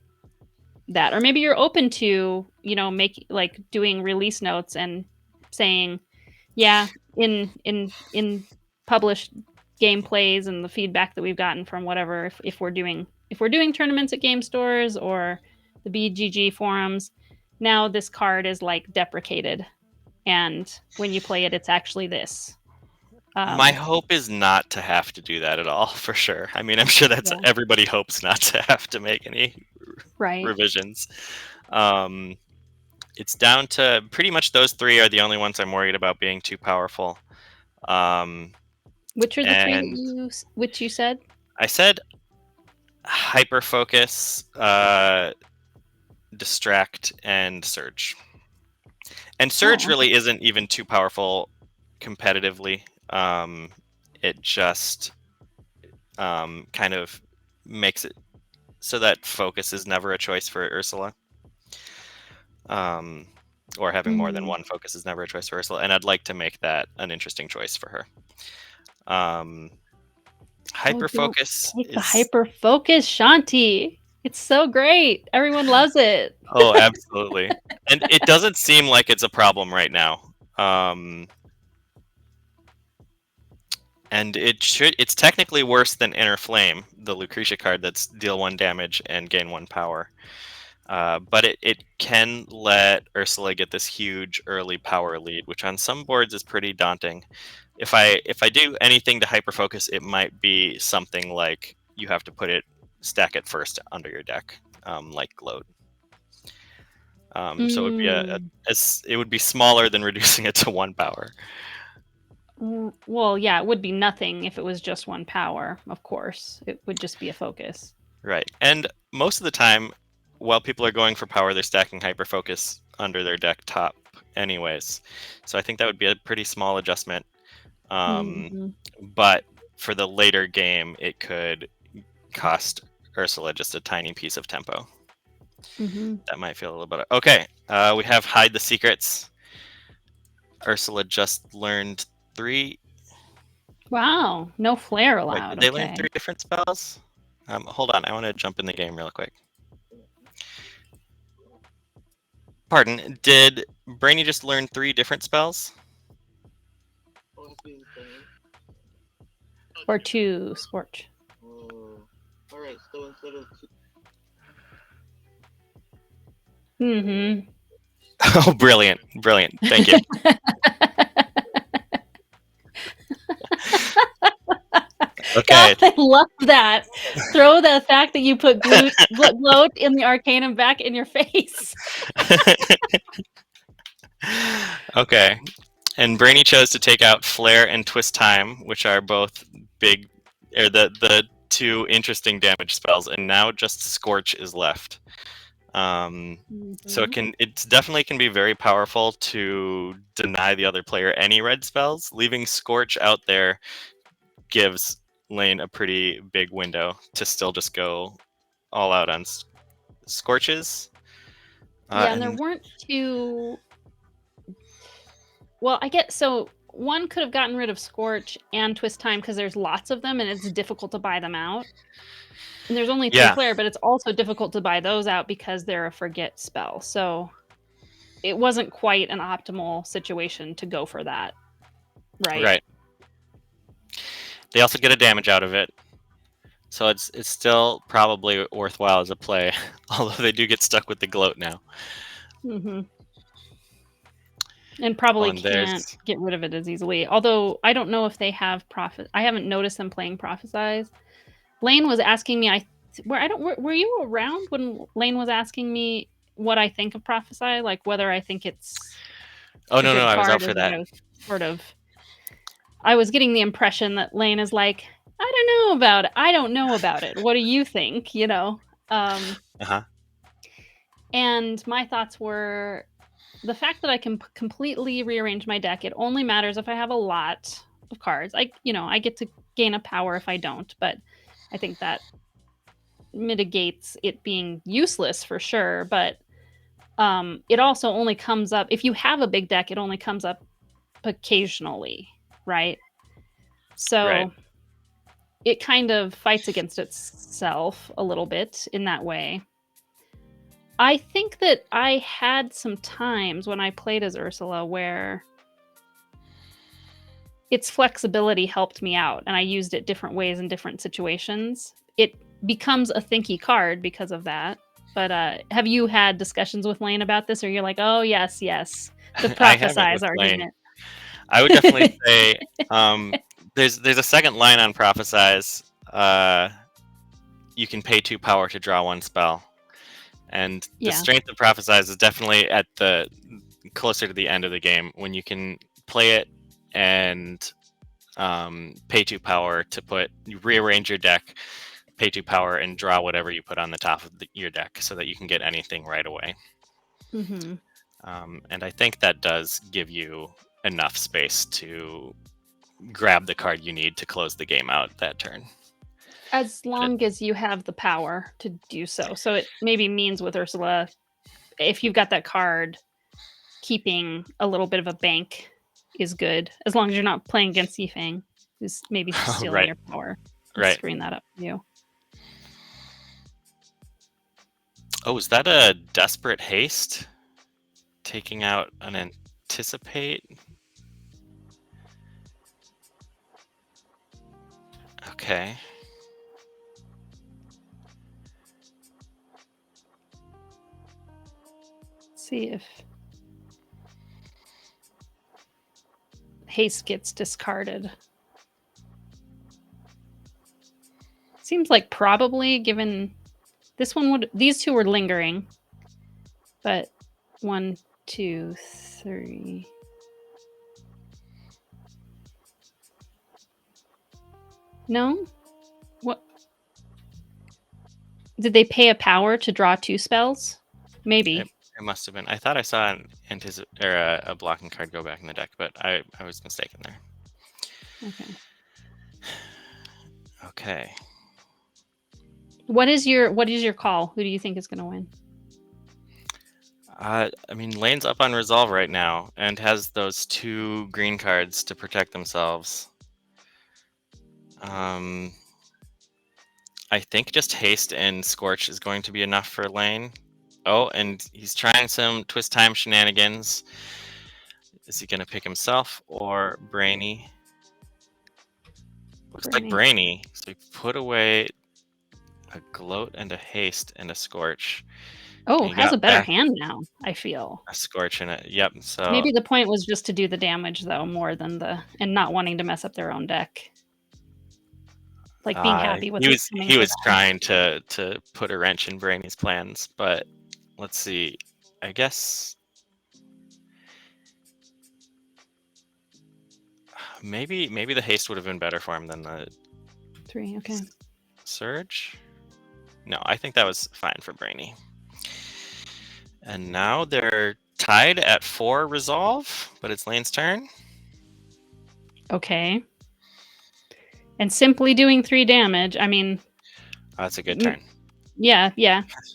that, or maybe you're open to make like doing release notes and saying, yeah, in published gameplays and the feedback that we've gotten from whatever, if we're doing tournaments at game stores or the BGG forums, now this card is like deprecated, and when you play it, it's actually this. My hope is not to have to do that at all, for sure. I mean, I'm sure that's everybody hopes not to have to make any revisions. It's down to pretty much those 3 are the only ones I'm worried about being too powerful. Which are the 3 which you said? I said hyper focus, distract, and surge. And surge really isn't even too powerful competitively. It just kind of makes it so that focus is never a choice for Ursula. Or having more than one focus is never a choice for Ursula, and I'd like to make that an interesting choice for her. Hyper focus is the hyper focus, Shanti. It's so great. Everyone loves it. Oh, absolutely. And it doesn't seem like it's a problem right now. And it's technically worse than Inner Flame, the Lucretia card that's deal 1 damage and gain 1 power. But it can let Ursula get this huge early power lead, which on some boards is pretty daunting. If I do anything to hyper focus, it might be something like you have to stack it first under your deck, like gloat. So it would be smaller than reducing it to 1 power. Well, yeah, it would be nothing if it was just 1 power. Of course, it would just be a focus. Right, and most of the time, while people are going for power, they're stacking hyper focus under their deck top, anyways. So I think that would be a pretty small adjustment. But for the later game, it could cost Ursula just a tiny piece of tempo. That might feel a little better. Okay, we have Hide the Secrets. Ursula just learned 3. Wow, no flare allowed. Wait, did they learn 3 different spells? Hold on, I want to jump in the game real quick. Pardon, did Brainy just learn 3 different spells? Or 2, Scorch. Alright, so instead of 2... Oh, brilliant. Thank you. Okay. God, I love that. Throw the fact that you put gloat in the Arcanum back in your face. Okay. And Brainy chose to take out Flare and Twist Time, which are both big, or the two interesting damage spells, and now just Scorch is left. So it definitely can be very powerful to deny the other player any red spells. Leaving Scorch out there gives Lane a pretty big window to still just go all out on Scorches. Yeah, and there weren't two. Well, I get so one could have gotten rid of Scorch and Twist Time because there's lots of them and it's difficult to buy them out. And there's only 3 player, but it's also difficult to buy those out because they're a forget spell. So it wasn't quite an optimal situation to go for that. Right. They also get a damage out of it. So it's still probably worthwhile as a play, although they do get stuck with the gloat now. And probably can't get rid of it as easily. Although I don't know if they have Prophet. I haven't noticed them playing Prophesize. Lane was asking me. Were you around when Lane was asking me what I think of Prophesy? Like whether I think it's. Oh no, I was out for that. I was getting the impression that Lane is like, I don't know about it. What do you think? You know. And my thoughts were. The fact that I can completely rearrange my deck, it only matters if I have a lot of cards. I get to gain a power if I don't, but I think that mitigates it being useless for sure. But it also only comes up, if you have a big deck, it only comes up occasionally, right? So it kind of fights against itself a little bit in that way. I think that I had some times when I played as Ursula where its flexibility helped me out, and I used it different ways in different situations. It becomes a thinky card because of that. But have you had discussions with Lane about this, or you're like, oh, yes, the Prophesize argument? Lane. I would definitely say there's a second line on Prophesize. You can pay 2 power to draw 1 spell. And the strength of Prophesize is definitely at the closer to the end of the game when you can play it and pay 2 power to rearrange your deck, pay 2 power, and draw whatever you put on the top of your deck so that you can get anything right away. And I think that does give you enough space to grab the card you need to close the game out that turn. As long as you have the power to do so. So it maybe means with Ursula, if you've got that card, keeping a little bit of a bank is good. As long as you're not playing against Yifeng, who's maybe stealing your power. Screen that up for you. Oh, is that a Desperate Haste? Taking out an Anticipate? Okay. See if haste gets discarded. Seems like probably, given this one would, these two were lingering, but 1, 2, 3. No? What? Did they pay a power to draw 2 spells? Maybe. It must have been. I thought I saw a blocking card go back in the deck, but I was mistaken there. Okay. What is your call? Who do you think is going to win? I mean, Lane's up on Resolve right now and has those 2 green cards to protect themselves. I think just Haste and Scorch is going to be enough for Lane. Oh, and he's trying some Twist Time shenanigans. Is he going to pick himself or Brainy? Looks like Brainy. So he put away a Gloat and a Haste and a Scorch. Oh, has a better hand now, I feel. A Scorch and it. Yep. So maybe the point was just to do the damage though, more than and not wanting to mess up their own deck. Like being happy with he was trying to put a wrench in Brainy's plans, but let's see. I guess maybe the haste would have been better for him than the 3. Okay. Surge? No, I think that was fine for Brainy. And now they're tied at 4 resolve, but it's Lane's turn. Okay. And simply doing 3 damage, I mean... Oh, that's a good turn. Yeah.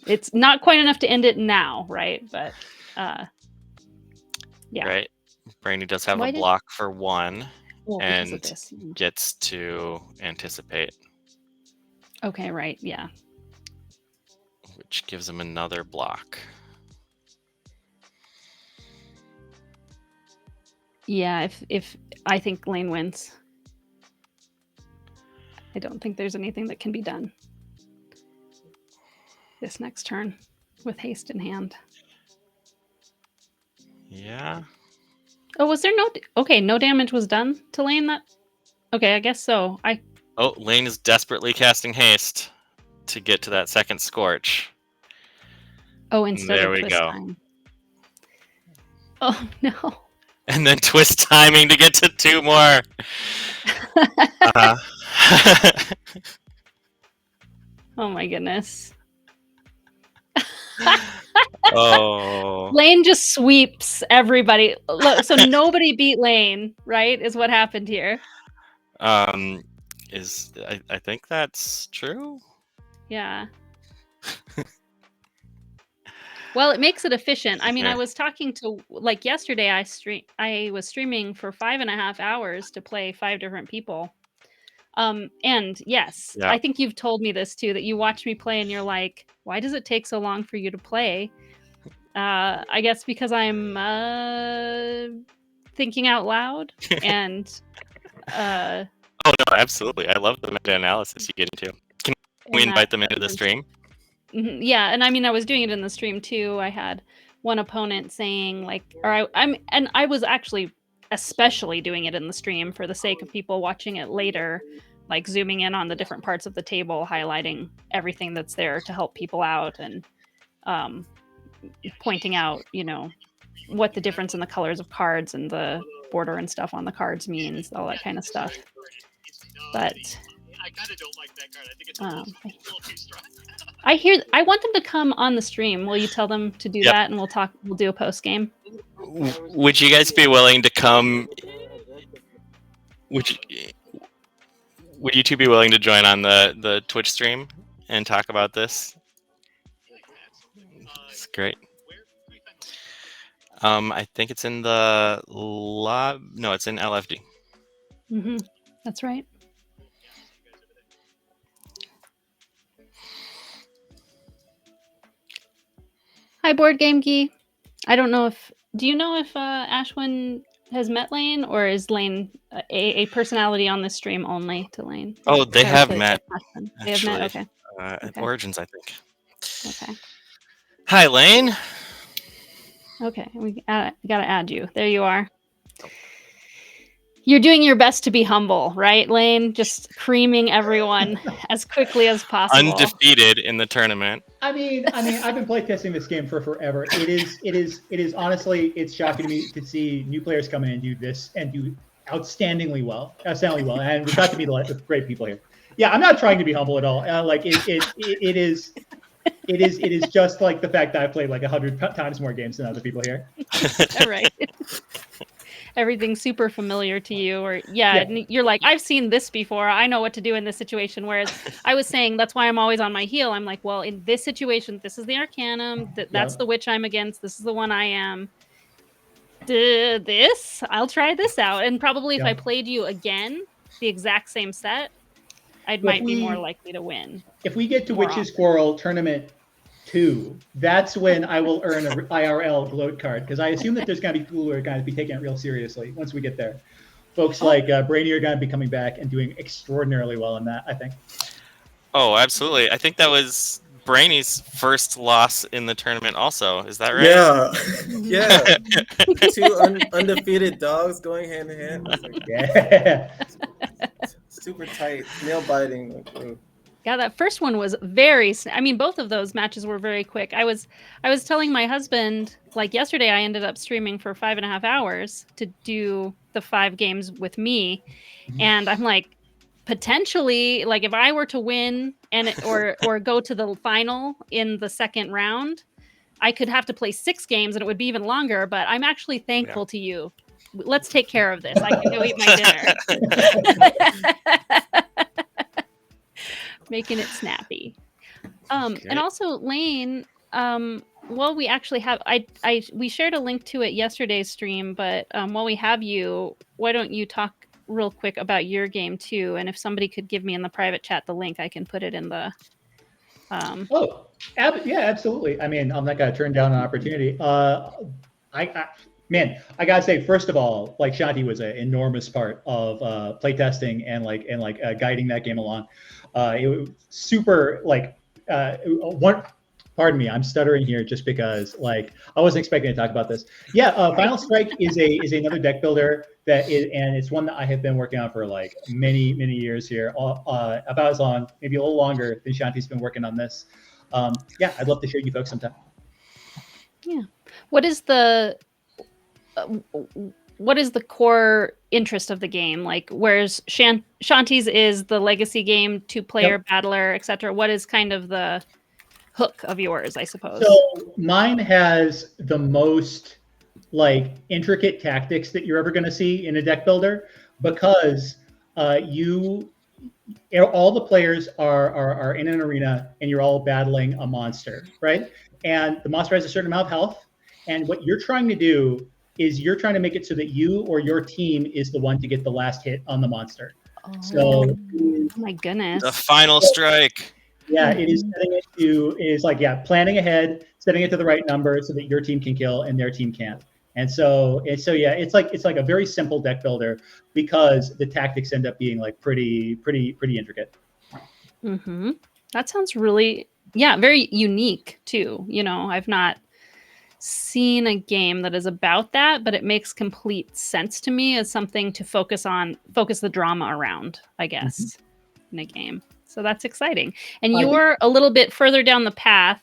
It's not quite enough to end it now, right? But, yeah. Right. Brainy does have a block for 1 and gets to anticipate. Okay, right, yeah. Which gives him another block. Yeah, if I think Lane wins. I don't think there's anything that can be done this next turn with haste in hand. Yeah. Oh, was there no... Okay, no damage was done to Lane? Okay, I guess so. Oh, Lane is desperately casting haste to get to that second Scorch. Oh, instead there of we twist go. time. Oh, no. And then twist timing to get to 2 more. Oh my goodness. Oh. Lane just sweeps everybody. Look, so nobody beat Lane, right? Is what happened here. I think that's true. Yeah. Well, it makes it efficient. I mean, I was talking to, like, yesterday I was streaming for 5.5 hours to play 5 different people. And yes, I think you've told me this too, that you watch me play and you're like, why does it take so long for you to play? I guess because I'm thinking out loud and Oh no, absolutely. I love the meta-analysis you get into. Can we invite them into the stream? Yeah, and I mean, I was doing it in the stream too. I had one opponent saying like, I was actually especially doing it in the stream for the sake of people watching it later, like zooming in on the different parts of the table, highlighting everything that's there to help people out, and pointing out, what the difference in the colors of cards and the border and stuff on the cards means, all that kind of stuff. But I kind of don't like that card. I think it's a little too strong. I want them to come on the stream. Will you tell them to do that, and we'll do a post game? Would you guys be willing to come? Would you two be willing to join on the Twitch stream and talk about this? It's great. I think it's in the no, it's in LFD. Mm-hmm. That's right. Hi, Board Game Geek. I don't know if... Do you know if Ashwin has met Lane, or is Lane a personality on this stream only to Lane? Oh, they have met. They have met, okay. At Origins, I think. Okay. Hi, Lane. Okay, we gotta add you. There you are. You're doing your best to be humble, right, Lane? Just creaming everyone as quickly as possible. Undefeated in the tournament. I mean, I've been playtesting this game for forever. It is honestly, it's shocking to me to see new players come in and do this and do outstandingly well, and we've got to meet a lot of great people here. Yeah, I'm not trying to be humble at all. Like it is just like the fact that I played like 100 times more games than other people here. All right. Everything's super familiar to you, or and you're like, I've seen this before, I know what to do in this situation. Whereas I was saying, that's why I'm always on my heel. I'm like, well, in this situation, this is the Arcanum, that's the witch I'm against, this is the one I am. I'll try this out, and probably if I played you again, the exact same set, I might be more likely to win. If we get to Witch's Quarrel Tournament 2, that's when I will earn an IRL gloat card, because I assume that there's going to be people who are going to be taking it real seriously once we get there. Folks like Brainy are going to be coming back and doing extraordinarily well in that, I think. Oh, absolutely. I think that was Brainy's first loss in the tournament also. Is that right? Yeah. Yeah. 2 undefeated dogs going hand in hand. Like, yeah. Super tight, nail biting. Yeah, that first one was very... I mean, both of those matches were very quick. I was telling my husband, like yesterday, I ended up streaming for 5.5 hours to do the 5 games with me. And I'm like, potentially, like if I were to win or go to the final in the second round, I could have to play 6 games and it would be even longer, but I'm actually thankful to you. Let's take care of this. I can go eat my dinner. Making it snappy. And also, Lane, well, we actually have we shared a link to it yesterday's stream, but while we have you, why don't you talk real quick about your game too? And if somebody could give me in the private chat the link, I can put it in the Yeah, absolutely. I mean, I'm not gonna turn down an opportunity. Man, I gotta say, first of all, like Shanti was an enormous part of playtesting and guiding that game along. It was super one. Pardon me, I'm stuttering here just because I wasn't expecting to talk about this. Yeah, Final Strike is another deck builder and it's one that I have been working on for many years here, about as long, maybe a little longer than Shanti's been working on this. Yeah, I'd love to share you folks sometime. Yeah, what is the core interest of the game? Like, whereas Shanti's is the legacy game, 2-player battler, etc. What is kind of the hook of yours, I suppose? So mine has the most intricate tactics that you're ever going to see in a deck builder, because all the players are in an arena and you're all battling a monster, right? And the monster has a certain amount of health, and what you're trying to do is you're trying to make it so that you or your team is the one to get the last hit on the monster. So my goodness, the final strike. Yeah, it is planning ahead, setting it to the right number so that your team can kill and their team can't. And so yeah, it's like a very simple deck builder because the tactics end up being pretty intricate. Mm-hmm. That sounds really, very unique too. I've not seen a game that is about that, but it makes complete sense to me as something to focus the drama around, I guess, in a game. So that's exciting. And you're a little bit further down the path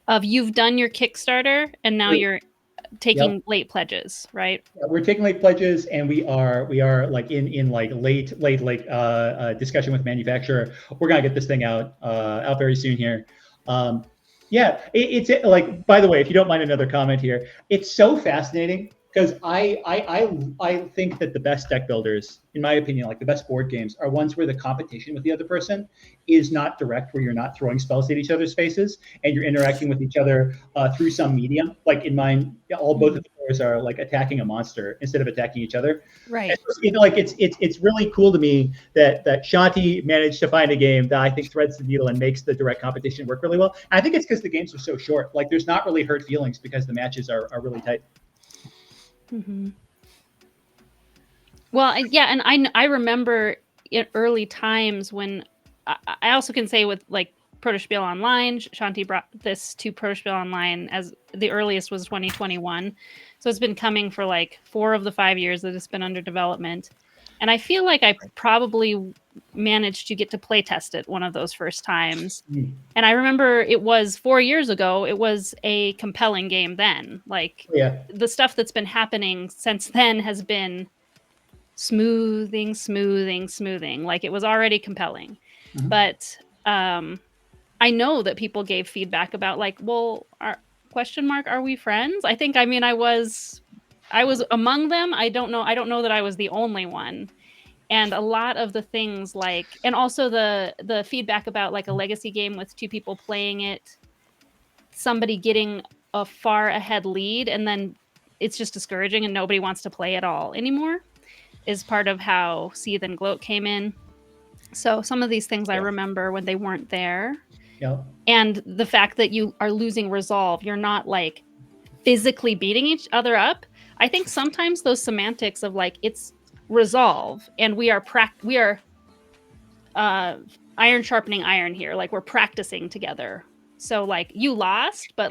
of you've done your Kickstarter and now you're taking late pledges, right? Yeah, we're taking late pledges, and we are in late discussion with manufacturer. We're gonna get this thing out very soon here. Yeah, it's by the way, if you don't mind another comment here, it's so fascinating because I think that the best deck builders, in my opinion, the best board games, are ones where the competition with the other person is not direct, where you're not throwing spells at each other's faces and you're interacting with each other through some medium. Like in mine, both of the players are attacking a monster instead of attacking each other. Right. It's really cool to me that Shanti managed to find a game that I think threads the needle and makes the direct competition work really well. And I think it's because the games are so short. There's not really hurt feelings because the matches are really tight. Mm-hmm. Well, and I remember in early times when I also can say with Protospiel Online, Shanti brought this to Protospiel Online as the earliest was 2021, so it's been coming for 4 of the 5 years that it's been under development, and I feel like I probably managed to get to play test it one of those first times. And I remember it was 4 years ago. It was a compelling game then. The stuff that's been happening since then has been smoothing. It was already compelling. But I know that people gave feedback about are we friends? I think, I was among them. I don't know that I was the only one. And a lot of the things and also the feedback about a legacy game with 2 people playing it, somebody getting a far ahead lead, and then it's just discouraging and nobody wants to play at all anymore, is part of how Seethe and Gloat came in. So some of these things I remember when they weren't there. Yep. And the fact that you are losing resolve, you're not physically beating each other up. I think sometimes those semantics of it's resolve and we are iron sharpening iron here, we're practicing together. So you lost, but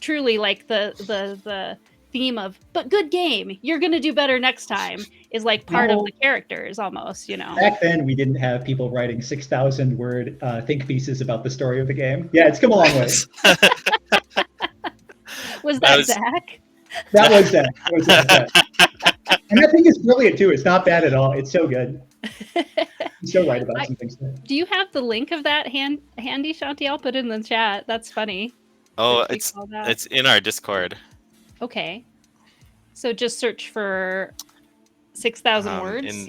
truly the theme of but good game, you're gonna do better next time is part of the characters almost, Back then we didn't have people writing 6,000 word think pieces about the story of the game. Yeah, it's come a long way. Was that Zach? That was Zach. And that thing is brilliant too. It's not bad at all. It's so good. He's so right about some things. Do you have the link of that handy, Shanti? I'll put it in the chat. That's funny. Oh, That we call that. it's in our Discord. Okay. So just search for 6,000 words.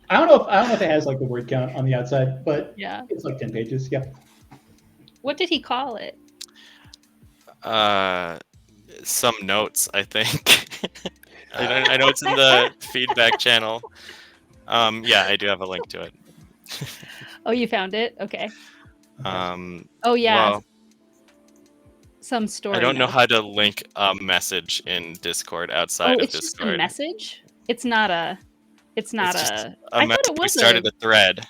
I don't know if it has like the word count on the outside, but Yeah. it's like 10 pages. Yeah. What did he call it? Some notes, I think. I know it's in the feedback channel. Yeah, I do have a link to it. Oh, you found it? Okay. Oh yeah. Well, some story. I don't know notes. how to link a message in Discord outside of it's Discord. just a message. It's not a. It's not It's a. just I thought message. it was We started a thread.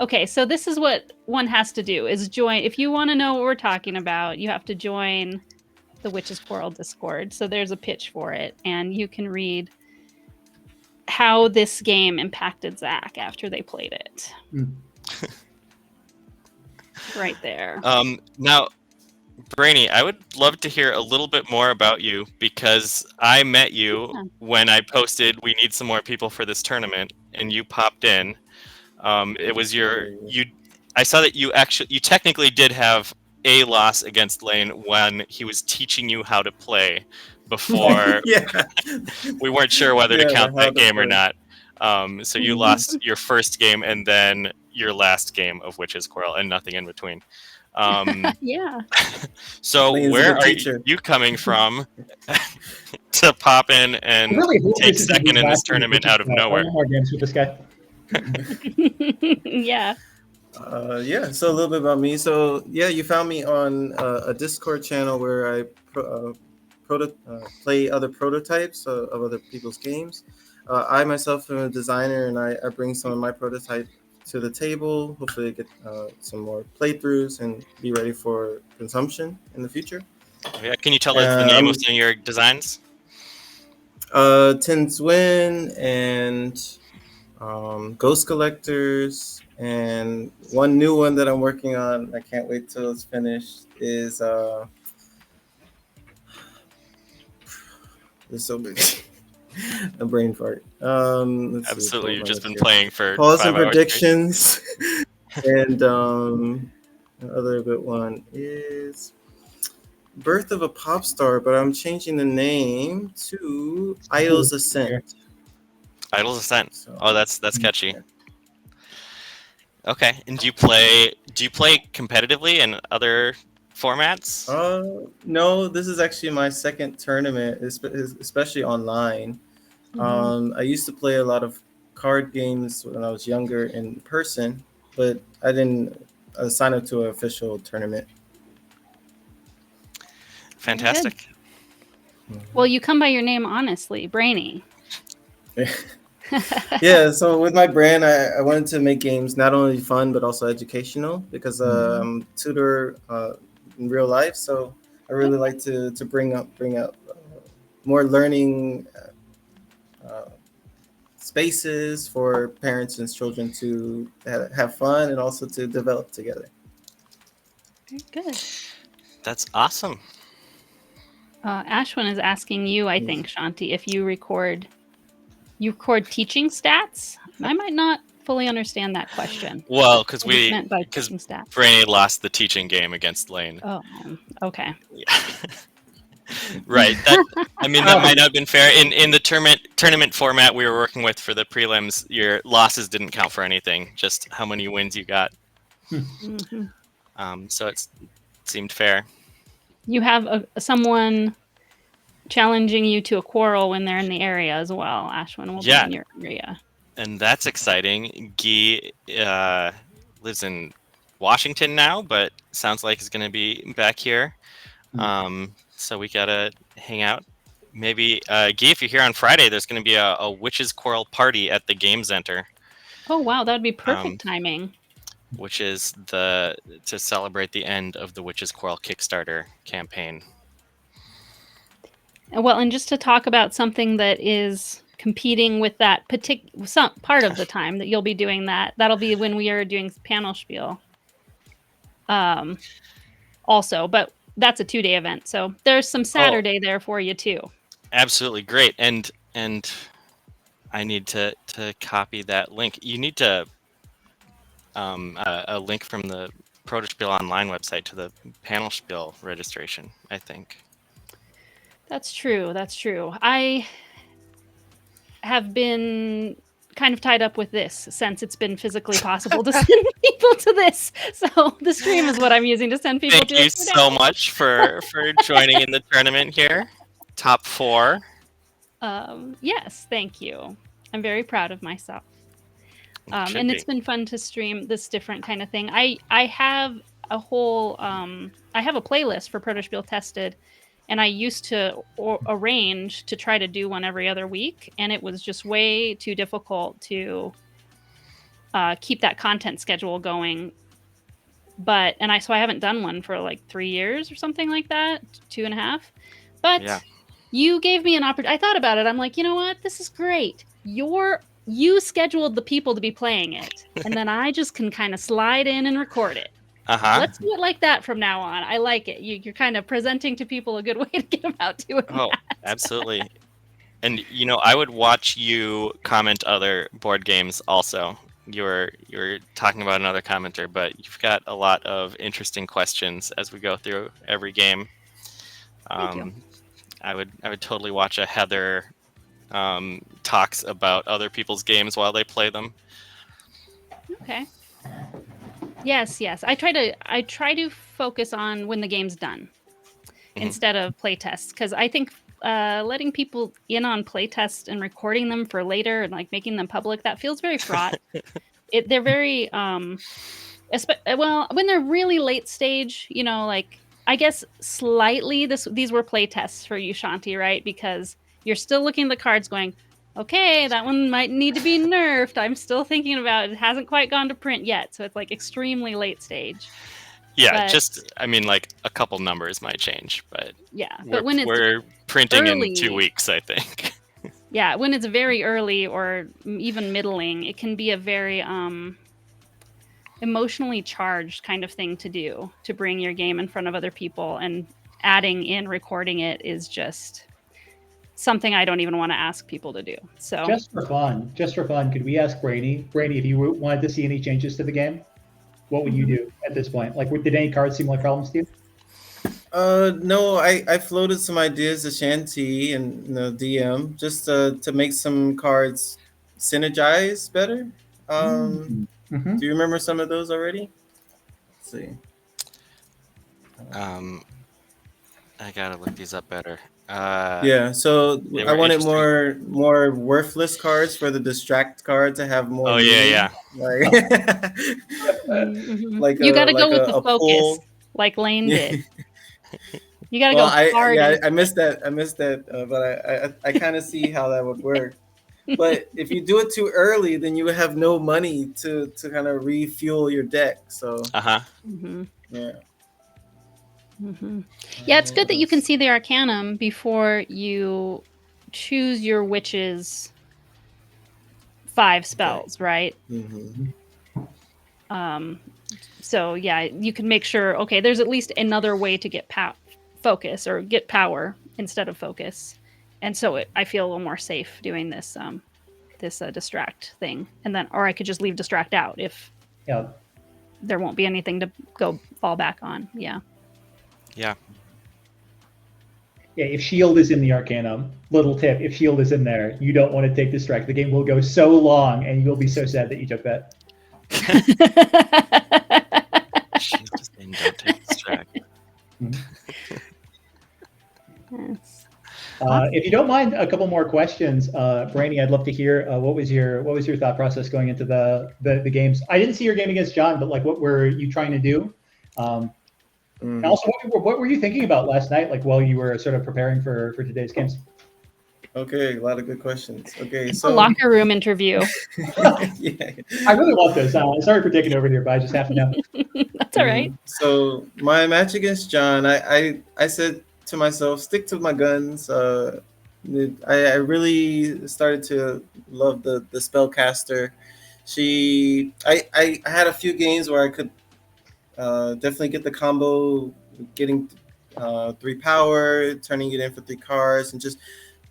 Okay, so this is what one has to do: is join. If you want to know what we're talking about, you have to join the Witches Quarrel Discord. So there's a pitch for it, and you can read how this game impacted Zach after they played it. Right there. Now, Brainy, I would love to hear a little bit more about you, because I met you when I posted we need some more people for this tournament, and you popped in. It was I saw that you technically did have a loss against Lane when he was teaching you how to play before. We weren't sure whether to count that game or not. So you lost your first game and then your last game of Witches Quarrel, and nothing in between. Yeah. So Lane's a where good are teacher. you coming from to pop in and take second in this tournament out of nowhere? No more games with this guy. Yeah. So a little bit about me. So yeah, you found me on a Discord channel where I play other prototypes of other people's games. I myself am a designer, and I bring some of my prototype to the table. Hopefully get some more playthroughs and be ready for consumption in the future. Yeah, can you tell us the name of some of your designs? Tin Twin and Ghost Collectors, and one new one that I'm working on, I can't wait till it's finished, is there's so many. A brain fart. Absolutely, you've just been playing for Pause 5 and hours. Predictions. And another good one is Birth of a Pop Star, but I'm changing the name to Idol's Ascent. Idol's Ascent. So, oh, that's catchy. Yeah. Okay, and do you play competitively in other formats? No, this is actually my second tournament, especially online. I used to play a lot of card games when I was younger in person, but I didn't sign up to an official tournament. Fantastic. Well, you come by your name honestly, Brainy. Yeah, so with my brand, I wanted to make games not only fun but also educational, because I'm a tutor in real life. So I really like to bring up more learning spaces for parents and children to have fun and also to develop together. Very good. That's awesome. Ashwin is asking you, I think, Shanti, if you record teaching stats. I might not fully understand that question. Well, because Brainy lost the teaching game against Lane. Oh, okay. Yeah. Right. That might not have been fair. In the tournament format we were working with for the prelims, your losses didn't count for anything, just how many wins you got. So it seemed fair. You have someone challenging you to a quarrel when they're in the area as well. Ashwin will be in your area. And that's exciting. Guy lives in Washington now, but sounds like he's going to be back here. So we got to hang out. Maybe, Guy, if you're here on Friday, there's going to be a Witches Quarrel party at the Game Center. Oh, wow. That would be perfect timing. Which is to celebrate the end of the Witches Quarrel Kickstarter campaign. Well, and just to talk about something that is competing with that some part of the time that you'll be doing that'll be when we are doing panel spiel. Also, but that's a 2-day event, so there's some Saturday there for you too. Absolutely great, and I need to copy that link. You need to a link from the Protospiel online website to the panel spiel registration, I think. That's true. That's true. I have been kind of tied up with this since it's been physically possible to send people to this. So the stream is what I'm using to send people Thank to you it for so now. much for joining in the tournament here. Top 4. Yes, thank you. I'm very proud of myself. Should And be. it's been fun to stream this different kind of thing. I have a whole I have a playlist for Protospiel Tested, and I used to arrange to try to do one every other week, and it was just way too difficult to keep that content schedule going. But so I haven't done one for like 3 years or something like that, 2.5. But Yeah. you gave me an opportunity. I thought about it. I'm like, you know what? This is great. You scheduled the people to be playing it, and then I just can kind of slide in and record it. Let's do it like that from now on. I like it. You're kind of presenting to people a good way to get them out doing Oh, that. absolutely. And I would watch you comment other board games also. You're talking about another commenter, but you've got a lot of interesting questions as we go through every game. Thank you. I would totally watch a Heather talks about other people's games while they play them. Okay. Yes. I try to focus on when the game's done instead of play tests, because I think letting people in on play tests and recording them for later and like making them public, that feels very fraught. They're very well, when they're really late stage, like I guess slightly these were play tests for you, Shanti, right? Because you're still looking at the cards going, okay, that one might need to be nerfed. I'm still thinking about it. It hasn't quite gone to print yet, so it's like extremely late stage. Yeah, But, like a couple numbers might change, but yeah, but when it's we're printing early, in 2 weeks, I think. Yeah, when it's very early or even middling, it can be a very emotionally charged kind of thing to do, to bring your game in front of other people, and adding in recording it is just something I don't even want to ask people to do. So Just for fun, could we ask Brady, if you wanted to see any changes to the game, what would you do at this point? Like, did any cards seem like problems to you? No, I floated some ideas to Shanti and DM just to make some cards synergize better. Mm-hmm. Do you remember some of those already? Let's see. I gotta look these up better. Yeah, so I wanted more worthless cards for the distract card to have more. Oh yeah. Like, like you got to like go with the focus, pull. like Lane Yeah. did. You got to go hard. I missed that, but I kind of see how that would work. But if you do it too early, then you have no money to kind of refuel your deck. So yeah. Yeah, it's good that you can see the Arcanum before you choose your witch's 5 spells, right? So yeah, you can make sure, okay, there's at least another way to get focus or get power instead of focus. And so I feel a little more safe doing this distract thing. And then, or I could just leave distract out if there won't be anything to go fall back on. Yeah. Yeah, if shield is in the Arcanum, little tip, if shield is in there, you don't want to take distract. The game will go so long and you'll be so sad that you took that. Shield is in, don't take distract. Yes. If you don't mind, a couple more questions, Brainy. I'd love to hear what was your thought process going into the games. I didn't see your game against John, but like, what were you trying to do? And also, what were you thinking about last night, like while you were sort of preparing for today's games? Okay, a lot of good questions. Okay, so a locker room interview. Yeah, I really love this. Sorry for taking over here, but I just have to know. That's all right. So my match against John, I said to myself, stick to my guns. I really started to love the spellcaster. I had a few games where I could definitely get the combo, getting 3 power, turning it in for 3 cards, and just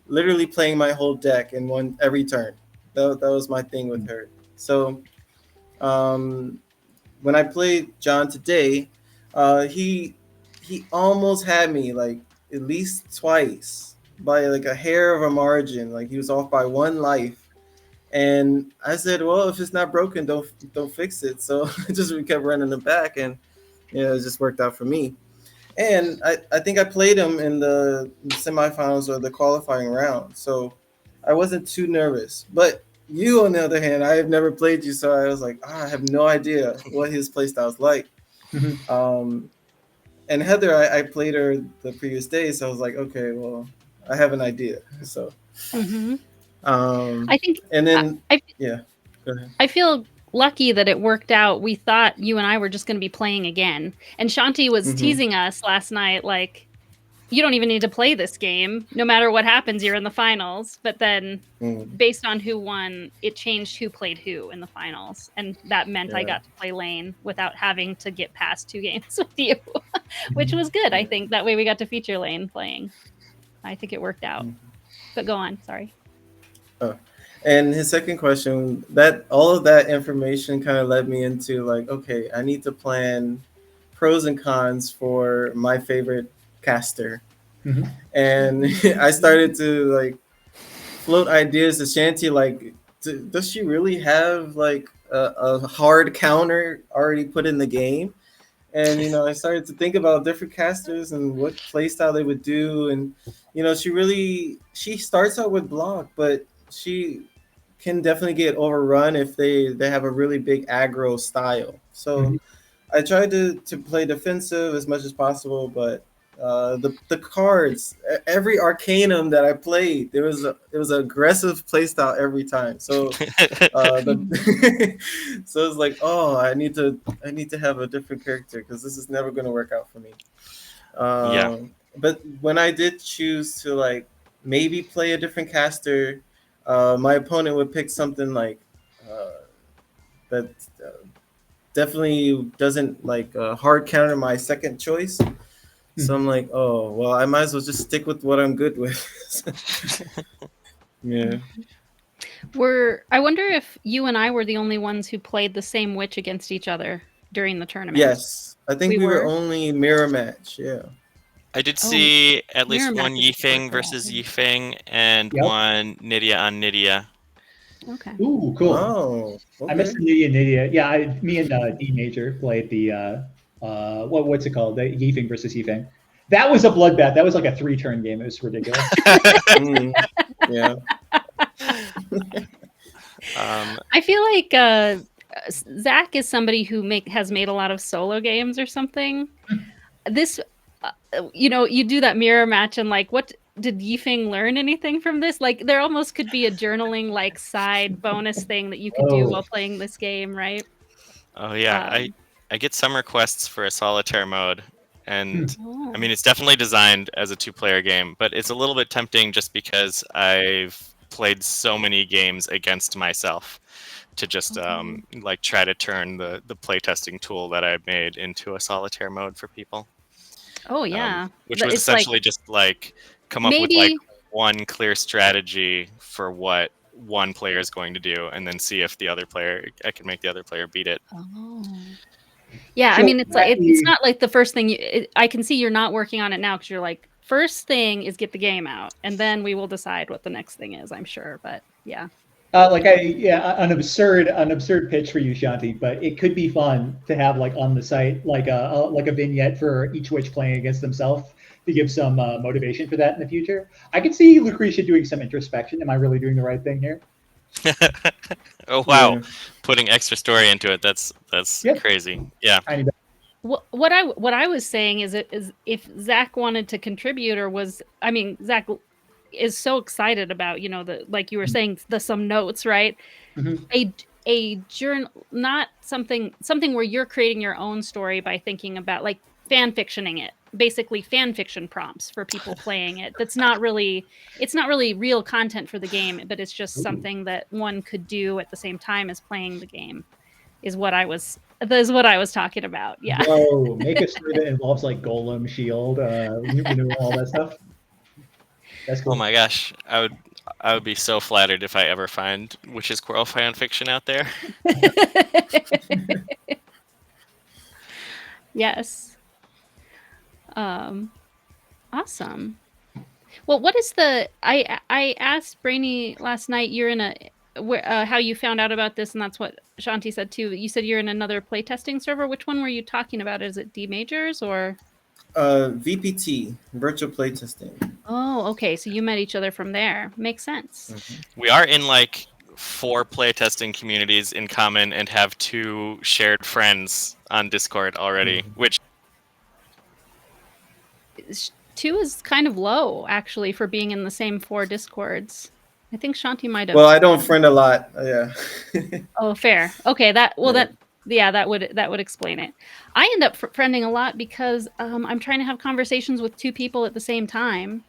literally playing my whole deck in every turn. That was my thing with her. So when I played John today, he almost had me like at least twice by like a hair of a margin. Like he was off by one life. And I said, well, if it's not broken, don't fix it. So we kept running it back, and it just worked out for me. And I think I played him in the semifinals or the qualifying round, so I wasn't too nervous. But you, on the other hand, I have never played you, so I was like, I have no idea what his playstyle is like. And Heather, I played her the previous day, so I was like, okay, well, I have an idea. So, I think, and then I yeah, go ahead. I feel lucky that it worked out. We thought you and I were just going to be playing again, and Shanti was teasing us last night, like, you don't even need to play this game. No matter what happens, you're in the finals. But then, based on who won, it changed who played who in the finals. And that meant I got to play lane without having to get past 2 games with you, which was good, I think. That way we got to feature lane playing. I think it worked out. But go on, sorry. And his second question, that all of that information kind of led me into like, okay, I need to plan pros and cons for my favorite caster. And I started to like float ideas to Shanti, like, does she really have like a hard counter already put in the game? And I started to think about different casters and what playstyle they would do. And she starts out with block, but she can definitely get overrun if they have a really big aggro style. So I tried to play defensive as much as possible, but the cards, every Arcanum that I played, it was an aggressive playstyle every time. So so it's like, oh, I need to have a different character because this is never going to work out for me. But when I did choose to like maybe play a different caster, my opponent would pick something like that definitely doesn't like hard counter my second choice. So I'm like, oh, well, I might as well just stick with what I'm good with. Yeah. I wonder if you and I were the only ones who played the same witch against each other during the tournament. Yes. I think we were only mirror match. Yeah. I did see at least mirror one matches Yifeng work a lot, versus Yifeng and one Nydia on Nydia. Okay. Ooh, cool. Oh, okay. I missed the Nydia. Yeah, me and D Major played the what's it called? The Yifeng versus Yifeng. That was a bloodbath. That was like a 3-turn game. It was ridiculous. Yeah. I feel like Zach is somebody who has made a lot of solo games or something. This, you do that mirror match and like, what did Yifeng learn anything from this? Like, there almost could be a journaling like side bonus thing that you could do while playing this game, right? Oh yeah, I get some requests for a solitaire mode, and I mean it's definitely designed as a 2-player game, but it's a little bit tempting just because I've played so many games against myself to just like try to turn the playtesting tool that I've made into a solitaire mode for people. Oh yeah, which was essentially just like come up with like one clear strategy for what one player is going to do, and then see if I can make the other player beat it. Yeah, I mean, it's like it's not like the first thing I can see you're not working on it now because you're like, first thing is get the game out, and then we will decide what the next thing is. I'm sure, but yeah. An absurd pitch for you, Shanti, but it could be fun to have like on the site like a vignette for each witch playing against themselves to give some motivation for that in the future. I could see Lucretia doing some introspection. Am I really doing the right thing here? Oh wow, putting extra story into it. That's crazy. Yeah. What I was saying is if Zach wanted to contribute Zach is so excited about like you were saying some notes, right? A journal, not something where you're creating your own story by thinking about like fan fictioning it, basically fan fiction prompts for people playing it. It's not really real content for the game, but it's just something that one could do at the same time as playing the game is what I was talking about. Yeah. Whoa, make a story that involves like Golem, Shield, all that stuff. That's cool. Oh my gosh, I would be so flattered if I ever find Witch's Quarrel fan fiction out there. Yes. Awesome. Well, what is the? I asked Brainy last night. You're in a how you found out about this, and that's what Shanti said too. You said you're in another playtesting server. Which one were you talking about? Is it D Majors or? VPT, virtual playtesting. Oh, okay. So you met each other from there. Makes sense. We are in like 4 playtesting communities in common and have 2 shared friends on Discord already, which 2 is kind of low actually for being in the same 4 Discords. I think Shanti might have. Well, I don't friend a lot. Yeah. Oh, fair. Okay, that Yeah. that would explain it. I end up friending a lot because I'm trying to have conversations with 2 people at the same time,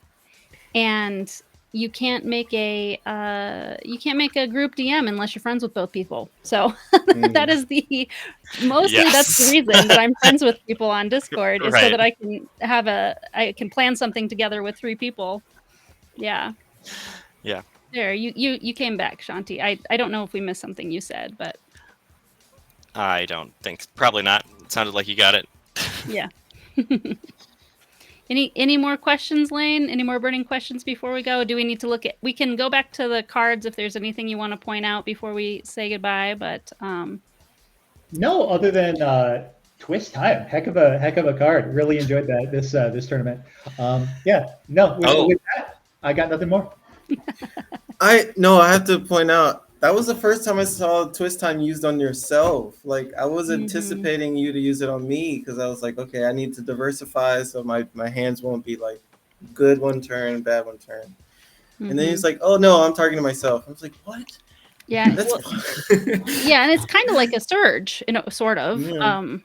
and you can't make a group DM unless you're friends with both people. So that is that's the reason that I'm friends with people on Discord is so Right. that I can plan something together with 3 people. Yeah. Yeah. There, you came back, Shanti. I don't know if we missed something you said, but I don't think, probably not. It sounded like you got it. yeah. Any more questions, Lane? Any more burning questions before we go? Do we need to look at? We can go back to the cards if there's anything you want to point out before we say goodbye. But No, other than Twist Time, heck of a card. Really enjoyed this tournament. Yeah, no. With that, I got nothing more. I have to point out that was the first time I saw Twist Time used on yourself. Like I was anticipating you to use it on me because I was like, okay, I need to diversify so my hands won't be like good one turn, bad one turn. And then he's like, oh no, I'm targeting myself. I was like, what? Yeah, That's yeah, and it's kind of like a surge, sort of. Yeah.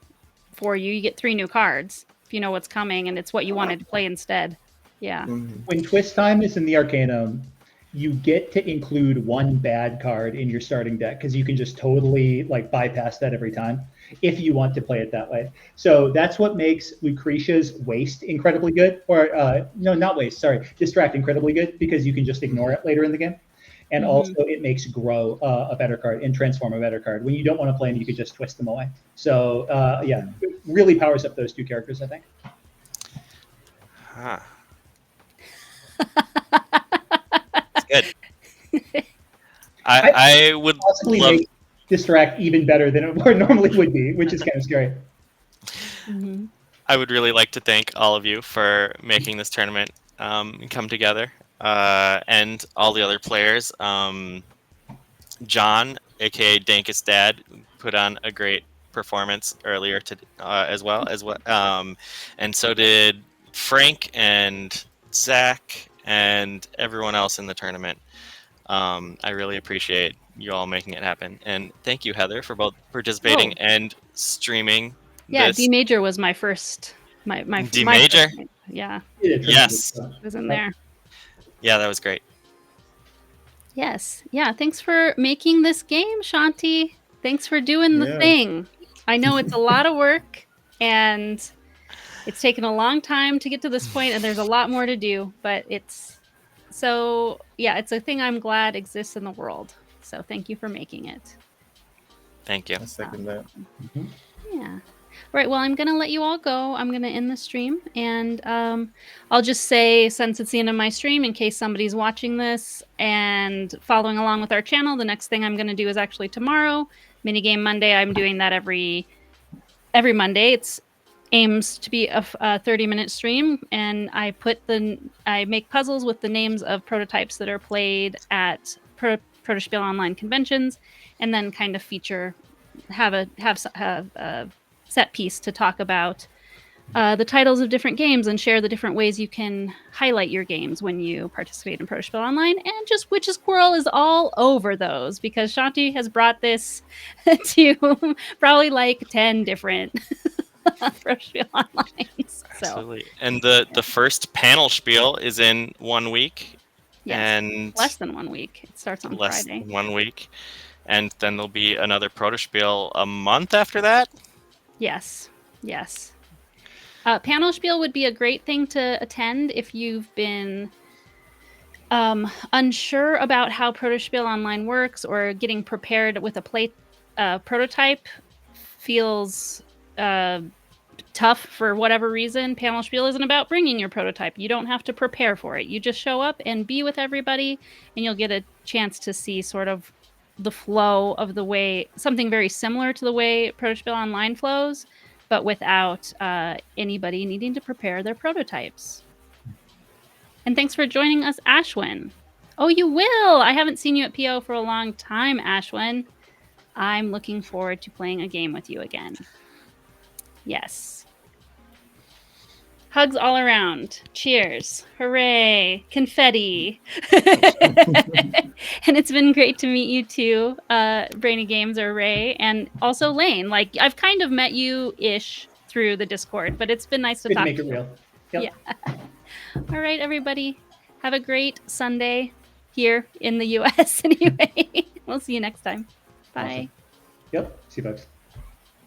For you get 3 new cards if you know what's coming, and it's what you wanted to play instead. Yeah. When Twist Time is in the Arcanum, you get to include 1 bad card in your starting deck because you can just totally like bypass that every time if you want to play it that way. So that's what makes Lucretia's Waste incredibly good, or no, not Waste, sorry, Distract incredibly good because you can just ignore it later in the game. And also it makes Grow a better card and Transform a better card. When you don't want to play them, you can just twist them away. So yeah, it really powers up those 2 characters, I think. Huh. It's good. I would possibly love make Distract even better than it normally would be, which is kind of scary. I would really like to thank all of you for making this tournament come together, and all the other players. John, aka Dankest Dad, put on a great performance earlier as well, and so did Frank and Zach and everyone else in the tournament. I really appreciate you all making it happen, and thank you, Heather, for both participating and streaming. Yeah, this. D Major was my first. My D Major. Yeah. Yes. Was in there. Yeah, that was great. Yes. Yeah. Thanks for making this game, Shanti. Thanks for doing the thing. I know it's a lot of work and it's taken a long time to get to this point, and there's a lot more to do, but it's a thing I'm glad exists in the world. So thank you for making it. Thank you. I second that. Yeah. All right, well, I'm going to let you all go. I'm going to end the stream, and I'll just say, since it's the end of my stream, in case somebody's watching this and following along with our channel, the next thing I'm going to do is actually tomorrow, Minigame Monday. I'm doing that every Monday. It's aims to be a 30-minute stream, and I make puzzles with the names of prototypes that are played at Protospiel online conventions, and then kind of have a set piece to talk about the titles of different games and share the different ways you can highlight your games when you participate in Protospiel Online. And just Witch's Quarrel is all over those because Shanti has brought this to probably like 10 different Protospiel Online. So. Absolutely. And the first panel spiel is in 1 week. Yes, and less than 1 week. It starts on Friday. Than 1 week. And then there'll be another Protospiel a month after that? Yes. Panel Spiel would be a great thing to attend if you've been unsure about how Protospiel Online works or getting prepared with a prototype feels tough for whatever reason, Panel Spiel isn't about bringing your prototype. You don't have to prepare for it. You just show up and be with everybody, and you'll get a chance to see sort of the flow of the way, something very similar to the way Protospiel Online flows, but without anybody needing to prepare their prototypes. And thanks for joining us, Ashwin. Oh, you will! I haven't seen you at PO for a long time, Ashwin. I'm looking forward to playing a game with you again. Yes. Hugs all around. Cheers. Hooray. Confetti. And it's been great to meet you too, Brainy Games or Ray, and also Lane. Like, I've kind of met you-ish through the Discord, but it's been nice to Good to talk make to it you. real. Yep. Yeah. All right, everybody. Have a great Sunday here in the US anyway. We'll see you next time. Bye. Awesome. Yep. See you folks.